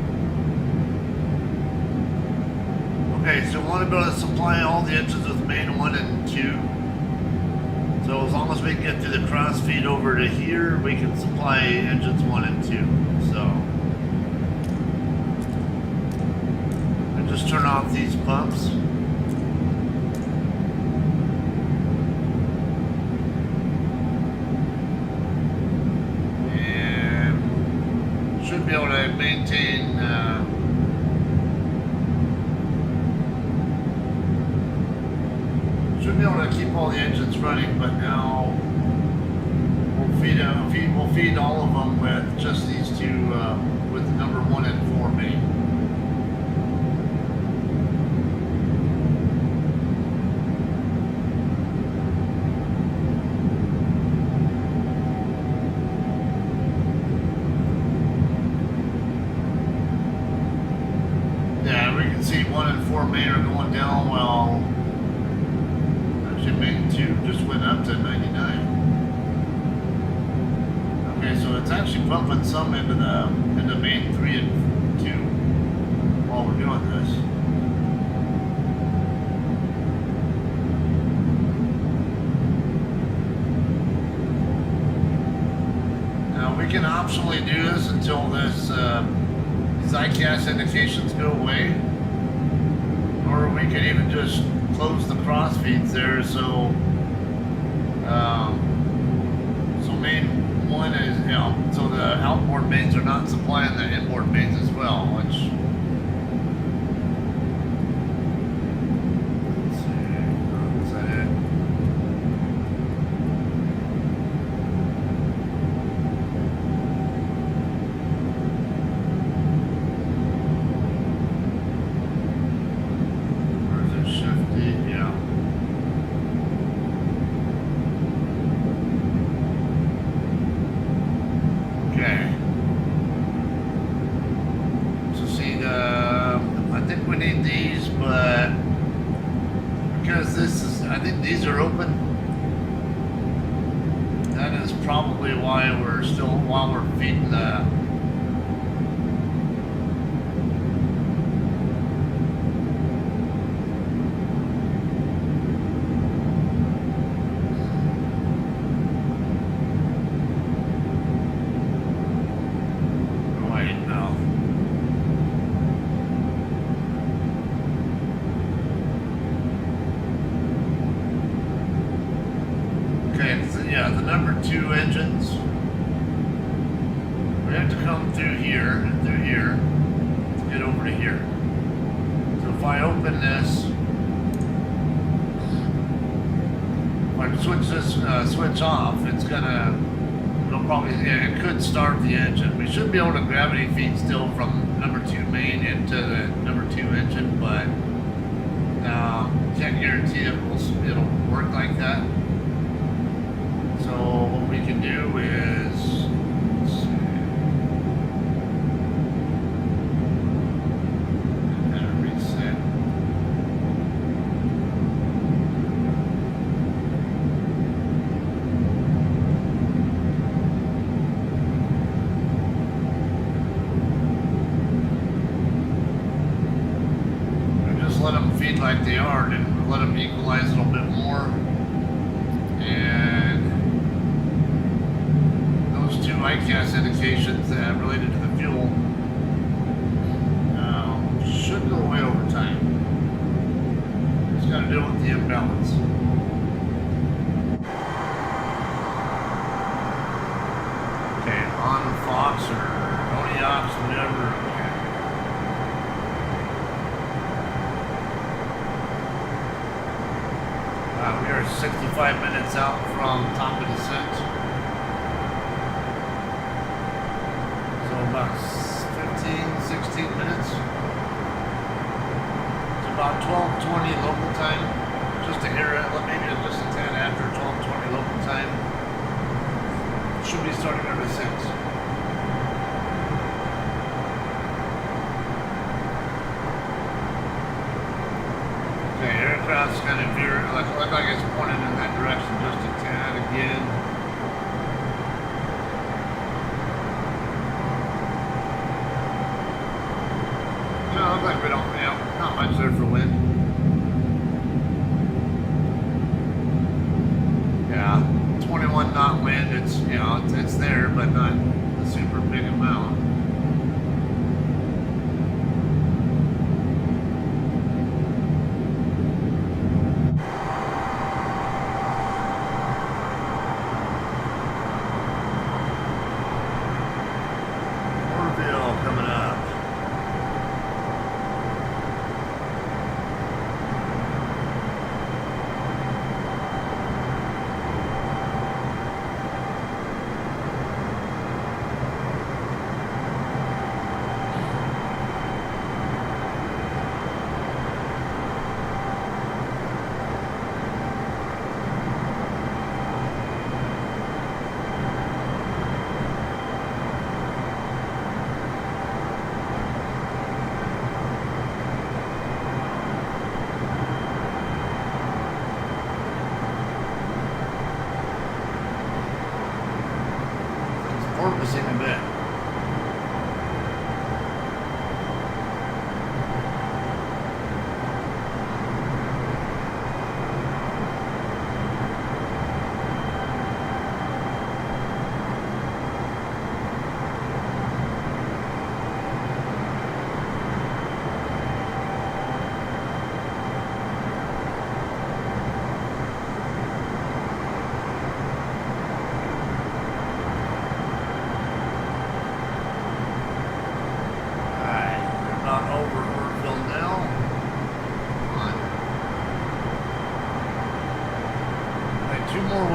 Okay, so we want to be able to supply all the engines with main 1 and 2. So as long as we can get through the cross feed over to here, we can supply engines 1 and 2. So I just turn off these pumps. Should be able to maintain running, but now we'll feed all of them with just these two, with the number 1 and 4 main. Yeah, we can see 1 and 4 main are going down. Well, actually, main 2 just went up to 99. Okay, so it's actually pumping some into main 3 and 2 while we're doing this. Now we can optionally do this until these ICAS indications go away, or we could even just close the cross feeds there. So main 1 is, so the outboard mains are not supplying the inboard mains as well, which, let's see, is that it? Or is it shifty? Yeah. Okay. So see, I think we need these, but because I think these are open. That is probably why while we're feeding the. Yeah, the number 2 engines, we have to come through here and through here to get over to here. So if I open this, if I switch this switch off, it'll probably, it could start the engine. We should be able to gravity feed still from number 2 main into the number 2 engine, but can't guarantee it'll work like that. So what we can do is, let's see, and reset. And just let them feed like they are, and let them equalize a little bit more. And those 2 ICAS indications related to the fuel should go away over time. Just got to deal with the imbalance. Okay, on Fox or Onyx, whatever. Okay. We are 65 minutes out from top of descent. About 15, 16 minutes. It's about 12:20 local time. Just a hair, maybe just a tad after 12:20 local time. Should be starting our descent. Okay, aircraft's kind of veering, look like it's pointing in that direction just a tad again. Looks like we don't, not much there for wind. Yeah, 21 knot wind, it's there, but not a super big amount. Orville coming up. missing a bit.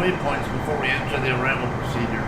Waypoints before we enter the arrival procedure.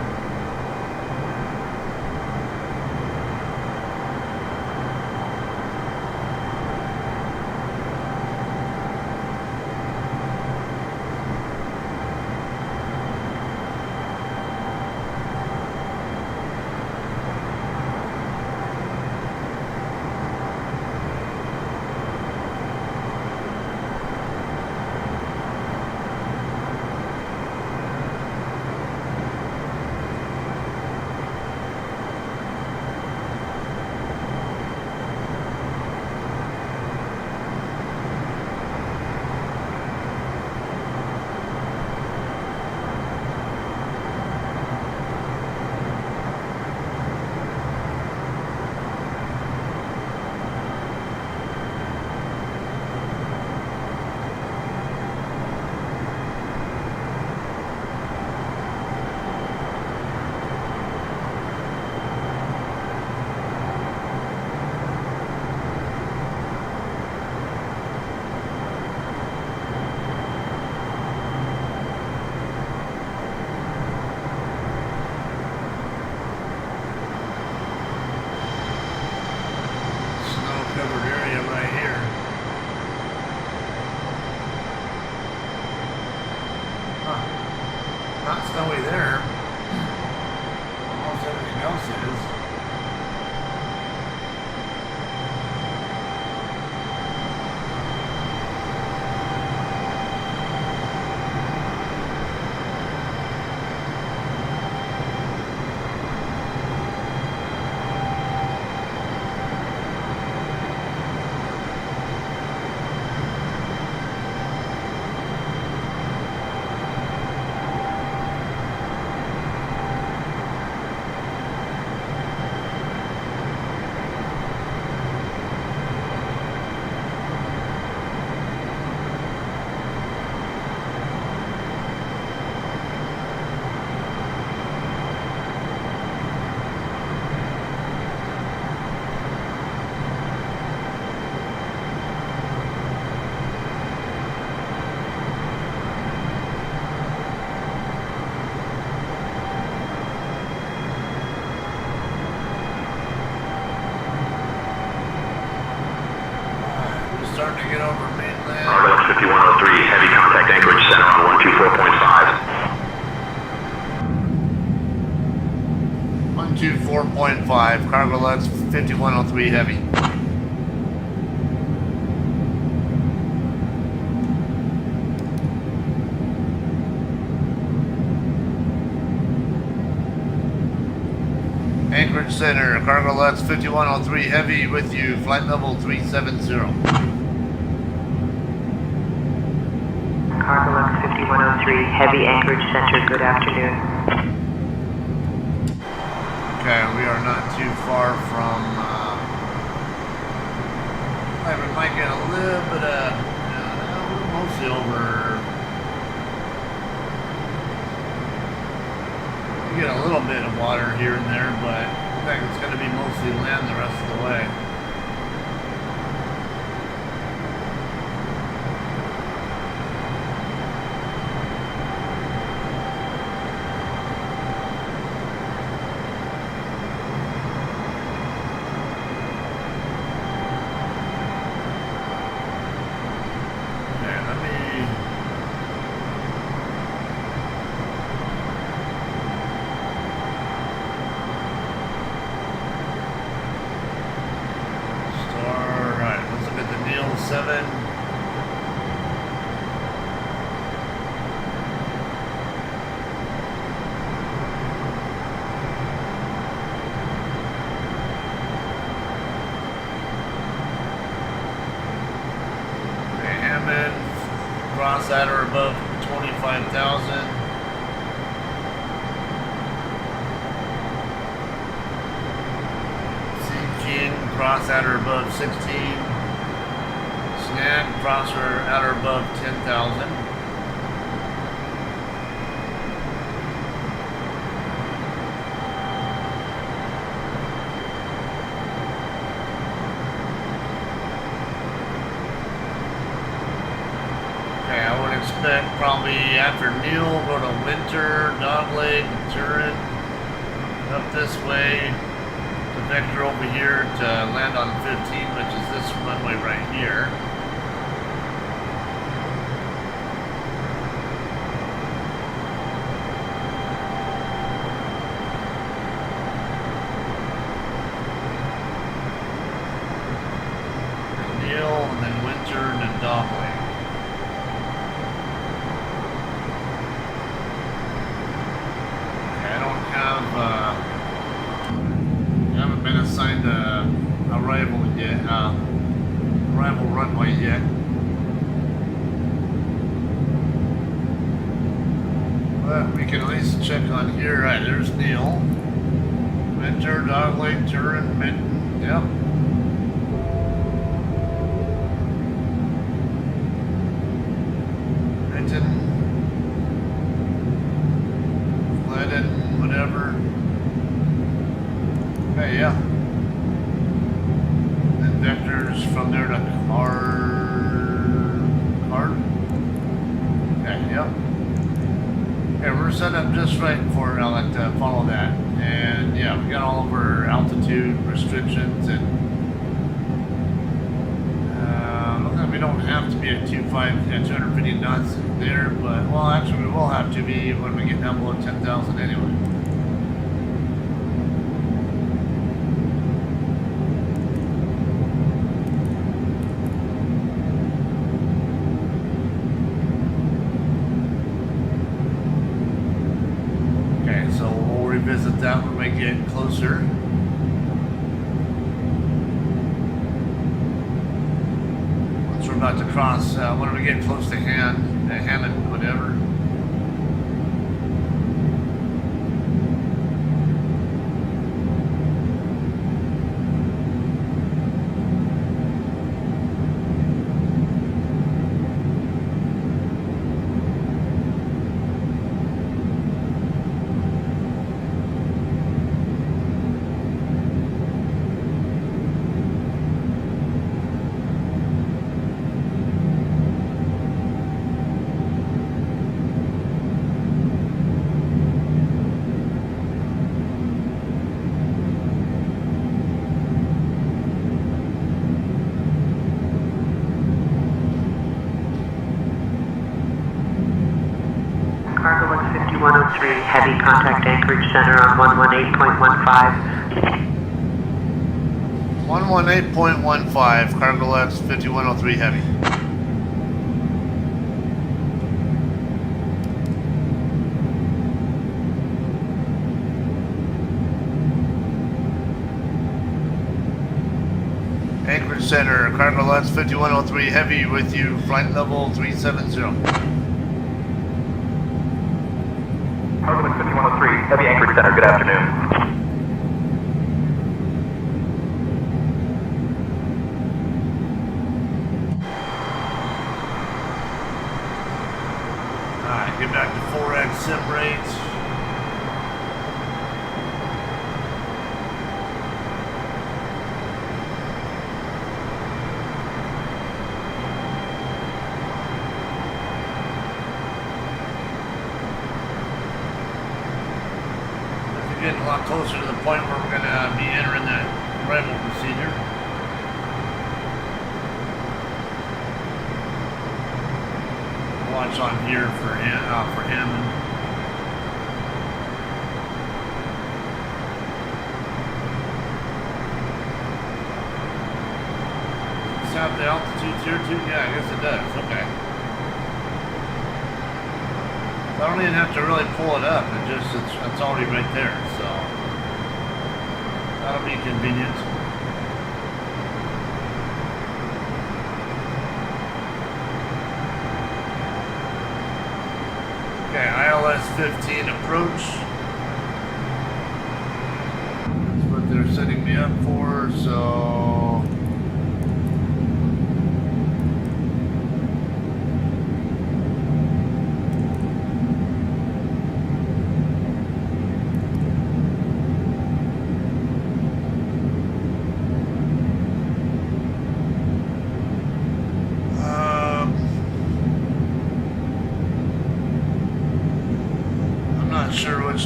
Not snowy there. Almost everything else is. Starting to get over mainland. CargoLux 5103, heavy contact Anchorage Center on 124.5. 124.5, CargoLux 5103 heavy. Anchorage Center, CargoLux 5103 heavy with you, flight level 370. CargoLux 5103, heavy Anchorage Center, good afternoon. Okay, we are not too far from, we might get a little bit of, we're mostly over, we get a little bit of water here and there, but I think it's going to be mostly land the rest of the way. cross at or above 25,000. King, cross at or above 16. Snag, cross or at or above 10,000. Okay, I would expect probably after Neil, go to Winter, Dogleg, Turin, up this way. Vector over here to land on 15, which is this runway right here. Neil, and then Winter, and then Dogleg. Okay, I don't have been assigned a arrival yet, arrival runway yet. But we can at least check on here. Right, there's Neil. Winter, Dogleg, Turin, Minton, yep. Minton, Glennon, whatever. Okay, yeah. Then vectors from there to Card. Okay, yep. Okay, we're set up just right for it. I'll like to follow that. And yeah, we got all of our altitude restrictions and looks like we don't have to be at 250 knots there, but well, actually we will have to be when we get down below 10,000 anyway. Visit that when we get closer. Once we're about to cross, when we get close to Hammond, whatever. CargoLux 5103, heavy contact Anchorage Center on 118.15. 118.15, CargoLux 5103 heavy. Anchorage Center, CargoLux 5103 heavy with you, flight level 370. CargoLux 5103, heavy Anchorage Center, good afternoon. Alright, get back to 4X sim rates. Getting a lot closer to the point where we're going to be entering the arrival procedure. Watch on here for Hammond. Does this have the altitude here too? Yeah, I guess it does. Okay. I don't even have to really pull it up. It's already right there, so that'll be convenient. 15 approach. That's what they're setting me up for, so...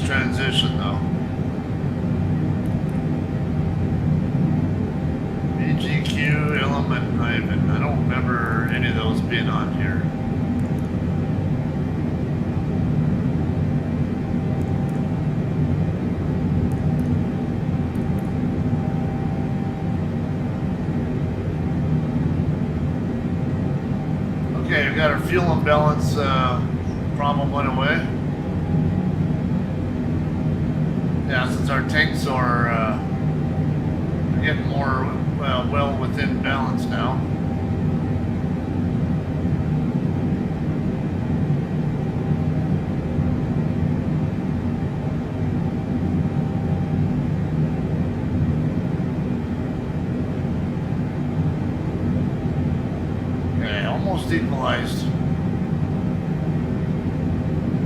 transition though. BGQ, element, Ivan. I don't remember any of those being on here. Okay, we got our fuel imbalance problem went away. Yeah, since our tanks are getting more well within balance now. Okay, almost equalized.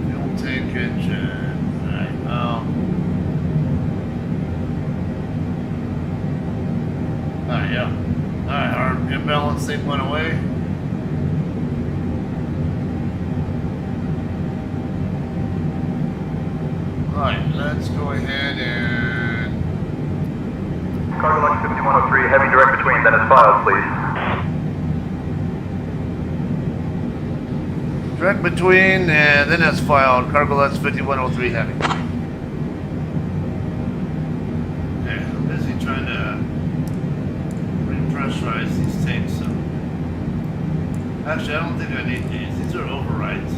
Fuel tankage. Alright, yeah. Alright, our imbalance thing went away. Alright, let's go ahead and... CargoLux 5103, heavy direct between, then it's filed, please. Direct between, and then it's filed. CargoLux 5103 heavy. Okay, I'm busy trying to pressurize these tanks, so actually I don't think I need these are overrides.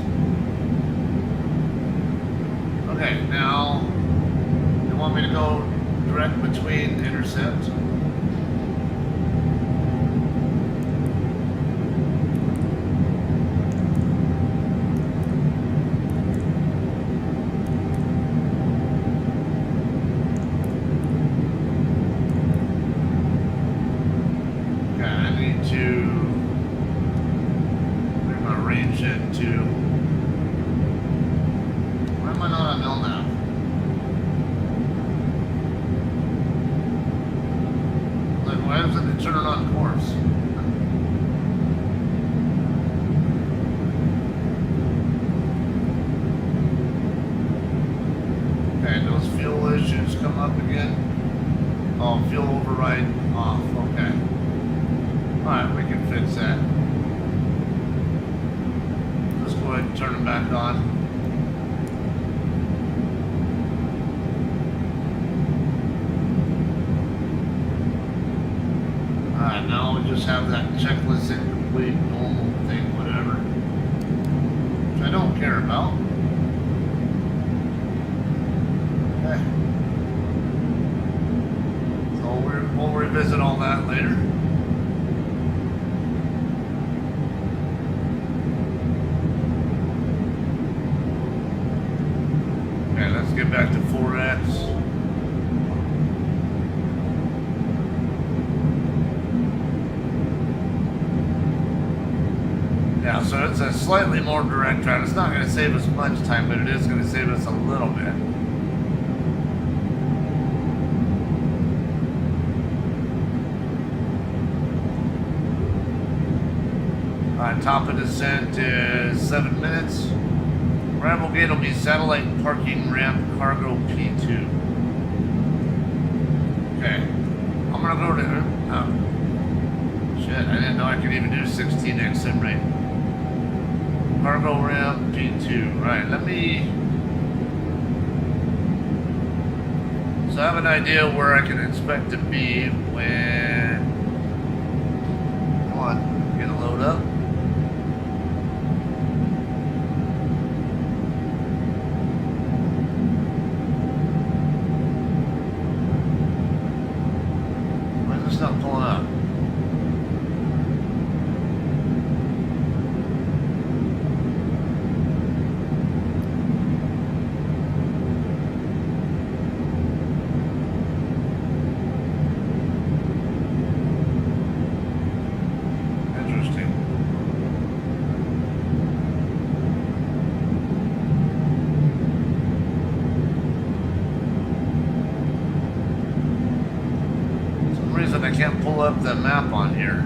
Okay, now you want me to go direct between intercept? Have that checklist incomplete, normal thing, whatever, which I don't care about. Okay. So we'll revisit all that later. Okay, let's get back to 4X. Yeah, so it's a slightly more direct route. It's not going to save us much time, but it is going to save us a little bit. Alright, top of descent is 7 minutes. Arrival gate will be satellite parking ramp cargo P2. Okay, I'm going to go to... shit, I didn't know I could even do 16 exit rate. Cargo ramp P2. Right, let me... So I have an idea where I can expect to be when... Come on, get a load up. Why is this not pulling up? can't pull up the map on here.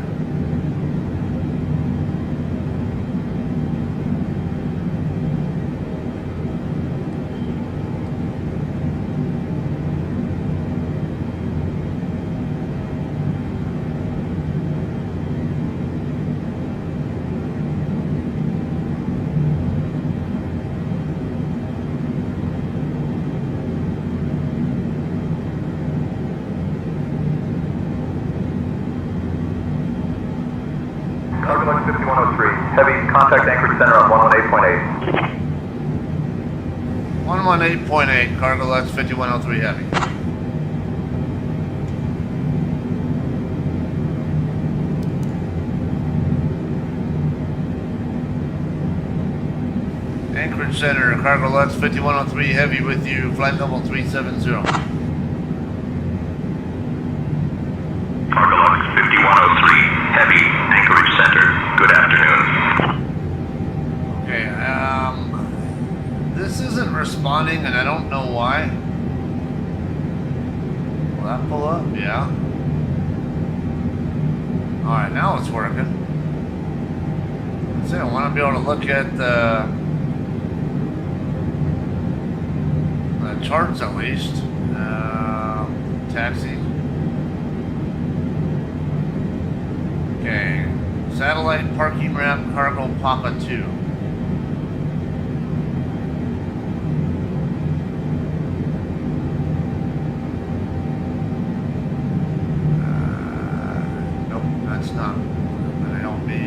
CargoLux 5103. Heavy, contact Anchorage Center on 118.8. 118.8, CargoLux 5103 Heavy. Anchorage Center, CargoLux 5103 Heavy with you, flight level 370. CargoLux 5103, Heavy, Anchorage Center. Good afternoon. Okay, this isn't responding and I don't know why. Will that pull up? Yeah. Alright, now it's working. So I want to be able to look at the charts at least. Taxi. Okay. Satellite parking ramp cargo Papa 2. Nope, that's not. Gonna help me.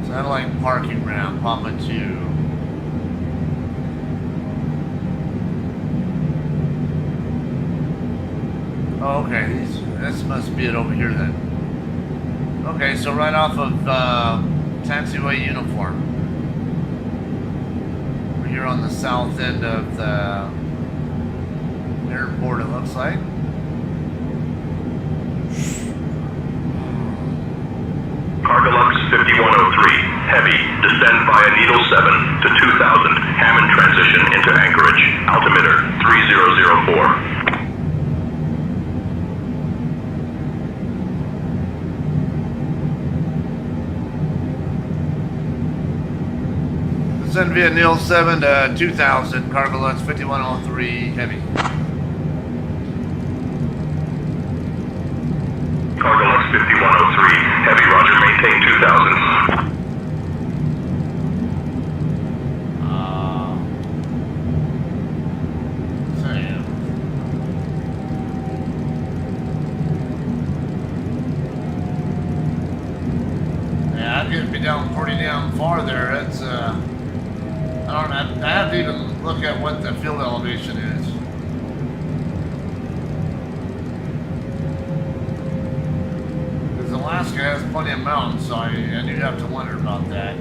Satellite parking ramp, Papa 2. Oh, okay, this must be it over here then. Okay, so right off of taxiway uniform. We're here on the south end of the airport, it looks like. CargoLux 5103, Heavy, descend via Needle 7 to 2000, Hammond transition into Anchorage, altimeter 3004. Descend via Needle 7 to 2000, CargoLux 5103, Heavy. CargoLux 5103, Heavy, roger, maintain 2000. Same. Yeah, I'd get me down pretty damn far there. It's, I have to even look at what the field elevation is. Alaska has plenty of mountains, so I do have to wonder about that.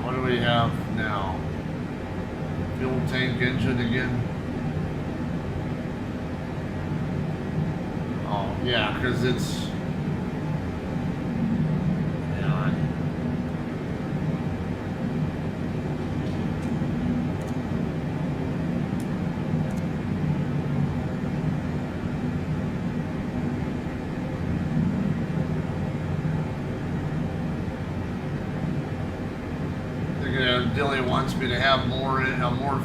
What do we have now? Fuel tank engine again? Oh, yeah, because it's... Dilly wants me to have more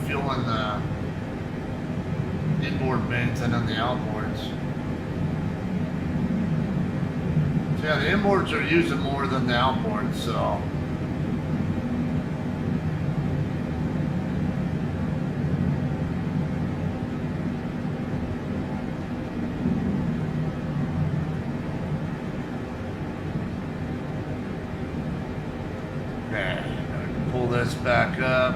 fuel in the inboard banks than on the outboards. So yeah, the inboards are using more than the outboards, so. Pull this back up.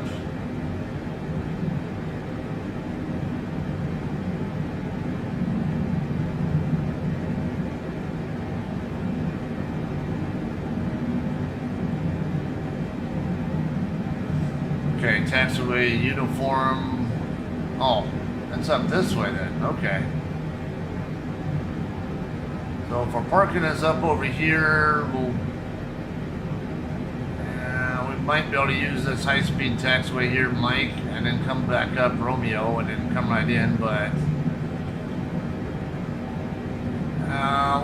taxiway uniform. Oh, that's up this way then. Okay. So if our parking is up over here, we might be able to use this high-speed taxiway here, Mike, and then come back up Romeo and then come right in, but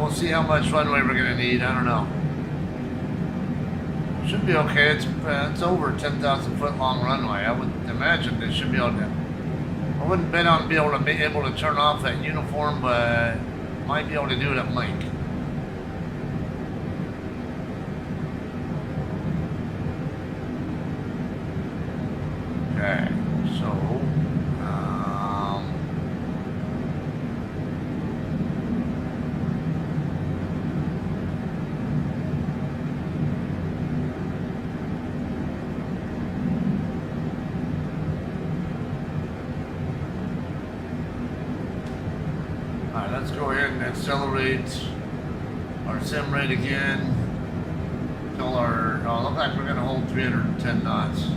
we'll see how much runway we're going to need. I don't know. Should be okay. It's over 10,000 foot long runway. I would imagine they should be able to. I wouldn't bet on being able to turn off that uniform, but might be able to do it at Mike. Okay, so alright, let's go ahead and accelerate our sim rate again. Tell our, look like we're gonna hold 310 knots.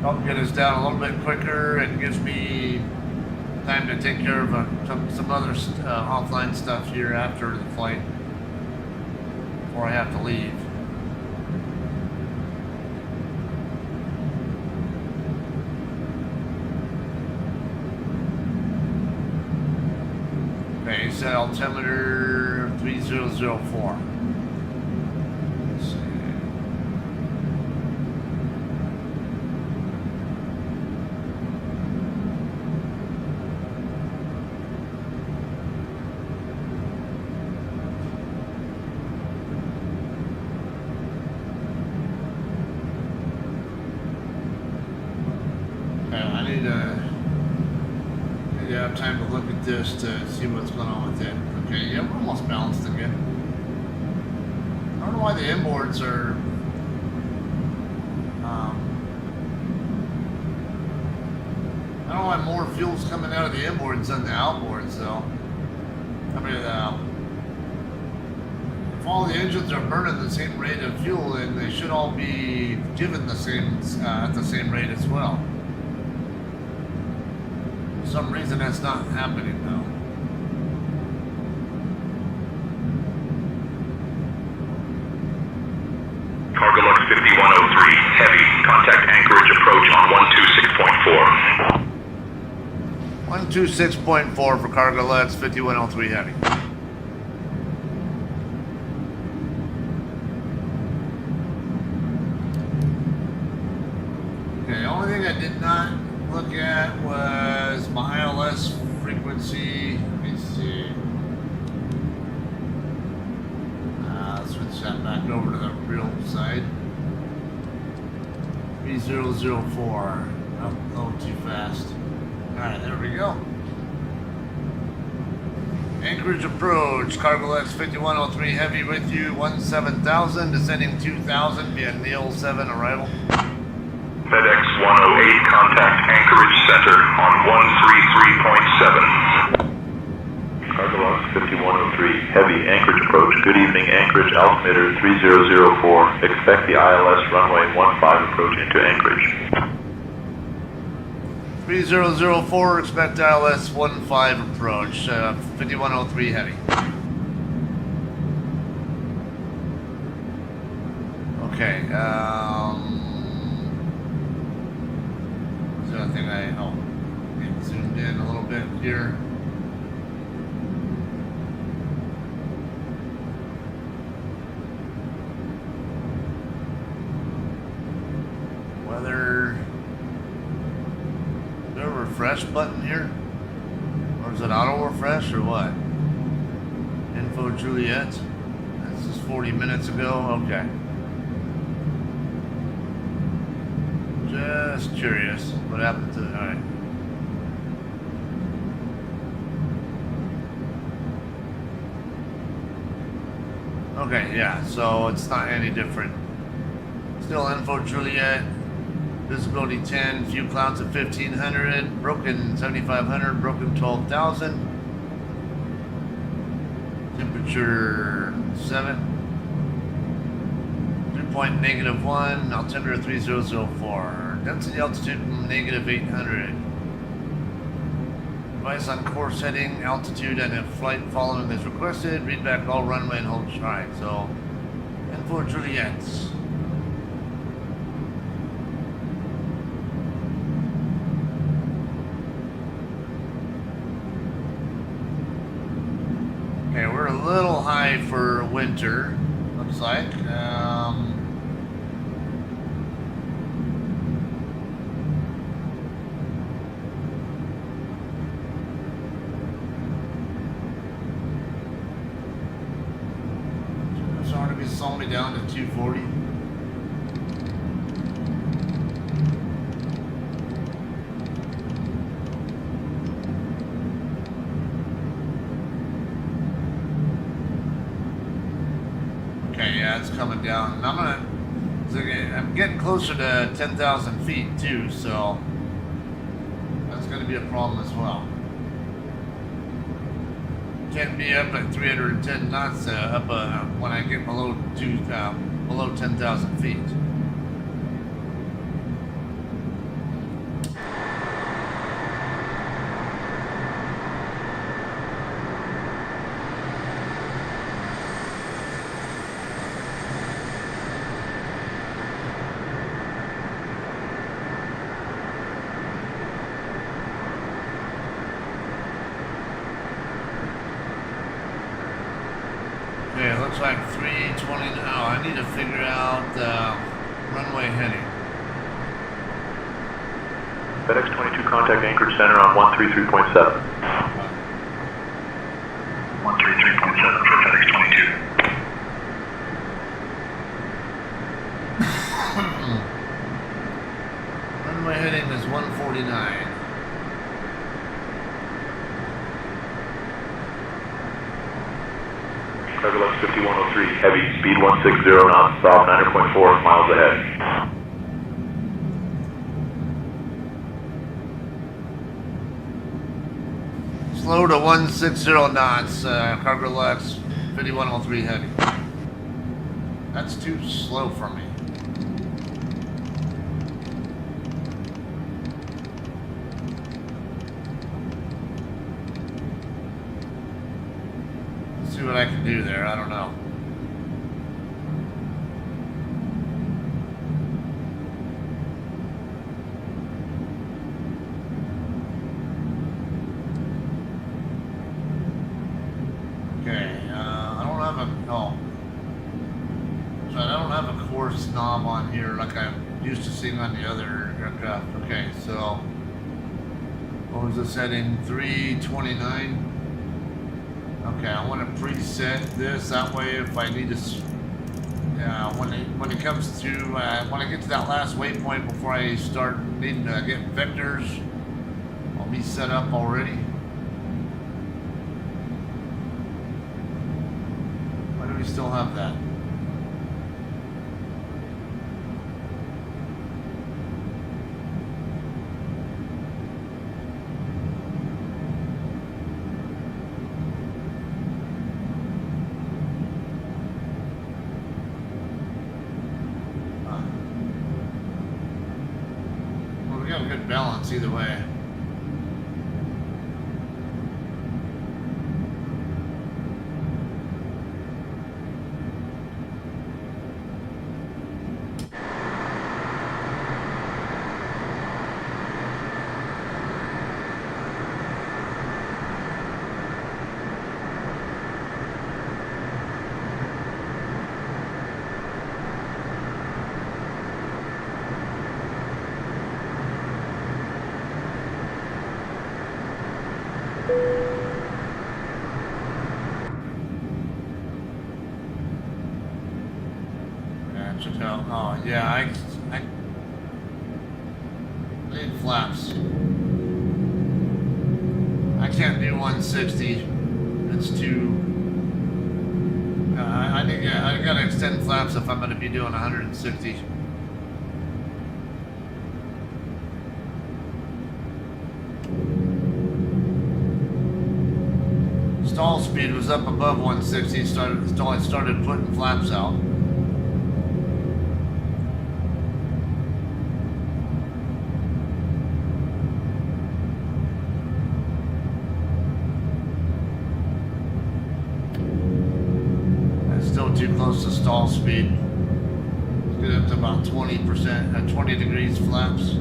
Help get us down a little bit quicker and gives me time to take care of some other offline stuff here after the flight before I have to leave. Okay, set altimeter 3004. Let's see. I need to have time to look at this to see what's going on with it. Okay, yeah, we're almost balanced again. I don't know why the inboards are I don't know why more fuel's coming out of the inboards than the outboards though. I mean, if all the engines are burning the same rate of fuel, then they should all be given the same at the same rate as well. For some reason that's not happening though. CargoLux 5103, heavy, contact Anchorage approach on 126.4. 126.4 for CargoLux 5103 heavy. Okay, the only thing I did not look at was my ILS frequency. Let me see. Switch that back over to the real side. 3004. Oh, too fast. Alright, there we go. Anchorage approach, CargoLux 5103 heavy with you, 17,000, descending 2,000 via Neil 7 arrival. FedEx 108, contact Anchorage Center on 133.7. CargoLux 5103, heavy, Anchorage approach. Good evening, Anchorage, altimeter 3004. Expect the ILS runway 15 approach into Anchorage. 3004, expect ILS 15 approach, 5103 heavy. Okay, what's the other thing get zoomed in a little bit here. Weather. Is there a refresh button here? Or is it auto refresh or what? Info Juliet. This is 40 minutes ago. Okay. Just curious what happened to it. Alright. Okay, yeah, so it's not any different. Still Info Juliet. Visibility 10, few clouds at 1500, broken 7500, broken 12,000. Temperature 7. Dew point -1. Altimeter 3004. Density altitude -800. Device on course heading, altitude, and if flight following is requested, read back all runway and hold stride. So, and for Juliet. Okay, we're a little high for winter, looks like. It's already be slowing me down to 240. Okay, yeah, it's coming down. And I'm getting closer to 10,000 feet too, so that's going to be a problem as well. Can't be up at 310 knots when I get below 10,000 feet. Okay, it looks like 320 now. I need to figure out runway heading. FedEx 22, contact Anchorage Center on 133.7. 133.7 for FedEx 22. Runway heading is 149. CargoLux 5103, heavy, speed 160 knots, south 9.4 miles ahead. Slow to 160 knots, CargoLux 5103 heavy. That's too slow for me. See what I can do there. I don't know. Okay, I don't have a so I don't have a course knob on here like I'm used to seeing on the other aircraft. Okay, so what was the setting? 329. Okay, I want to preset this that way if I need to. When it comes to when I get to that last waypoint before I start needing to get vectors, I'll be set up already. Why do we still have that? Good balance either way. Oh yeah, I need flaps. I can't do 160. It's too. I gotta extend flaps if I'm going to be doing 160. stall speed was up above 160. Started putting flaps out. That's still too close to stall speed. Let's get up to about 20% at 20 degrees flaps.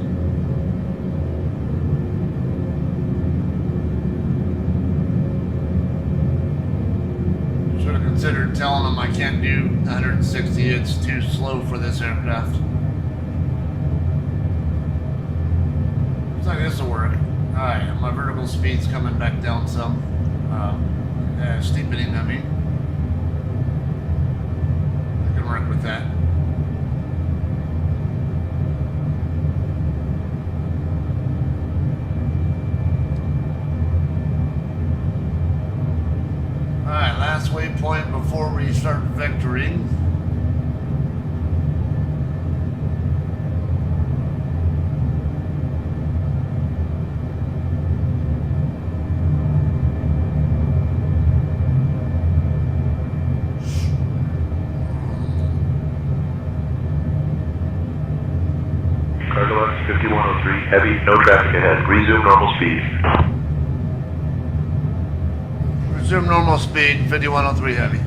Considered telling them I can't do 160, it's too slow for this aircraft. Looks like this will work. Alright, my vertical speed's coming back down some. Steepening, I mean. I can work with that. Alright, last waypoint before we start vectoring. CargoLux 5103, heavy, no traffic ahead. Resume normal speed. Resume normal speed, 5103 heavy.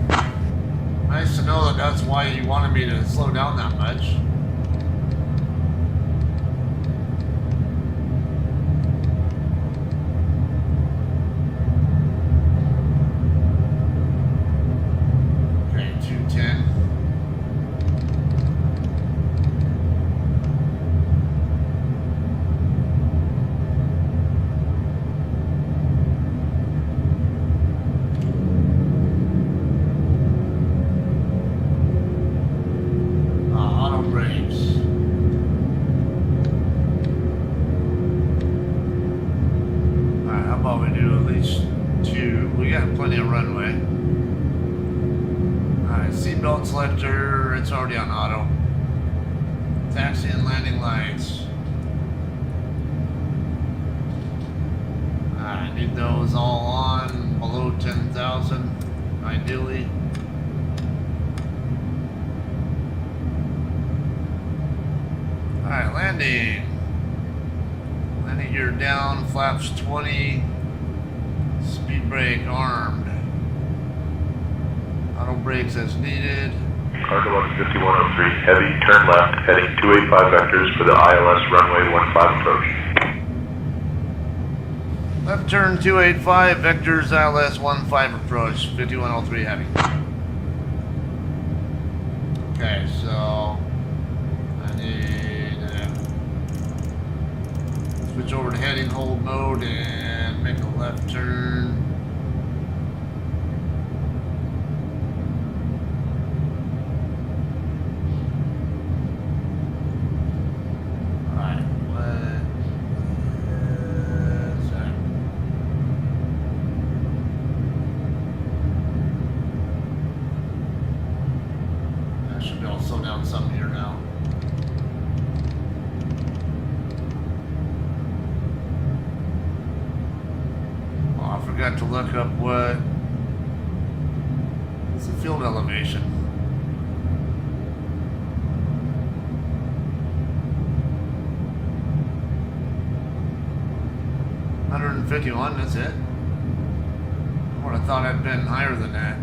Nice to know that that's why you wanted me to slow down that much. Okay, 210. Seatbelt selector, it's already on auto. Taxi and landing lights. I need those all on below 10,000, ideally. Alright, landing. Landing gear down, flaps 20. Speed brake armed. Auto brakes as needed. CargoLux 5103, heavy, turn left, heading 285 vectors for the ILS runway 15 approach. Left turn 285, vectors ILS 15 approach, 5103 heavy. Okay, so I need to switch over to heading hold mode and make a left turn. To look up what's the field elevation. $151, that's it. I would have thought I'd been higher than that.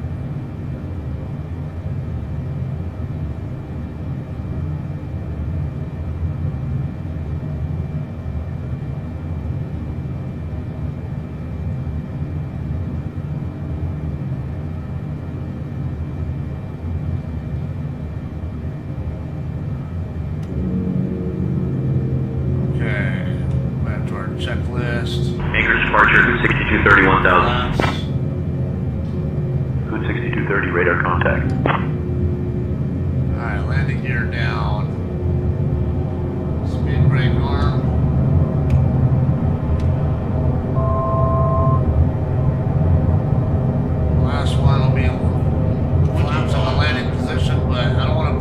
Checklist. Anchorage departure, 6230 1000. Hood 6230, radar contact. Alright, landing gear down. Speed brake arm. Last one will be flaps on the landing position, but I don't want to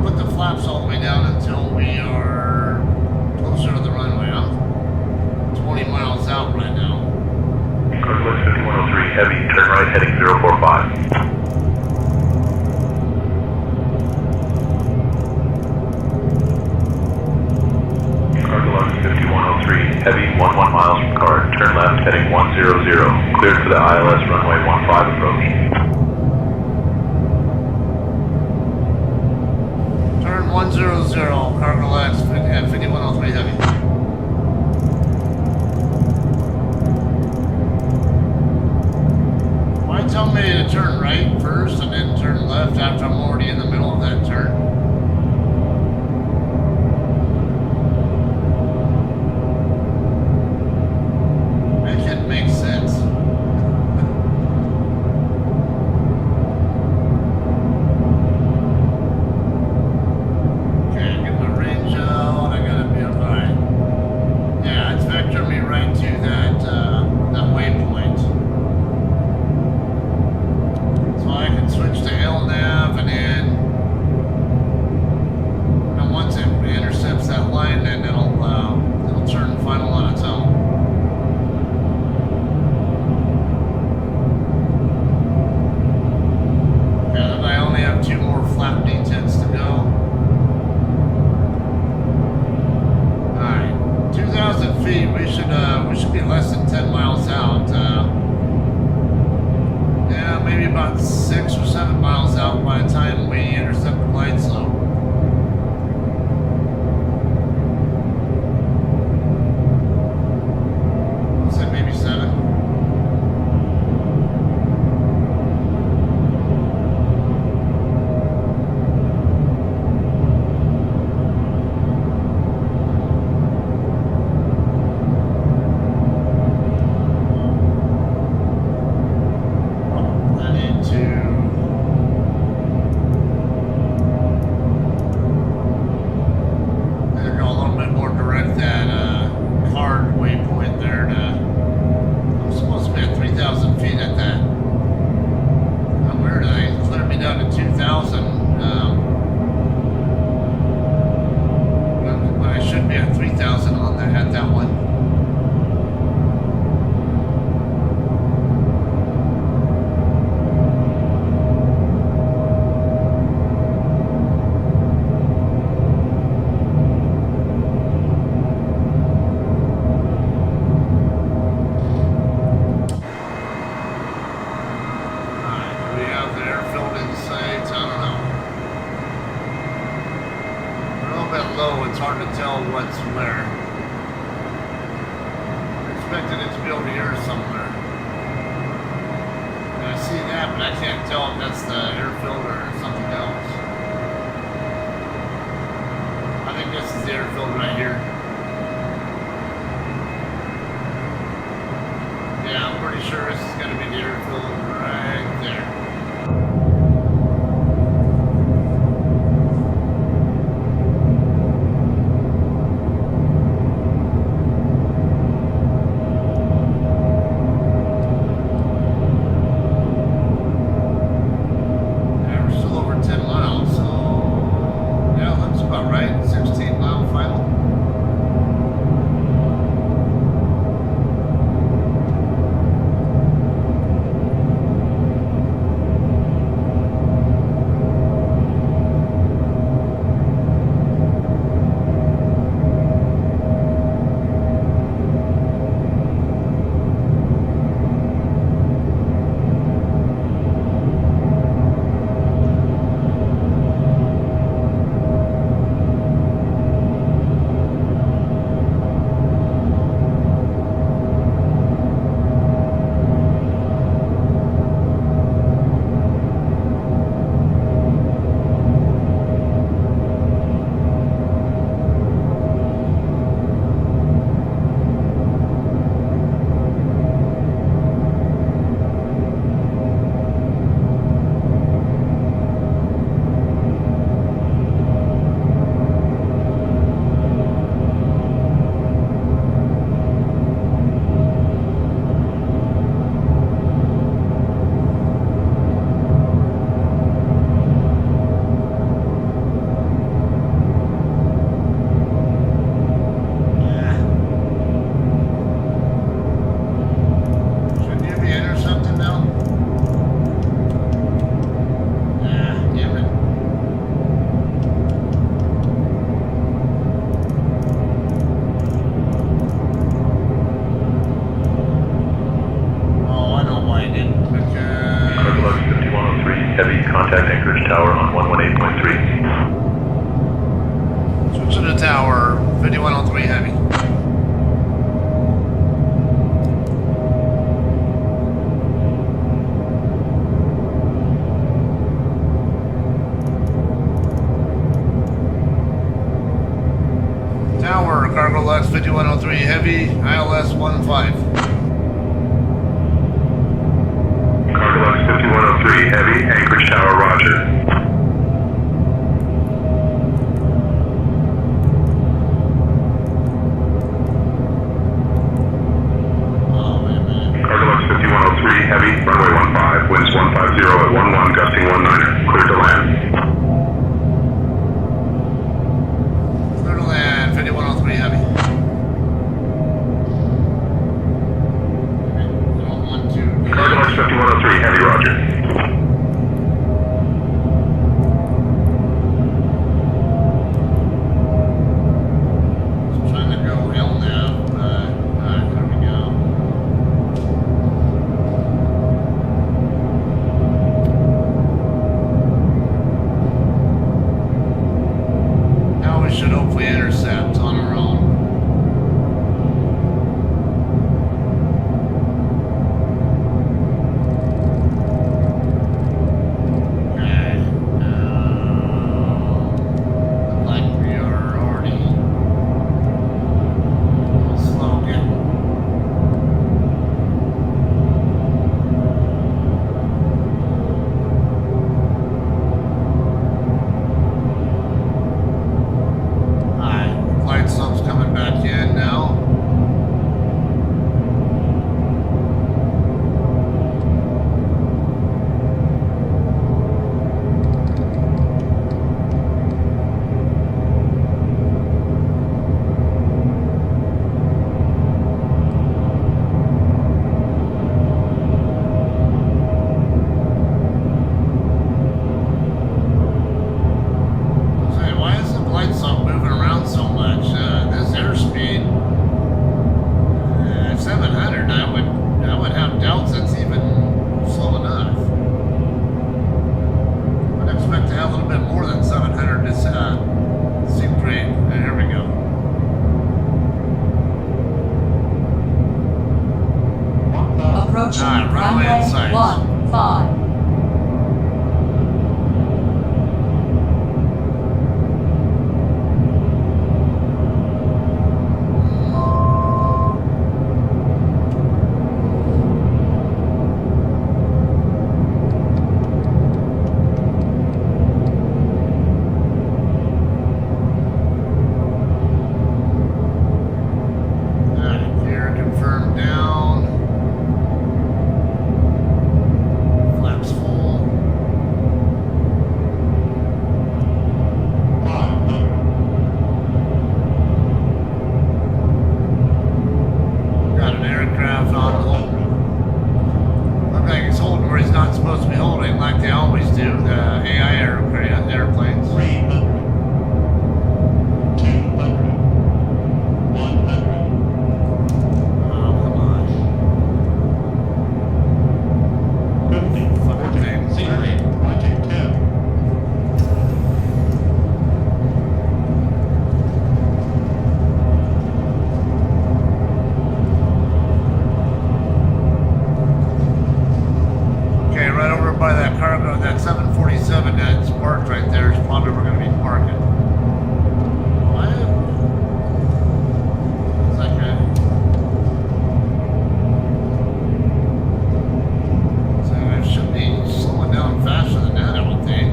put the flaps all the way down until we are closer to the runway. I'm 20 miles out right now. CargoLux 5103, right heading 045. CargoLux 5103, heavy 11 miles from car, turn left heading 100, cleared for the ILS runway 15 approach. Turn 100, CargoLux at 5103 heavy. Why tell me to turn right first and then turn left after I'm already in the middle of that turn? That shouldn't make sense. Okay, get my range out. I gotta be alright. Yeah, it's vectoring me right to that waypoint. So I can switch to LNAV and then once it intercepts that line, then it'll turn final on its own. Okay, then I only have 2 more flap D10s to go. Alright, 2,000 feet. We should be less than 10 miles out. Yeah, maybe about 6 or 7 miles out by the time we intercept the glide slope. I'll say maybe 7. I need to either go a little bit more direct that card waypoint there to. I'm supposed to be at 3,000 feet at that. Where did they clear me down to 2,000? When I should be at 3,000 on that at that one. Alright, do we have the airfield in sight? I don't know. We're a little bit low, it's hard to tell what's where. I'm expecting it to be over here somewhere. And I see that, but I can't tell if that's the airfield or something else. I think this is the airfield right here. Yeah, I'm pretty sure this is going to be the airfield right there. Yeah, we're still over 118.3. Switch to the tower, 5103 heavy. Tower, CargoLux 5103 heavy, ILS 15. CargoLux 5103 heavy, Anchorage Tower, roger. CargoLux 5103 heavy, runway 15, winds 150 at 11, gusting 19er, clear to land. Clear to land, 5103 heavy. CargoLux 5103 heavy, roger. Trying to go LNAV, but alright, there we go. Now we should hopefully intercept on our own. Okay. Look like we are already slow getting. Alright, flight sub's coming back in now. Say, why is the flight sub moving around so much? This airspeed, 700. I would have doubts that's even slow enough. I'd expect to have a little bit more than 700. This seemed great. Here we go. Approaching Alright, runway runway inside. 15. Alright, gear confirmed down. Flaps full. Got an aircraft on hold. Look like he's holding where he's not supposed to be holding, like they always do, the AI airplanes. 300, 200, 100. Oh, come on. 50, Fucking thing. 0, 22. Okay, right over by that cargo, that 747 that's parked right there is probably where we're going to be parking. What? It's like so it should be slowing down faster than that, I would think.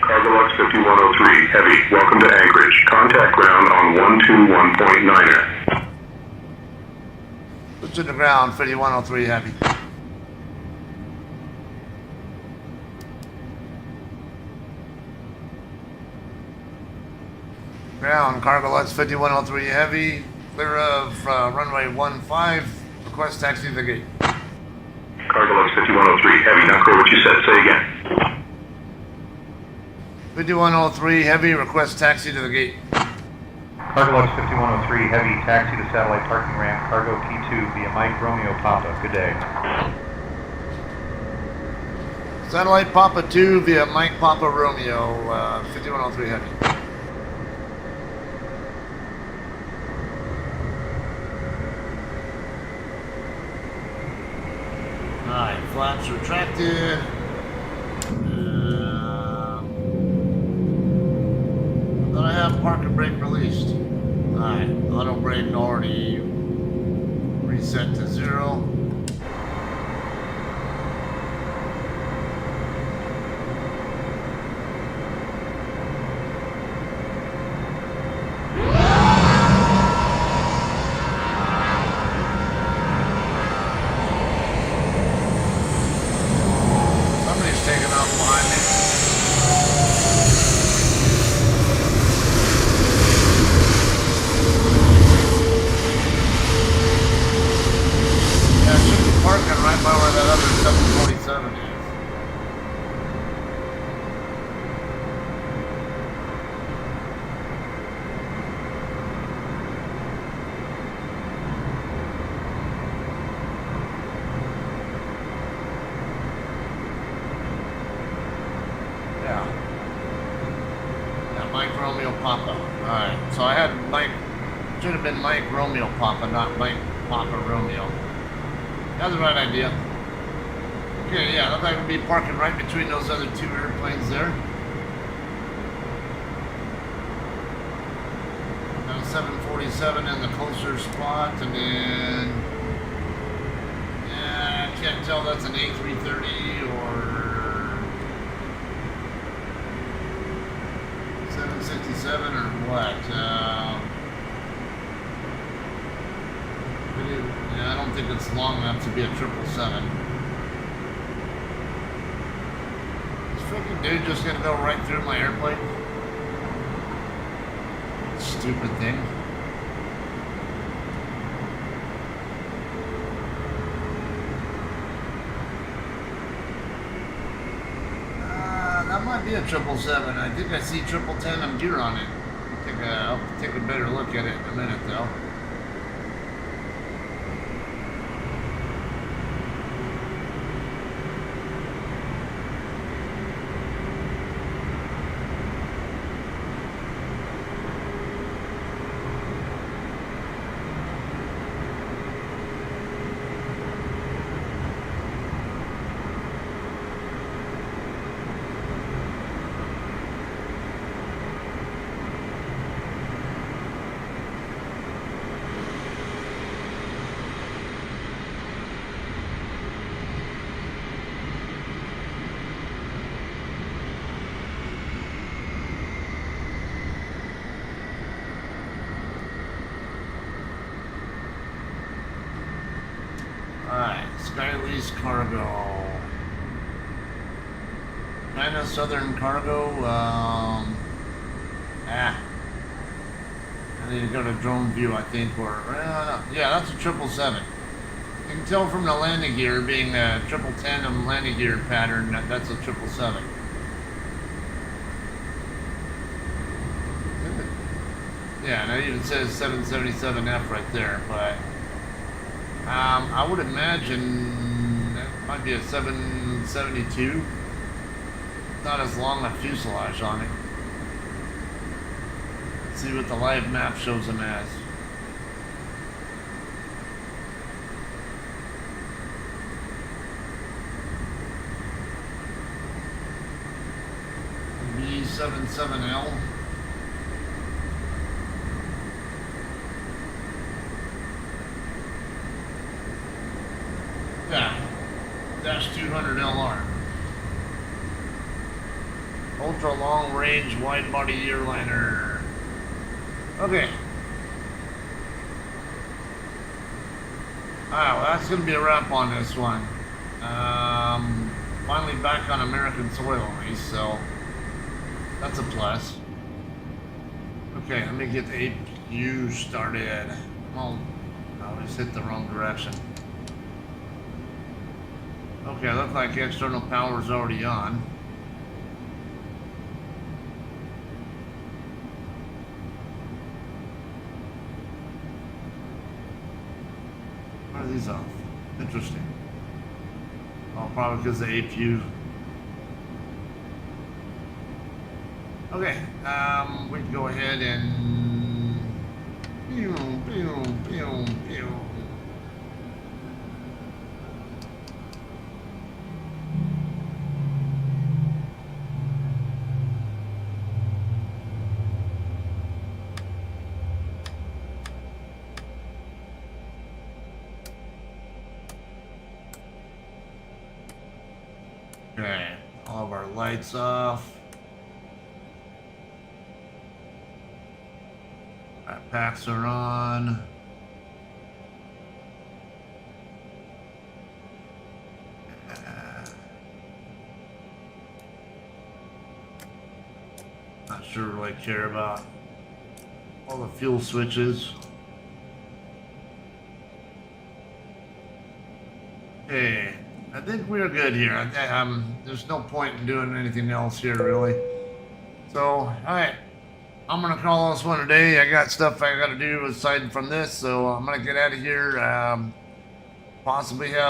CargoLux 5103 heavy, welcome to Anchorage. Contact ground on 121.9er. Boots to the ground, 5103 heavy. Ground, CargoLux 5103 heavy, clear of runway 15. Request taxi to the gate. CargoLux 5103, Heavy, not clear what you said. Say again. 5103 Heavy, request taxi to the gate. CargoLux 5103, Heavy, taxi to satellite parking ramp, Cargo T2 via Mike Romeo Papa. Good day. Satellite Papa 2 via Mike Papa Romeo, 5103 Heavy. Alright, flaps retracted. Then I have parking brake released. Alright, auto brake already reset to 0. Somebody's taking off behind me. Yeah, it should be parking right by where that other 747 is. Yeah. Yeah, Mike Romeo Papa. Alright, so I had Mike, should have been Mike Romeo Papa, not Mike Papa Romeo. That's the right idea. Okay, yeah, looks like we'll be parking right between those other two airplanes there. Now 747 in the closer spot, and then yeah, I can't tell that's an A330 or 767 or what. Yeah, I don't think it's long enough to be a 777. This freaking dude just gonna go right through my airplane? Stupid thing. That might be a 777. I think I see triple tandem gear on it. I'll take a better look at it in a minute though. Alright, Skylease Cargo. China Southern Cargo, I need to go to drone view, I think, or, yeah, that's a 777. You can tell from the landing gear being a triple tandem landing gear pattern, that's a 777. Yeah, and it even says 777F right there, but I would imagine that might be a 772. Not as long a fuselage on it. Let's see what the live map shows them as. B77L. Yeah, dash 200 LR. Ultra long range wide body airliner. Okay. Alright, well that's gonna be a wrap on this one. Finally back on American soil at least, so that's a plus. Okay, let me get the APU started. Oh, I just hit the wrong direction. Okay, looks like external power's already on. Why are these off? Interesting. Oh, probably because the APU. Okay, we can go ahead and. Pew, pew, pew, pew. Okay, all of our lights off. Our packs are on. Not sure what I care about all the fuel switches. Okay. I think we're good here. There's no point in doing anything else here, really. So, all right. I'm going to call this one a day. I got stuff I got to do aside from this, so I'm going to get out of here. Possibly have